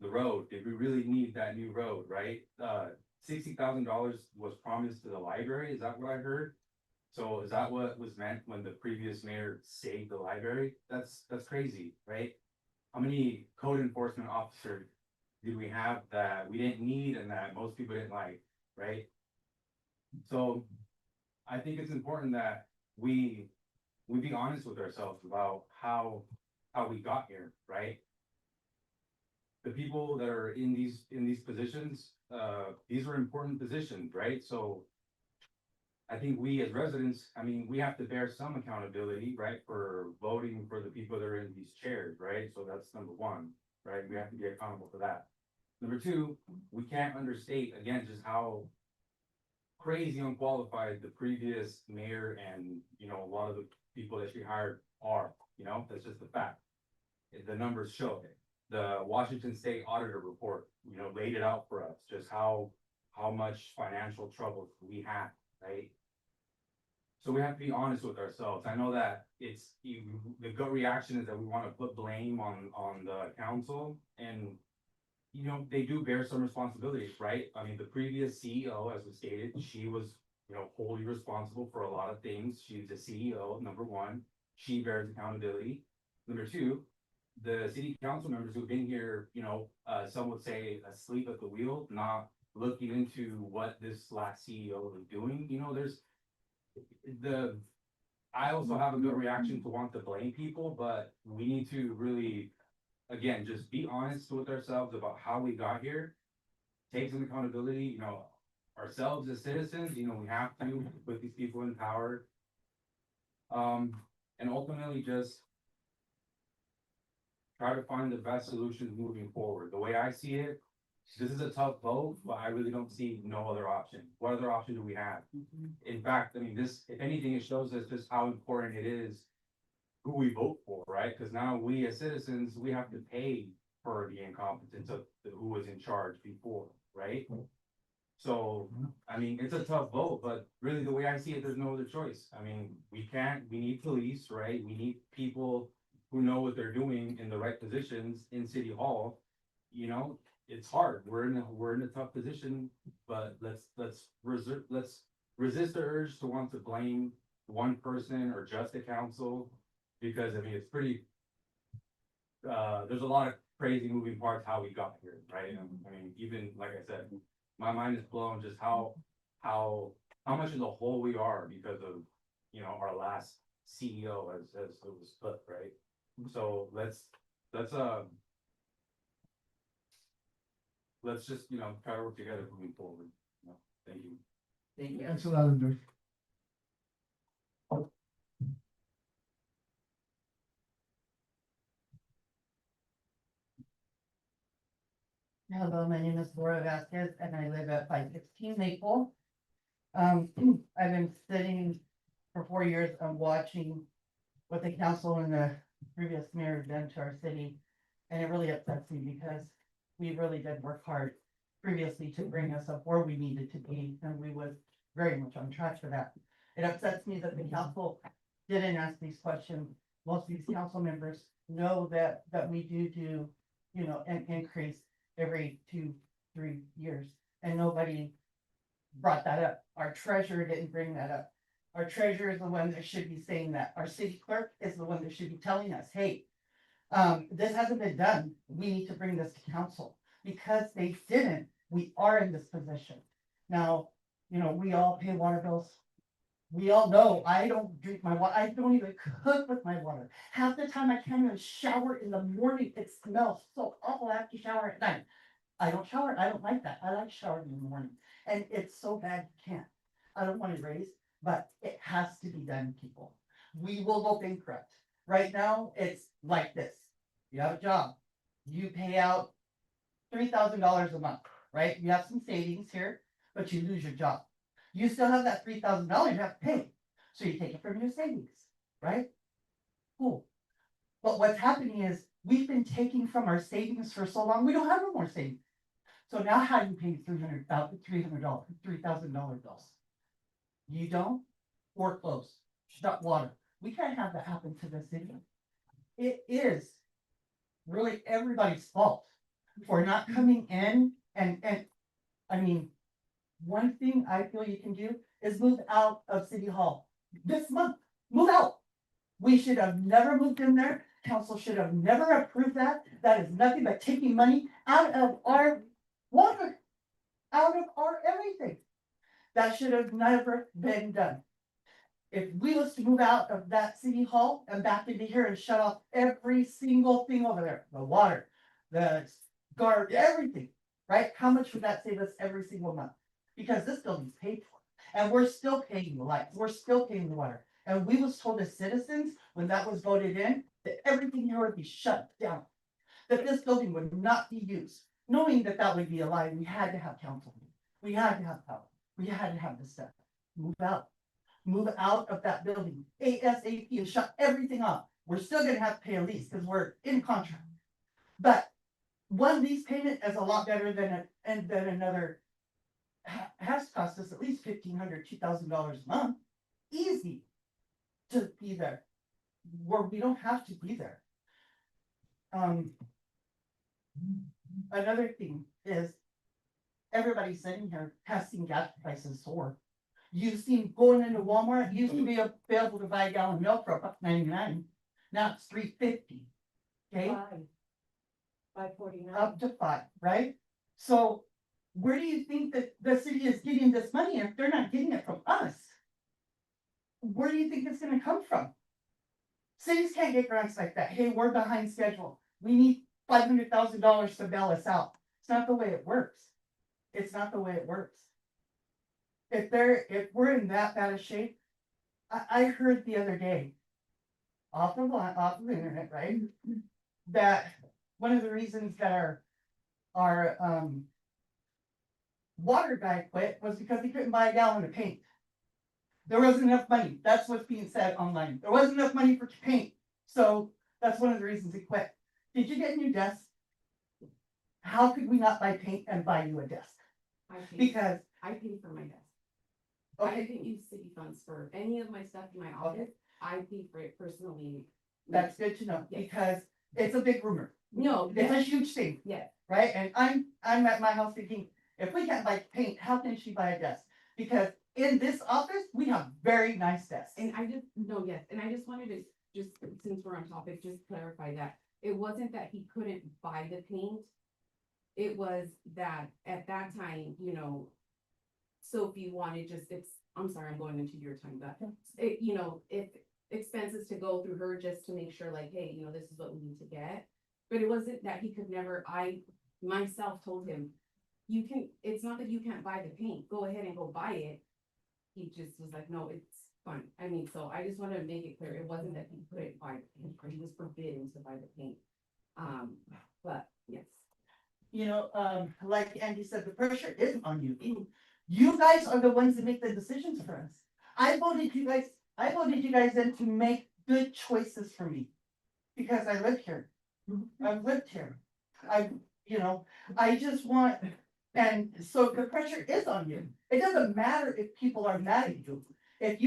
The road, did we really need that new road, right? $60,000 was promised to the library, is that what I heard? So is that what was meant when the previous mayor saved the library? That's crazy, right? How many code enforcement officers did we have that we didn't need and that most people didn't like, right? So I think it's important that we be honest with ourselves about how we got here, right? The people that are in these positions, these are important positions, right? So I think we as residents, I mean, we have to bear some accountability, right? For voting for the people that are in these chairs, right? So that's number one, right? We have to be accountable for that. Number two, we can't understate, again, just how crazy unqualified the previous mayor and, you know, a lot of the people that she hired are, you know, that's just the fact. The numbers show it. The Washington State Auditor report, you know, laid it out for us, just how much financial trouble we had, right? So we have to be honest with ourselves. I know that the gut reaction is that we want to put blame on the council, and you know, they do bear some responsibilities, right? I mean, the previous CEO, as was stated, she was, you know, wholly responsible for a lot of things. She's the CEO, number one. She bears accountability. Number two, the city council members who've been here, you know, some would say asleep at the wheel, not looking into what this last CEO was doing. You know, I also have a good reaction to want to blame people, but we need to really, again, just be honest with ourselves about how we got here. Take some accountability, you know, ourselves as citizens, you know, we have to put these people in power. And ultimately just try to find the best solutions moving forward. The way I see it, this is a tough vote, but I really don't see no other option. What other option do we have? In fact, I mean, this, if anything, it shows us just how important it is who we vote for, right? Because now we as citizens, we have to pay for the incompetence of who was in charge before, right? So, I mean, it's a tough vote, but really the way I see it, there's no other choice. I mean, we need police, right? We need people who know what they're doing in the right positions in City Hall. You know, it's hard. We're in a tough position, but let's resist the urge to want to blame one person or just the council. Because I mean, it's pretty, there's a lot of crazy moving parts how we got here, right? I mean, even like I said, my mind is blown just how much in the hole we are because of, you know, our last CEO as it was put, right? So let's just, you know, try to work together moving forward. You know, thank you. Thank you. Thanks a lot, Andrew. Hello, my name is Laura Vasquez and I live at 516 Maple. I've been sitting for 4 years and watching what the council and the previous mayor have done to our city. And it really upsets me because we really did work hard previously to bring us up where we needed to be, and we was very much on track for that. It upsets me that the council didn't ask these questions. Most of these council members know that we do, you know, an increase every 2-3 years, and nobody brought that up. Our treasurer didn't bring that up. Our treasurer is the one that should be saying that. Our city clerk is the one that should be telling us, hey, this hasn't been done. We need to bring this to council. Because they didn't, we are in this position. Now, you know, we all pay water bills. We all know I don't drink my water. I don't even cook with my water. Half the time I can't even shower in the morning. It smells so awful. I have to shower at night. I don't shower. I don't like that. I like showering in the morning. And it's so bad you can't. I don't want to raise, but it has to be done, people. We will go bankrupt. Right now, it's like this. You have a job. You pay out $3,000 a month, right? You have some savings here, but you lose your job. You still have that $3,000 you have to pay. So you take it from your savings, right? Cool. But what's happening is we've been taking from our savings for so long, we don't have no more savings. So now how do you pay $3,000 bills? You don't? Foreclose, shut water. We can't have that happen to the city. It is really everybody's fault for not coming in and I mean, one thing I feel you can do is move out of City Hall this month. Move out. We should have never moved in there. Council should have never approved that. That is nothing but taking money out of our water, out of our everything. That should have never been done. If we was to move out of that City Hall and back into here and shut off every single thing over there, the water, the guard, everything, right? How much would that save us every single month? Because this building's paid for, and we're still paying the lights, we're still paying the water. And we was told as citizens, when that was voted in, that everything here would be shut down. That this building would not be used, knowing that that would be a lie. We had to have council. We had to have power. We had to have this stuff. Move out. Move out of that building ASAP and shut everything off. We're still gonna have to pay a lease because we're in contract. But one lease payment is a lot better than another. Has cost us at least $1,500, $2,000 a month. Easy to be there. Where we don't have to be there. Another thing is everybody sitting here has seen gas prices soar. You've seen going into Walmart, you used to be able to buy a gallon of milk for $1.99. Now it's $3.50. Okay? $5.49. Up to $5, right? So where do you think that the city is getting this money if they're not getting it from us? Where do you think it's gonna come from? Cities can't get grants like that. Hey, we're behind schedule. We need $500,000 to bail us out. It's not the way it works. It's not the way it works. If we're in that bad of shape, I heard the other day off of the internet, right? That one of the reasons that our water guy quit was because he couldn't buy a gallon of paint. There wasn't enough money. That's what's being said online. There wasn't enough money for paint. So that's one of the reasons he quit. Did you get a new desk? How could we not buy paint and buy you a desk? Because, I pay for my desk. I okay, didn't use city funds for any of my stuff in my office. I pay for it personally. that's good to know, because it's a big rumor. No, It's a yes, huge thing, yes. right? And I'm at my house thinking, if we can't buy paint, how can she buy a desk? Because in this office, we have very nice desks. And I just, no, yes, and I just wanted to, just since we're on topic, just clarify that it wasn't that he couldn't buy the paint. It was that at that time, you know, Sophie wanted just, I'm sorry, I'm going into your time, but it, you know, if expenses to go through her just to make sure like, hey, you know, this is what we need to get. But it wasn't that he could never, I myself told him, you can, it's not that you can't buy the paint, go ahead and go buy it. He just was like, no, it's fine. I mean, so I just wanted to make it clear, it wasn't that he couldn't buy the paint, or he was forbidden to buy the paint. But yes. You know, like Andy said, the pressure isn't on you. You guys are the ones that make the decisions for us. I voted you guys in to make good choices for me. Because I live here. I've lived here. I just want, and so the pressure is on you. It doesn't matter if people are mad at you. If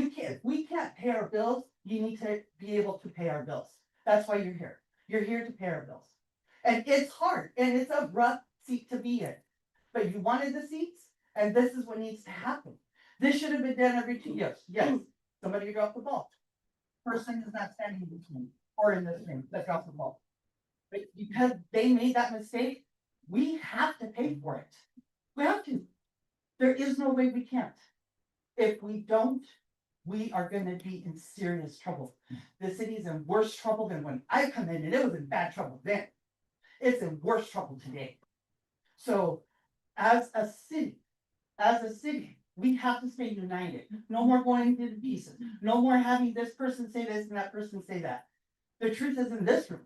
we can't pay our bills, you need to be able to pay our bills. That's why you're here. You're here to pay our bills. And it's hard, and it's a rough seat to be in. But you wanted the seats, and this is what needs to happen. This should have been done every 2 years. Yes, somebody dropped the ball. Person is not standing in between or in this room that dropped the ball. But because they made that mistake, we have to pay for it. We have to. There is no way we can't. If we don't, we are gonna be in serious trouble. The city's in worse trouble than when I come in, and it was in bad trouble then. It's in worse trouble today. So as a city, we have to stay united. No more going to the pieces. No more having this person say this and that person say that. The truth is in this room.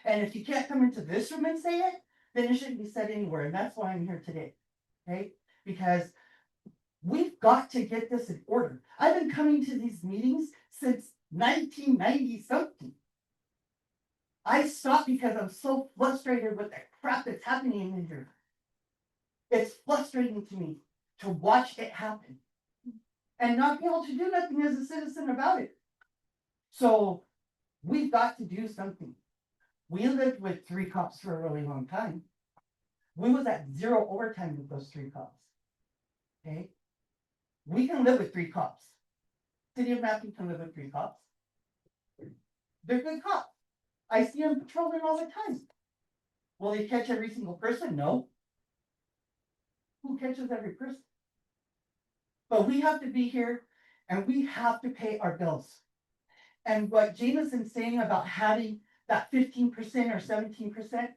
And if you can't come into this room and say it, then it shouldn't be said anywhere. And that's why I'm here today. Okay? Because we've got to get this in order. I've been coming to these meetings since 1990 something. I stopped because I'm so frustrated with the crap that's happening in here. It's frustrating to me to watch it happen and not be able to do nothing as a citizen about it. So we've got to do something. We lived with 3 cops for a really long time. We was at 0 overtime with those 3 cops. Okay? We can live with 3 cops. City of Matthew can live with 3 cops. They're good cops. I see them patrolling all the time. Will they catch every single person? No. Who catches every person? But we have to be here and we have to pay our bills. And what Jameson's saying about having that 15% or 17%,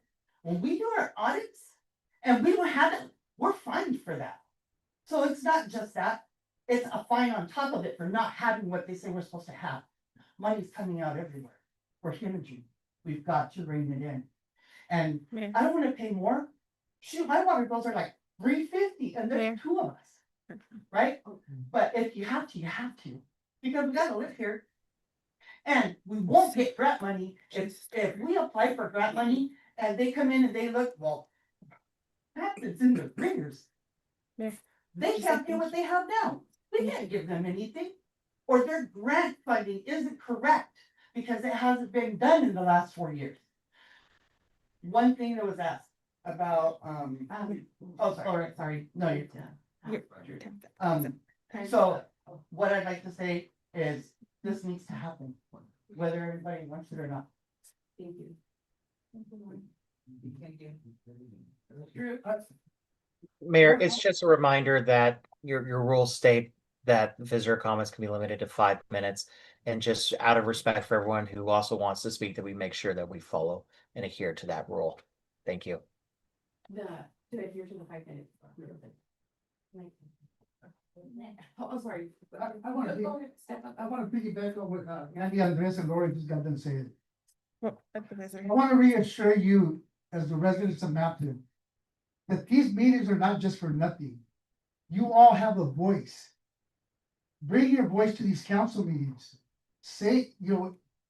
when we do our audits and we don't have it, we're fined for that. So it's not just that, it's a fine on top of it for not having what they say we're supposed to have. Money's coming out everywhere. We're hemorrhaging. We've got to rein it in. And I don't want to pay more. Shoot, my water bills are like $3.50 and there's 2 of us. Right? But if you have to, you have to. Because we gotta live here. And we won't get grant money if we apply for grant money and they come in and they look, well, happens in the ringers. They can't pay what they have now. We can't give them anything. Or their grant funding isn't correct because it hasn't been done in the last 4 years. One thing that was asked about, sorry, no, so what I'd like to say is this needs to happen, whether everybody wants it or not. Thank you. Thank you. Mayor, it's just a reminder that your rules state that visitor comments can be limited to 5 minutes. And just out of respect for everyone who also wants to speak, that we make sure that we follow and adhere to that rule. Thank you. To adhere to the 5 minutes. Oh, sorry. I want to piggyback on what Andy, Andres, and Lori just got done saying. I want to reassure you, as the residents of Maplewood, But these meetings are not just for nothing. You all have a voice. Bring your voice to these council meetings. Say,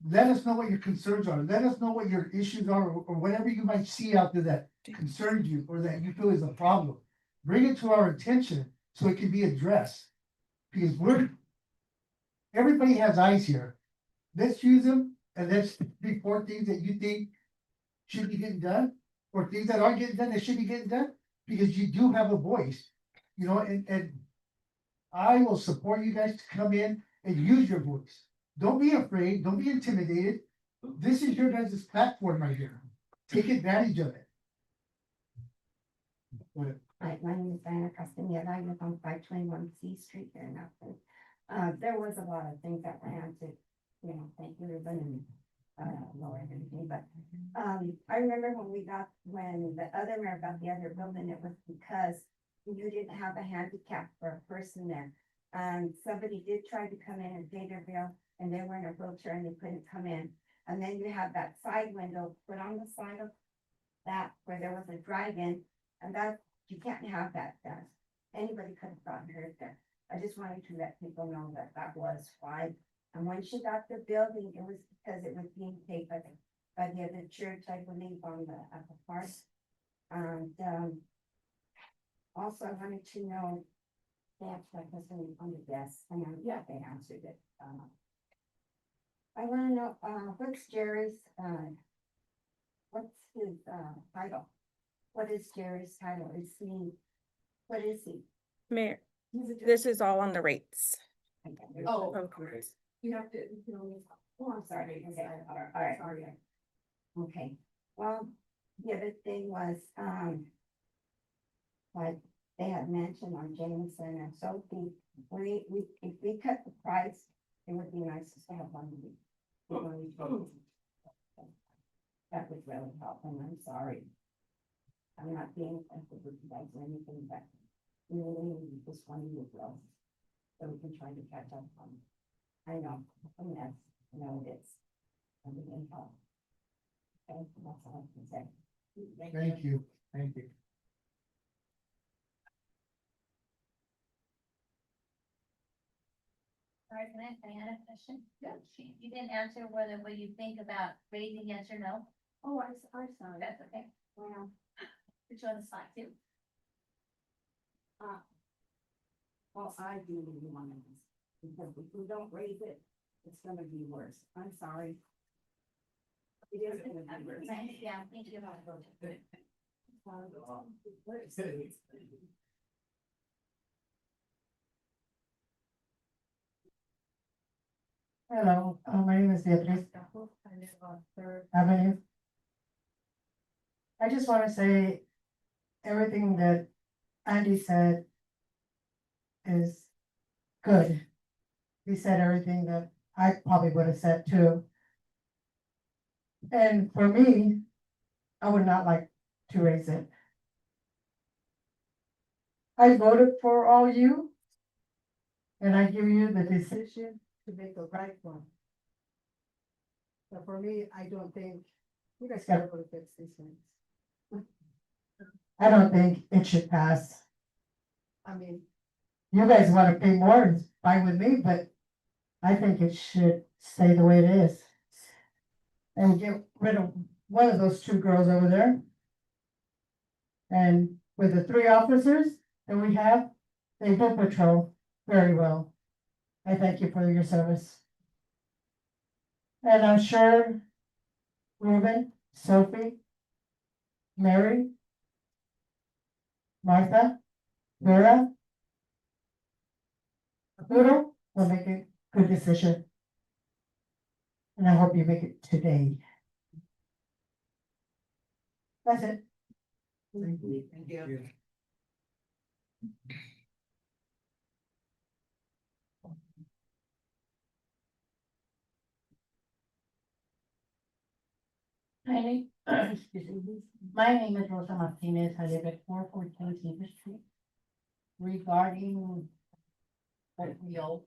let us know what your concerns are. Let us know what your issues are, or whatever you might see out there that concerns you or that you feel is a problem. Bring it to our attention so it can be addressed. Because everybody has eyes here. Let's use them and let's report things that you think should be getting done, or things that aren't getting done that should be getting done, because you do have a voice, and I will support you guys to come in and use your voice. Don't be afraid, don't be intimidated. This is your guys' platform right here. Take advantage of it. Hi, my name is Diana Castaneda. I live on 521 C Street here in Upton. There was a lot of things that were answered, thank you, Ruben and Laura and everything, but I remember when the other mayor got the other building, it was because you didn't have a handicap for a person there. Somebody did try to come in and pay their bill, and they were in a wheelchair and they couldn't come in. And then you have that side window put on the side of that where there was a drive-in, and that, you can't have that done. Anybody could have gotten hurt there. I just wanted to let people know that that was why. And when she got the building, it was because it was being paid by the other church, I believe, at the park. And, also I wanted to know, they asked that question on the desk, and yeah, they answered it. I wanna know, what's Jerry's, what's his, title? What is Jerry's title? What is he? Mayor, He's a- this is all on the rates. Oh, Of course. you have to, you can only. Oh, I'm sorry, okay, all right. Okay, well, the other thing was, like they had mentioned on Jameson and Sophie, if we cut the price, it would be nice to have one week. That would really help, and I'm sorry. I'm not being offensive with you guys or anything, but we really need this one week though, so we can try to catch up on. I know, it's a mess, I know it is. I'm being help. Okay, that's all I can say. Thank you, thank you. All right, can I add a question? Yeah. You didn't answer whether what you think about raising yes or no. Oh, I'm sorry. That's okay. Well, Put you on the spot too. well, I do really want this, because if we don't raise it, it's gonna be worse. I'm sorry. It is gonna be worse. Yeah, thank you. Hello, my name is Beatriz. I live on Third Avenue. I just want to say everything that Andy said is good. He said everything that I probably would have said too. And for me, I would not like to raise it. I voted for all you, and I give you the decision to make the right one. So for me, I don't think, you guys gotta go fix these things. I don't think it should pass. I mean, you guys wanna pay more, it's fine with me, but I think it should stay the way it is. And get rid of one of those two girls over there. And with the 3 officers that we have, they do patrol very well. I thank you for your service. And I'm sure Ruben, Sophie, Mary, Martha, Vera, Arturo will make a good decision. And I hope you make it today. That's it. Thank you. Thank you. My name is Rosa Martinez. I live at 414 Cedar Street. Regarding what we owe.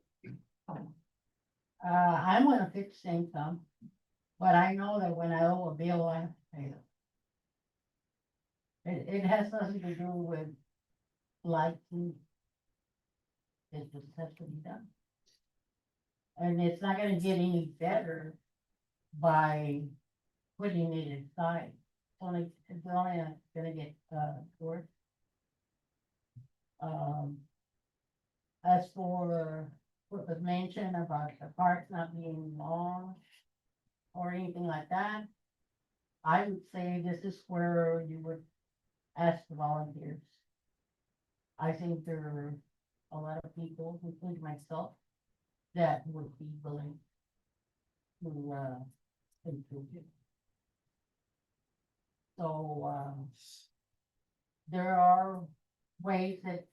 I'm on a fixed income, but I know that when I owe a bill, I have to pay it. It has nothing to do with liking. It just has to be done. And it's not gonna get any better by putting it aside. It's only gonna get, worse. As for what was mentioned about the parks not being long or anything like that, I would say this is where you would ask the volunteers. I think there are a lot of people, including myself, that would be willing to, improve it. So, there are ways that,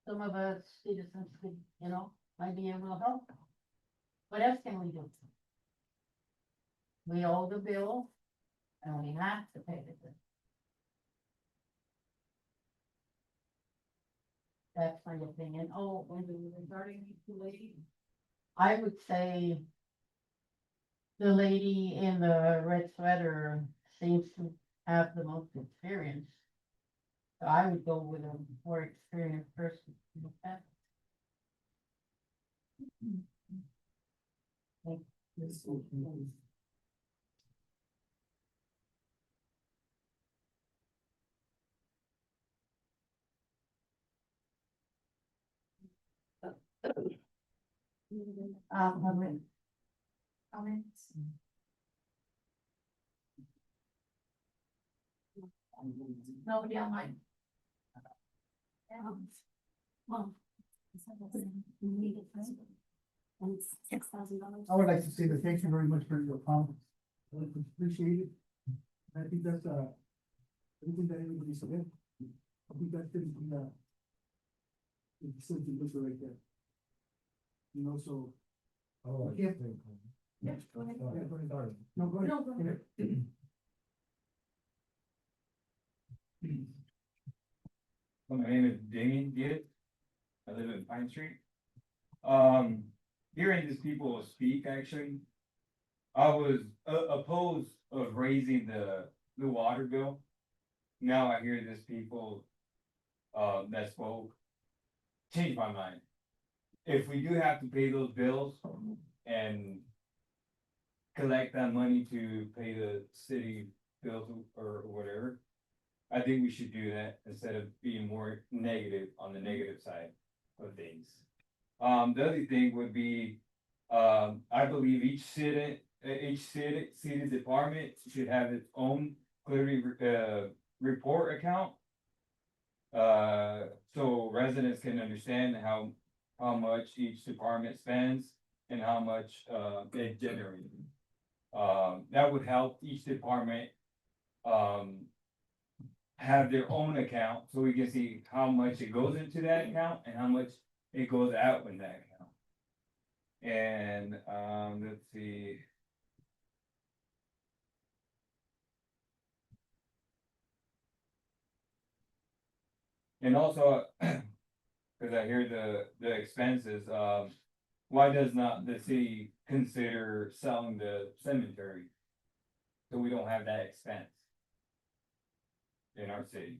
some of us citizens could, might be able to help. What else can we do? We owe the bill and we have to pay the bill. That's my opinion. Oh, and regarding the lady, I would say the lady in the red sweater seems to have the most experience. So I would go with a more experienced person. with that. Thank you. Comments? Nobody online? Well. And $6,000. I would like to say that thank you very much for your comments. I appreciate it. I think that's, everything that everybody said. I think that fits the facility looker right there. So. Oh, yeah. Yeah, go ahead. Yeah, go ahead. No, go ahead. No, go ahead. My name is Damien Diaz. I live in Pine Street. Hearing these people speak, actually, I was opposed of raising the water bill. Now I hear these people that spoke, change my mind. If we do have to pay those bills and collect that money to pay the city bills or whatever, I think we should do that instead of being more negative on the negative side of things. The other thing would be, I believe each city department should have its own clearly report account. So residents can understand how much each department spends and how much they generate. That would help each department have their own account, so we can see how much it goes into that account and how much it goes out in that account. And let's see. And also, because I hear the expenses, why does not the city consider selling the cemetery? So we don't have that expense in our city.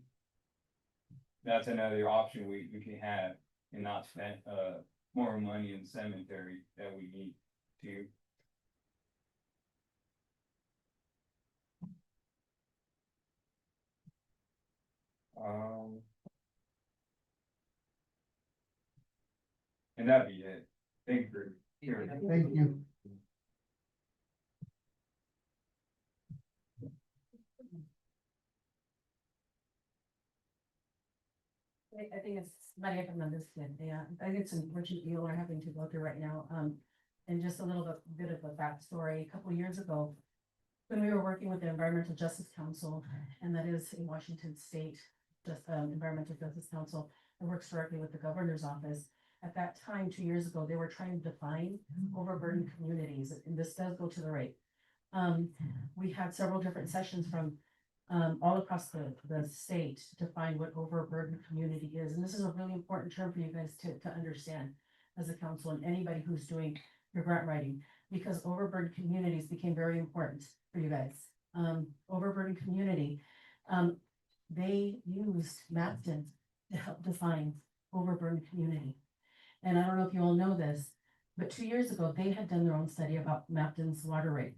That's another option we can have and not spend more money in cemetery that we need to. And that'd be it. Thank you for hearing. Thank you. I think it's Maria Fernandez, yeah, I think it's an urgent deal we're having to go through right now, and just a little bit of a backstory, a couple years ago. When we were working with the Environmental Justice Council, and that is in Washington State, Environmental Justice Council, that works directly with the governor's office. At that time, 2 years ago, they were trying to define overburdened communities, and this does go to the right. We had several different sessions from all across the state to find what overburdened community is. And this is a really important term for you guys to understand as a council and anybody who's doing your grant writing, because overburdened communities became very important for you guys. overburdened community. They used Mapton to help define overburdened community. And I don't know if you all know this, but 2 years ago, they had done their own study about Mapton's water rate.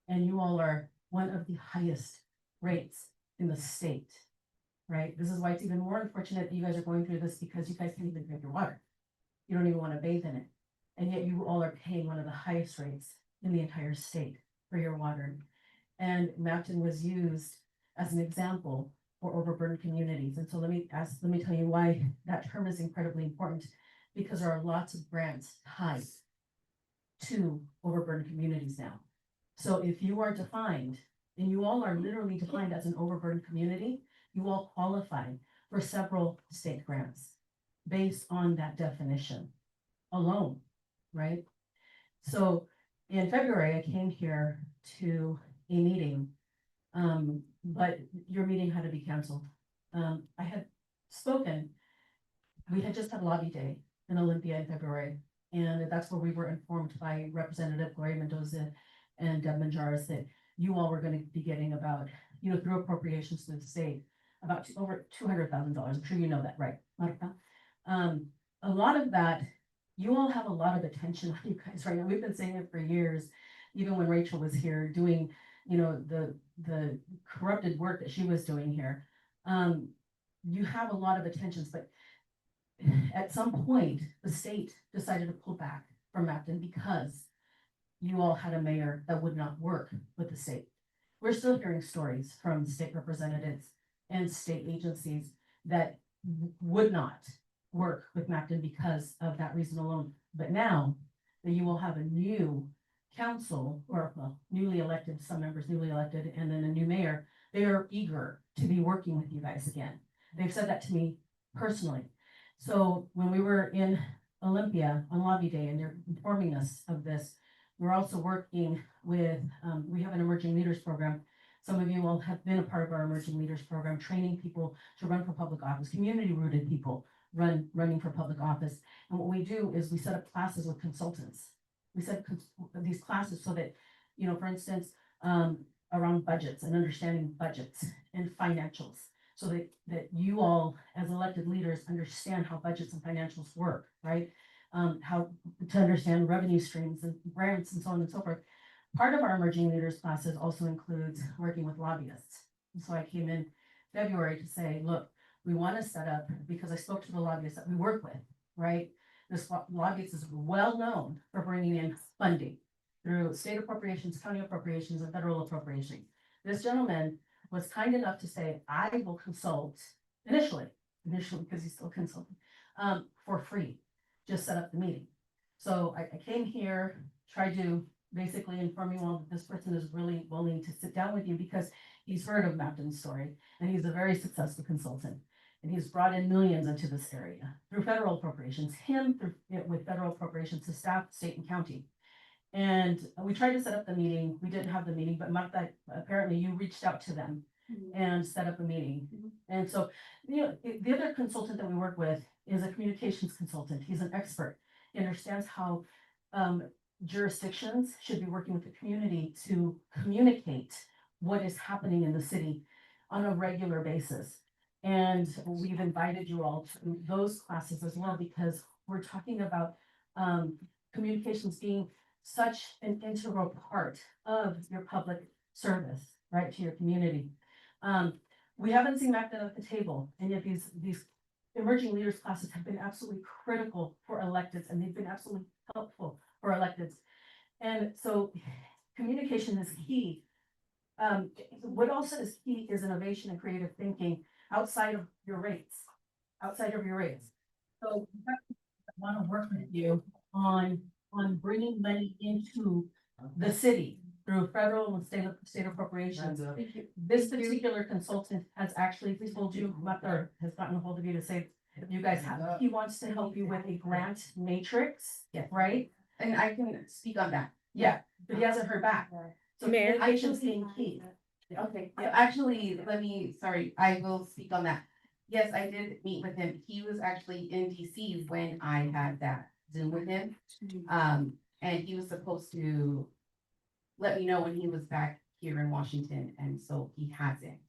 And you all are one of the highest rates in the state, right? This is why it's even more unfortunate that you guys are going through this, because you guys can't even drink your water. You don't even want to bathe in it. And yet you all are paying one of the highest rates in the entire state for your water. And Mapton was used as an example for overburdened communities. And so let me tell you why that term is incredibly important, because there are lots of grants tied to overburdened communities now. So if you are defined, and you all are literally defined as an overburdened community, you all qualify for several state grants based on that definition alone, right? So in February, I came here to a meeting, but your meeting had to be canceled. I had spoken, we had just had lobby day in Olympia in February, and that's where we were informed by Representative Gloria Mendoza and Deb Manjares that you all were going to be getting about, through appropriations to the state, about over $200,000. I'm sure you know that, right, Marta? A lot of that, you all have a lot of attention on you guys right now. We've been saying it for years, even when Rachel was here doing, the corrupted work that she was doing here. You have a lot of attentions, but at some point, the state decided to pull back from Mapton because you all had a mayor that would not work with the state. We're still hearing stories from state representatives and state agencies that would not work with Mapton because of that reason alone. But now that you will have a new council, or newly elected, some members newly elected, and then a new mayor, they are eager to be working with you guys again. They've said that to me personally. So when we were in Olympia on lobby day and they're informing us of this, we're also working with, we have an emerging leaders program. Some of you all have been a part of our emerging leaders program, training people to run for public office, community rooted people running for public office. And what we do is we set up classes with consultants. We set up these classes so that, for instance, around budgets and understanding budgets and financials, so that you all as elected leaders understand how budgets and financials work, right? How to understand revenue streams and grants and so on and so forth. Part of our emerging leaders classes also includes working with lobbyists. And so I came in February to say, look, we want to set up, because I spoke to the lobbyists that we work with, right? This lobbyist is well known for bringing in funding through state appropriations, county appropriations, and federal appropriations. This gentleman was kind enough to say, I will consult initially, because he's still consulting, for free, just set up the meeting. So I came here, tried to basically inform you all that this person is really willing to sit down with you because he's heard of Mapton's story and he's a very successful consultant. And he's brought in millions into this area through federal appropriations, with federal appropriations to staff, state and county. And we tried to set up the meeting. We didn't have the meeting, but Martha, apparently you reached out to them and set up a meeting. And so, the other consultant that we work with is a communications consultant. He's an expert. He understands how jurisdictions should be working with the community to communicate what is happening in the city on a regular basis. And we've invited you all to those classes as well, because we're talking about communications being such an integral part of your public service, right, to your community. We haven't seen Mapton at the table, and yet these emerging leaders classes have been absolutely critical for electeds, and they've been absolutely helpful for electeds. And so communication is key. What also is key is innovation and creative thinking outside of your rates, So I want to work with you on bringing money into the city through federal and state appropriations. This particular consultant has actually told you, or has gotten a hold of you to say, you guys have, he wants to help you with a grant matrix, right? And I can speak on that. Yeah, but he hasn't heard back. So communication's being key. Okay, so actually, I will speak on that. Yes, I did meet with him. He was actually in DC when I had that Zoom with him. And he was supposed to let me know when he was back here in Washington, and so he hasn't.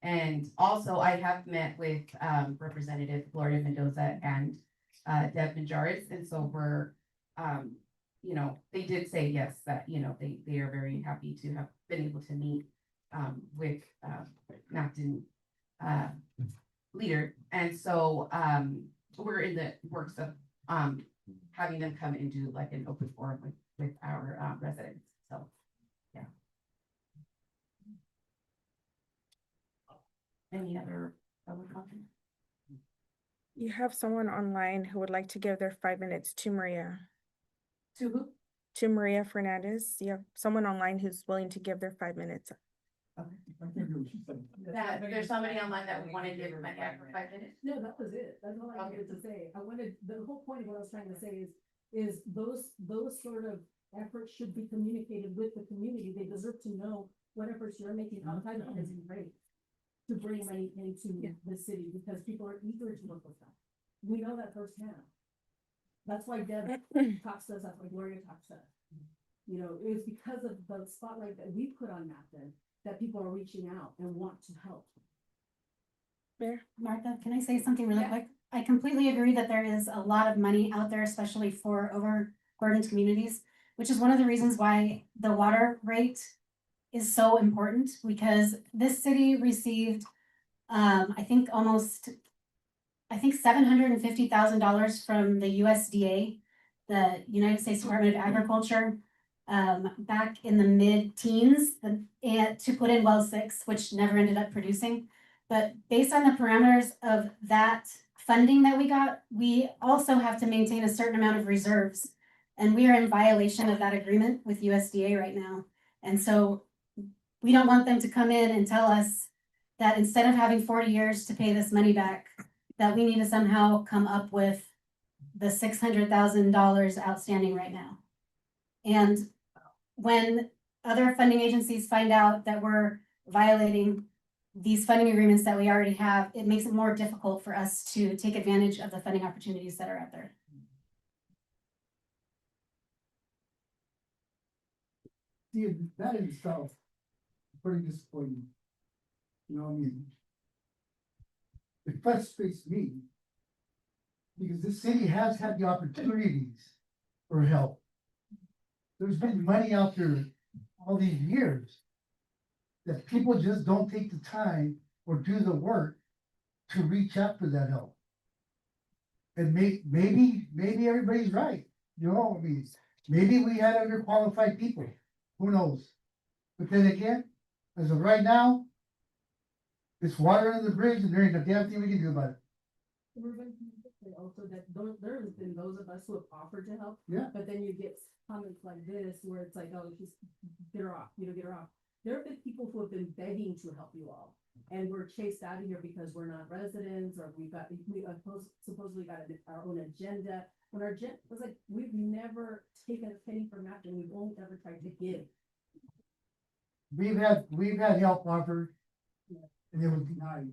And also I have met with Representative Gloria Mendoza and Deb Majaris, and so we're, you know, they did say yes, that, you know, they are very happy to have been able to meet with Macton leader. And so we're in the works of having them come and do like an open forum with our residents. So, yeah. Any other public comment? You have someone online who would like to give their 5 minutes to Maria. To who? To Maria Fernandez. You have someone online who's willing to give their 5 minutes. That there's somebody online that wanted to give my back for 5 minutes? No, that was it. That's all I wanted to say. The whole point of what I was trying to say is those sort of efforts should be communicated with the community. They deserve to know what efforts you're making outside of this rate to bring money into the city, because people are eager to work with them. We know that firsthand. That's why Deb talks to us, that's why Gloria talks to us. You know, it was because of the spotlight that we put on Macton that people are reaching out and want to help. Martha, can I say something really quick? I completely agree that there is a lot of money out there, especially for overburdened communities, which is one of the reasons why the water rate is so important, because this city received, I think $750,000 from the USDA, the United States Department of Agriculture, back in the mid-teens, and to put in well 6, which never ended up producing. But based on the parameters of that funding that we got, we also have to maintain a certain amount of reserves. And we are in violation of that agreement with USDA right now. And so we don't want them to come in and tell us that instead of having 40 years to pay this money back, that we need to somehow come up with the $600,000 outstanding right now. And when other funding agencies find out that we're violating these funding agreements that we already have, it makes it more difficult for us to take advantage of the funding opportunities that are out there. See, that in itself, is pretty disappointing. You know what I mean? It frustrates me. Because this city has had the opportunities for help. There's been money out there all these years. That people just don't take the time or do the work to reach out for that help. And maybe everybody's right, you know, I mean, maybe we had underqualified people, who knows? But then again, as of right now, it's water under the bridge and there ain't a damn thing we can do about it. Also that there has been those of us who have offered to help. Yeah. But then you get comments like this where it's like, oh, just get her off, get her off. There have been people who have been begging to help you all. And we're chased out of here because we're not residents, or we supposedly got our own agenda. When our agenda was like, we've never taken a penny from Macton, we've only ever tried to give. We've had help offered. And it was denied.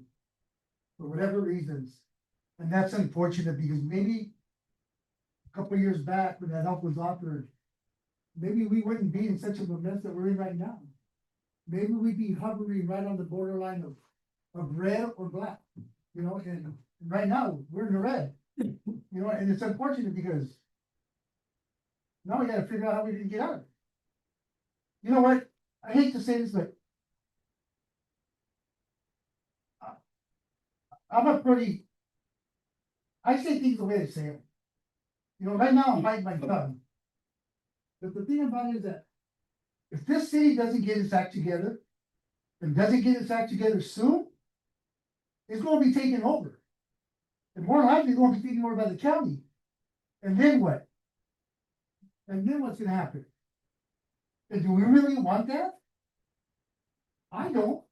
For whatever reasons. And that's unfortunate because maybe a couple of years back when that help was offered, maybe we wouldn't be in such a mess that we're in right now. Maybe we'd be hovering right on the borderline of red or black, you know, and right now we're in the red. You know, and it's unfortunate because now we gotta figure out how we can get out of it. You know what? I hate to say this, but I say things the way I say it. You know, right now I'm biting my tongue. But the thing about it is that if this city doesn't get its act together, and doesn't get its act together soon, it's gonna be taken over. And more likely, it's gonna be taken over by the county. And then what? And then what's gonna happen? And do we really want that? I don't.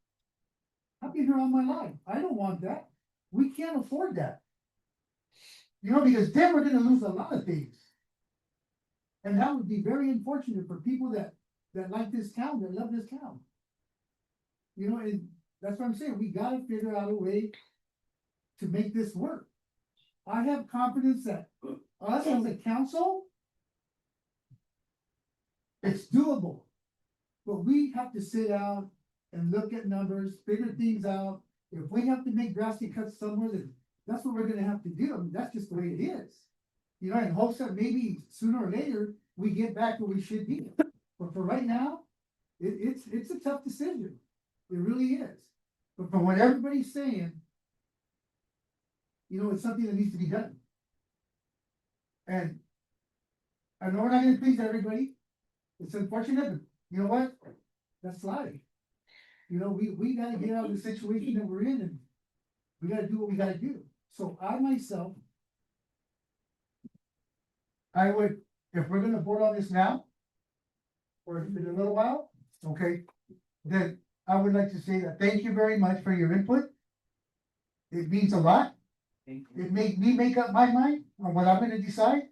I've been here all my life. I don't want that. We can't afford that. You know, because then we're gonna lose a lot of things. And that would be very unfortunate for people that like this town, that love this town. You know, and that's what I'm saying, we gotta figure out a way to make this work. I have confidence that us as a council, it's doable. But we have to sit down and look at numbers, figure things out. If we have to make drastic cuts somewhere, then that's what we're gonna have to do. I mean, that's just the way it is. You know, in hopes that maybe sooner or later, we get back where we should be. But for right now, it's a tough decision. It really is. But from what everybody's saying, you know, it's something that needs to be done. And I know we're not gonna please everybody. It's unfortunate, but you know what? That's life. You know, we gotta get out of the situation that we're in and we gotta do what we gotta do. So I myself, I would, if we're gonna vote on this now, or in a little while, okay, then I would like to say that thank you very much for your input. It means a lot. It made me make up my mind on what I'm gonna decide.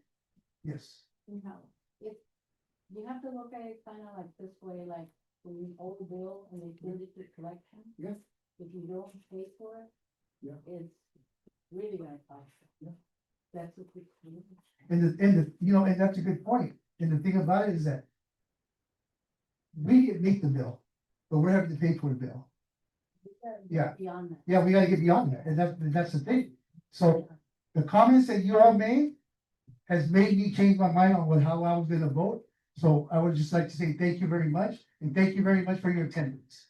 Yes. You know, if, you have to look at it kind of like this way, like when you owe a bill and they send it to collection. Yes. If you don't pay for it. Yeah. It's really gonna cost you. Yeah. That's what we. And you know, and that's a good point. And the thing about it is that we didn't make the bill, but we're having to pay for the bill. Yeah. Beyond that. Yeah, we gotta get beyond that, and that's the thing. So the comments that you all made has made me change my mind on how I was gonna vote. So I would just like to say thank you very much, and thank you very much for your attendance.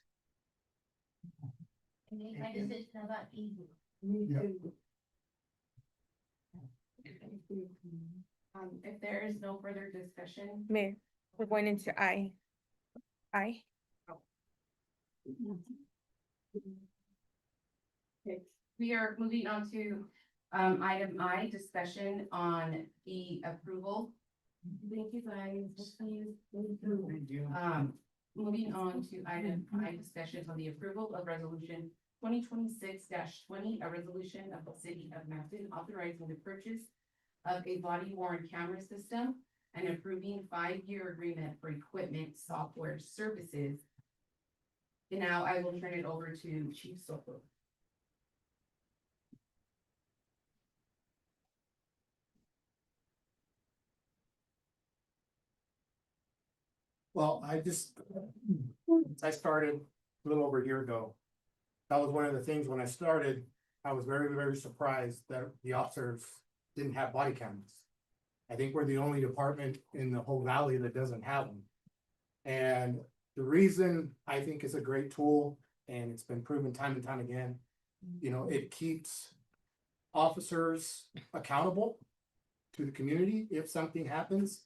And make my decision about easy. Yeah. If there is no further discussion. Mayor, we're going into I. Okay, we are moving on to item I, discussion on the approval. Thank you guys. Moving on to item I, discussion on the approval of resolution 2026-20, a resolution of the city of Mountain authorizing the purchase of a body worn camera system and approving 5-year agreement for equipment software services. And now I will turn it over to Chief Soto. Well, I started a little over a year ago. That was one of the things when I started, I was very, very surprised that the officers didn't have body cameras. I think we're the only department in the whole valley that doesn't have them. And the reason I think it's a great tool, and it's been proven time and time again, you know, it keeps officers accountable to the community if something happens.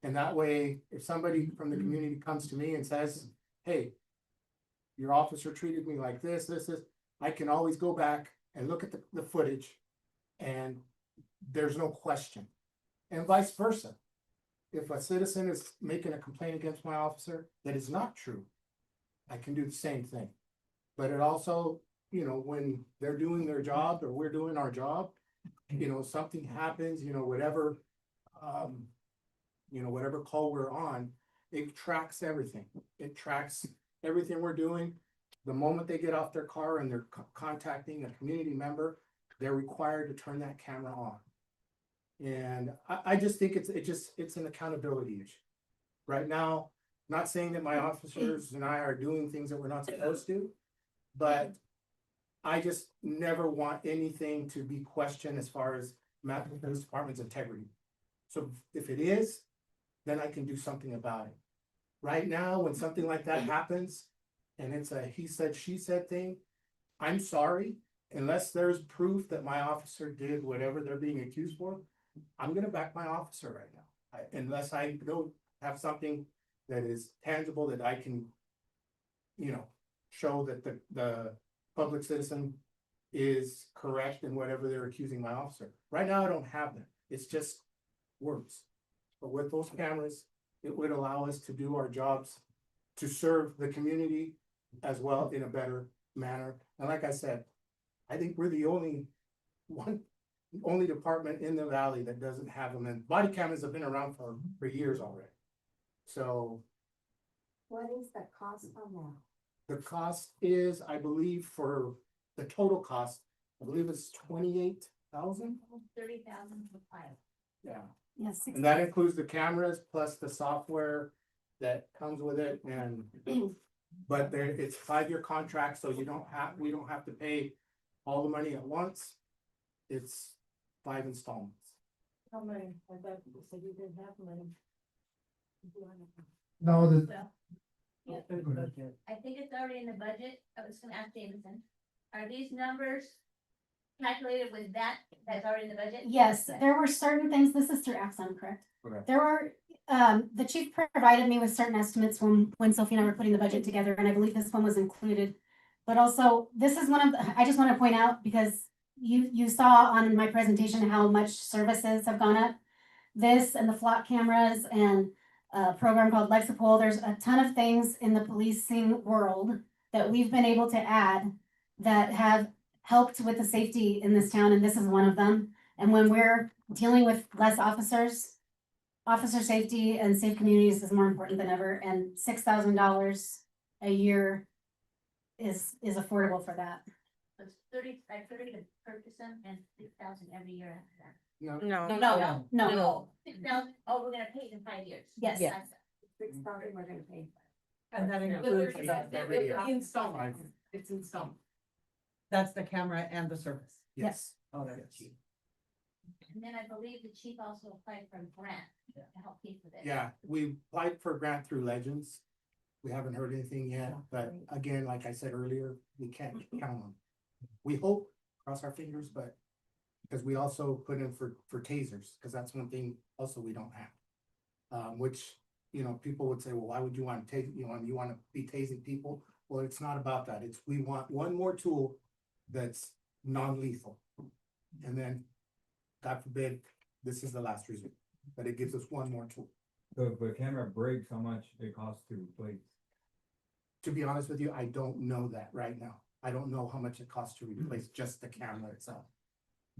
And that way, if somebody from the community comes to me and says, hey, your officer treated me like this, I can always go back and look at the footage and there's no question. And vice versa. If a citizen is making a complaint against my officer that is not true, I can do the same thing. But it also, you know, when they're doing their job or we're doing our job, you know, something happens, you know, whatever call we're on, it tracks everything. It tracks everything we're doing. The moment they get off their car and they're contacting a community member, they're required to turn that camera on. And I just think it's an accountability issue. Right now, not saying that my officers and I are doing things that we're not supposed to, but I just never want anything to be questioned as far as Mountain Police Department's integrity. So if it is, then I can do something about it. Right now, when something like that happens, and it's a he said, she said thing, I'm sorry, unless there's proof that my officer did whatever they're being accused for, I'm gonna back my officer right now. Unless I don't have something that is tangible that I can, you know, show that the public citizen is correct in whatever they're accusing my officer. Right now, I don't have that. It's just words. But with those cameras, it would allow us to do our jobs to serve the community as well in a better manner. And like I said, I think we're the only department in the valley that doesn't have them. And body cameras have been around for years already. So What is the cost on that? the cost is, I believe, for the total cost, I believe it's 28,000. 30,000 for 5. Yeah. Yes. And that includes the cameras plus the software that comes with it and. But there, it's 5-year contract, so we don't have to pay all the money at once. It's 5 installments. How many? I thought you said you didn't have money. No, the. Yeah. Go ahead. I think it's already in the budget. I was gonna ask Jameson. Are these numbers calculated with that's already in the budget? Yes, there were certain things, this is through Axon, correct? Okay. There were, the chief provided me with certain estimates when Sophie and I were putting the budget together, and I believe this one was included. But also, this is one of the, I just want to point out, because you saw on my presentation how much services have gone up. This and the flock cameras and a program called Lexipol, there's a ton of things in the policing world that we've been able to add that have helped with the safety in this town, and this is one of them. And when we're dealing with less officers, officer safety and safe communities is more important than ever, and $6,000 a year is affordable for that. It's 30 to purchase them and 6,000 every year after that. No. No. 6,000, oh, we're gonna pay it in 5 years. Yes. Yeah. 6,000, we're gonna pay. And that includes the installments. It's installment. That's the camera and the service. Yes. Oh, that's cheap. And then I believe the chief also applied for a grant to help pay for this. Yeah, we applied for a grant through Legends. We haven't heard anything yet, but again, like I said earlier, we can't count on. We hope, cross our fingers, but because we also put in for tasers, because that's one thing also we don't have. Which, you know, people would say, well, why would you want to take, you want to be tasing people? Well, it's not about that. It's, we want one more tool that's non-lethal. And then, God forbid, this is the last resort, but it gives us one more tool. So if a camera breaks, how much it costs to replace? To be honest with you, I don't know that right now. I don't know how much it costs to replace just the camera itself.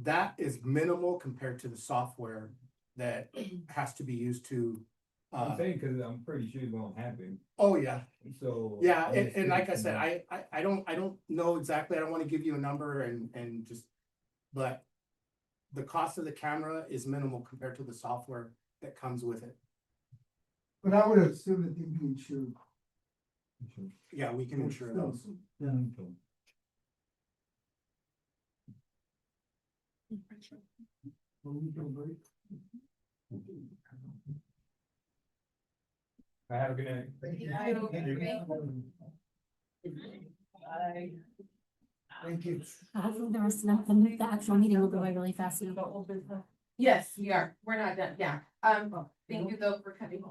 That is minimal compared to the software that has to be used to. I'm saying, cause I'm pretty sure it won't happen, Oh, yeah, so. yeah, I'm just and like I curious to said, know. I don't know exactly, I don't wanna give you a number and just, but. The cost of the camera is minimal compared to the software that comes with it. But I would assume that they'd be insured. Yeah, we can insure those. Yeah. I have a good night. Thank you. Thank you. There was nothing, the actual meeting will go by really fast. Yes, we are. We're not done. Yeah. Thank you though for coming.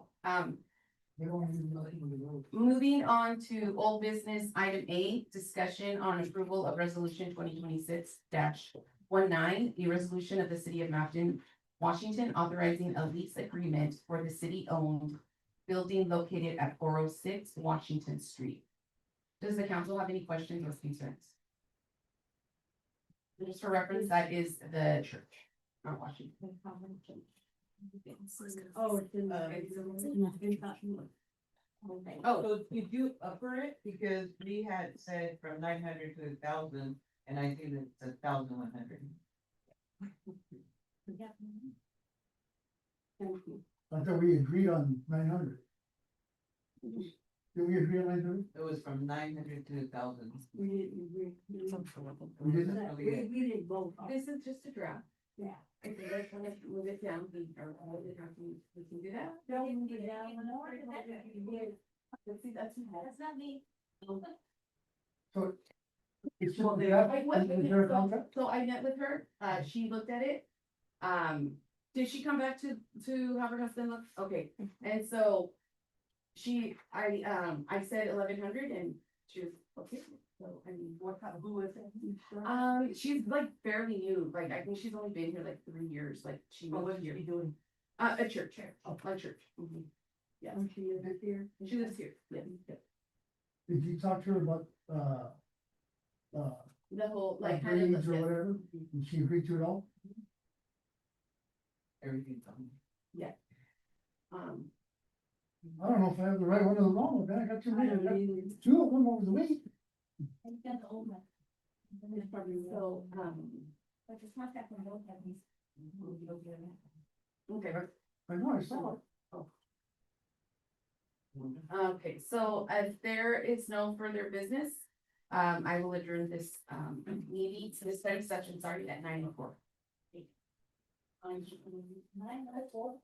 Moving on to old business, item A, discussion on approval of resolution 2026-19, a resolution of the city of Mapleton, Washington, authorizing a lease agreement for the city-owned building located at 406 Washington Street. Does the council have any questions or concerns? Just for reference, that is the church, not Washington. Oh, it's in Oh, so did you upper it? Because we had said from 900 to 1,000, and I think it's 1,100. I thought we agreed on 900. Did we agree on 900? It was from 900 to 1,000. We didn't agree. We didn't? We didn't vote. This is just a draft. Yeah. If you guys want to move it down, we can do that. No, we can do that. See, that's not me. So. It's Well, just they- that, I went with is there a her, contract? so I met with her, she looked at it. Did she come back to have her husband look? Okay, and so. I said 1,100 and she was, okay, so, I mean, who was it? She's like fairly new, like, I think she's only been here like 3 years, like, she moved here. doing? A church, a church. Mhm. Yeah, She lives here. she lives here, yeah. Did you talk to her about, The whole, like, kind of. grades or whatever? Did she agree to it all? Everything's on. Yeah. I don't know if I have the right one or the wrong one, I got two, I got two of them over the week. I got the old one. So, But it's not that one, don't have these. okay, I know, I saw it. Okay, so if there is no further business, I will adjourn this, meeting, this study session starting at 9:04. 9:04, 9:04.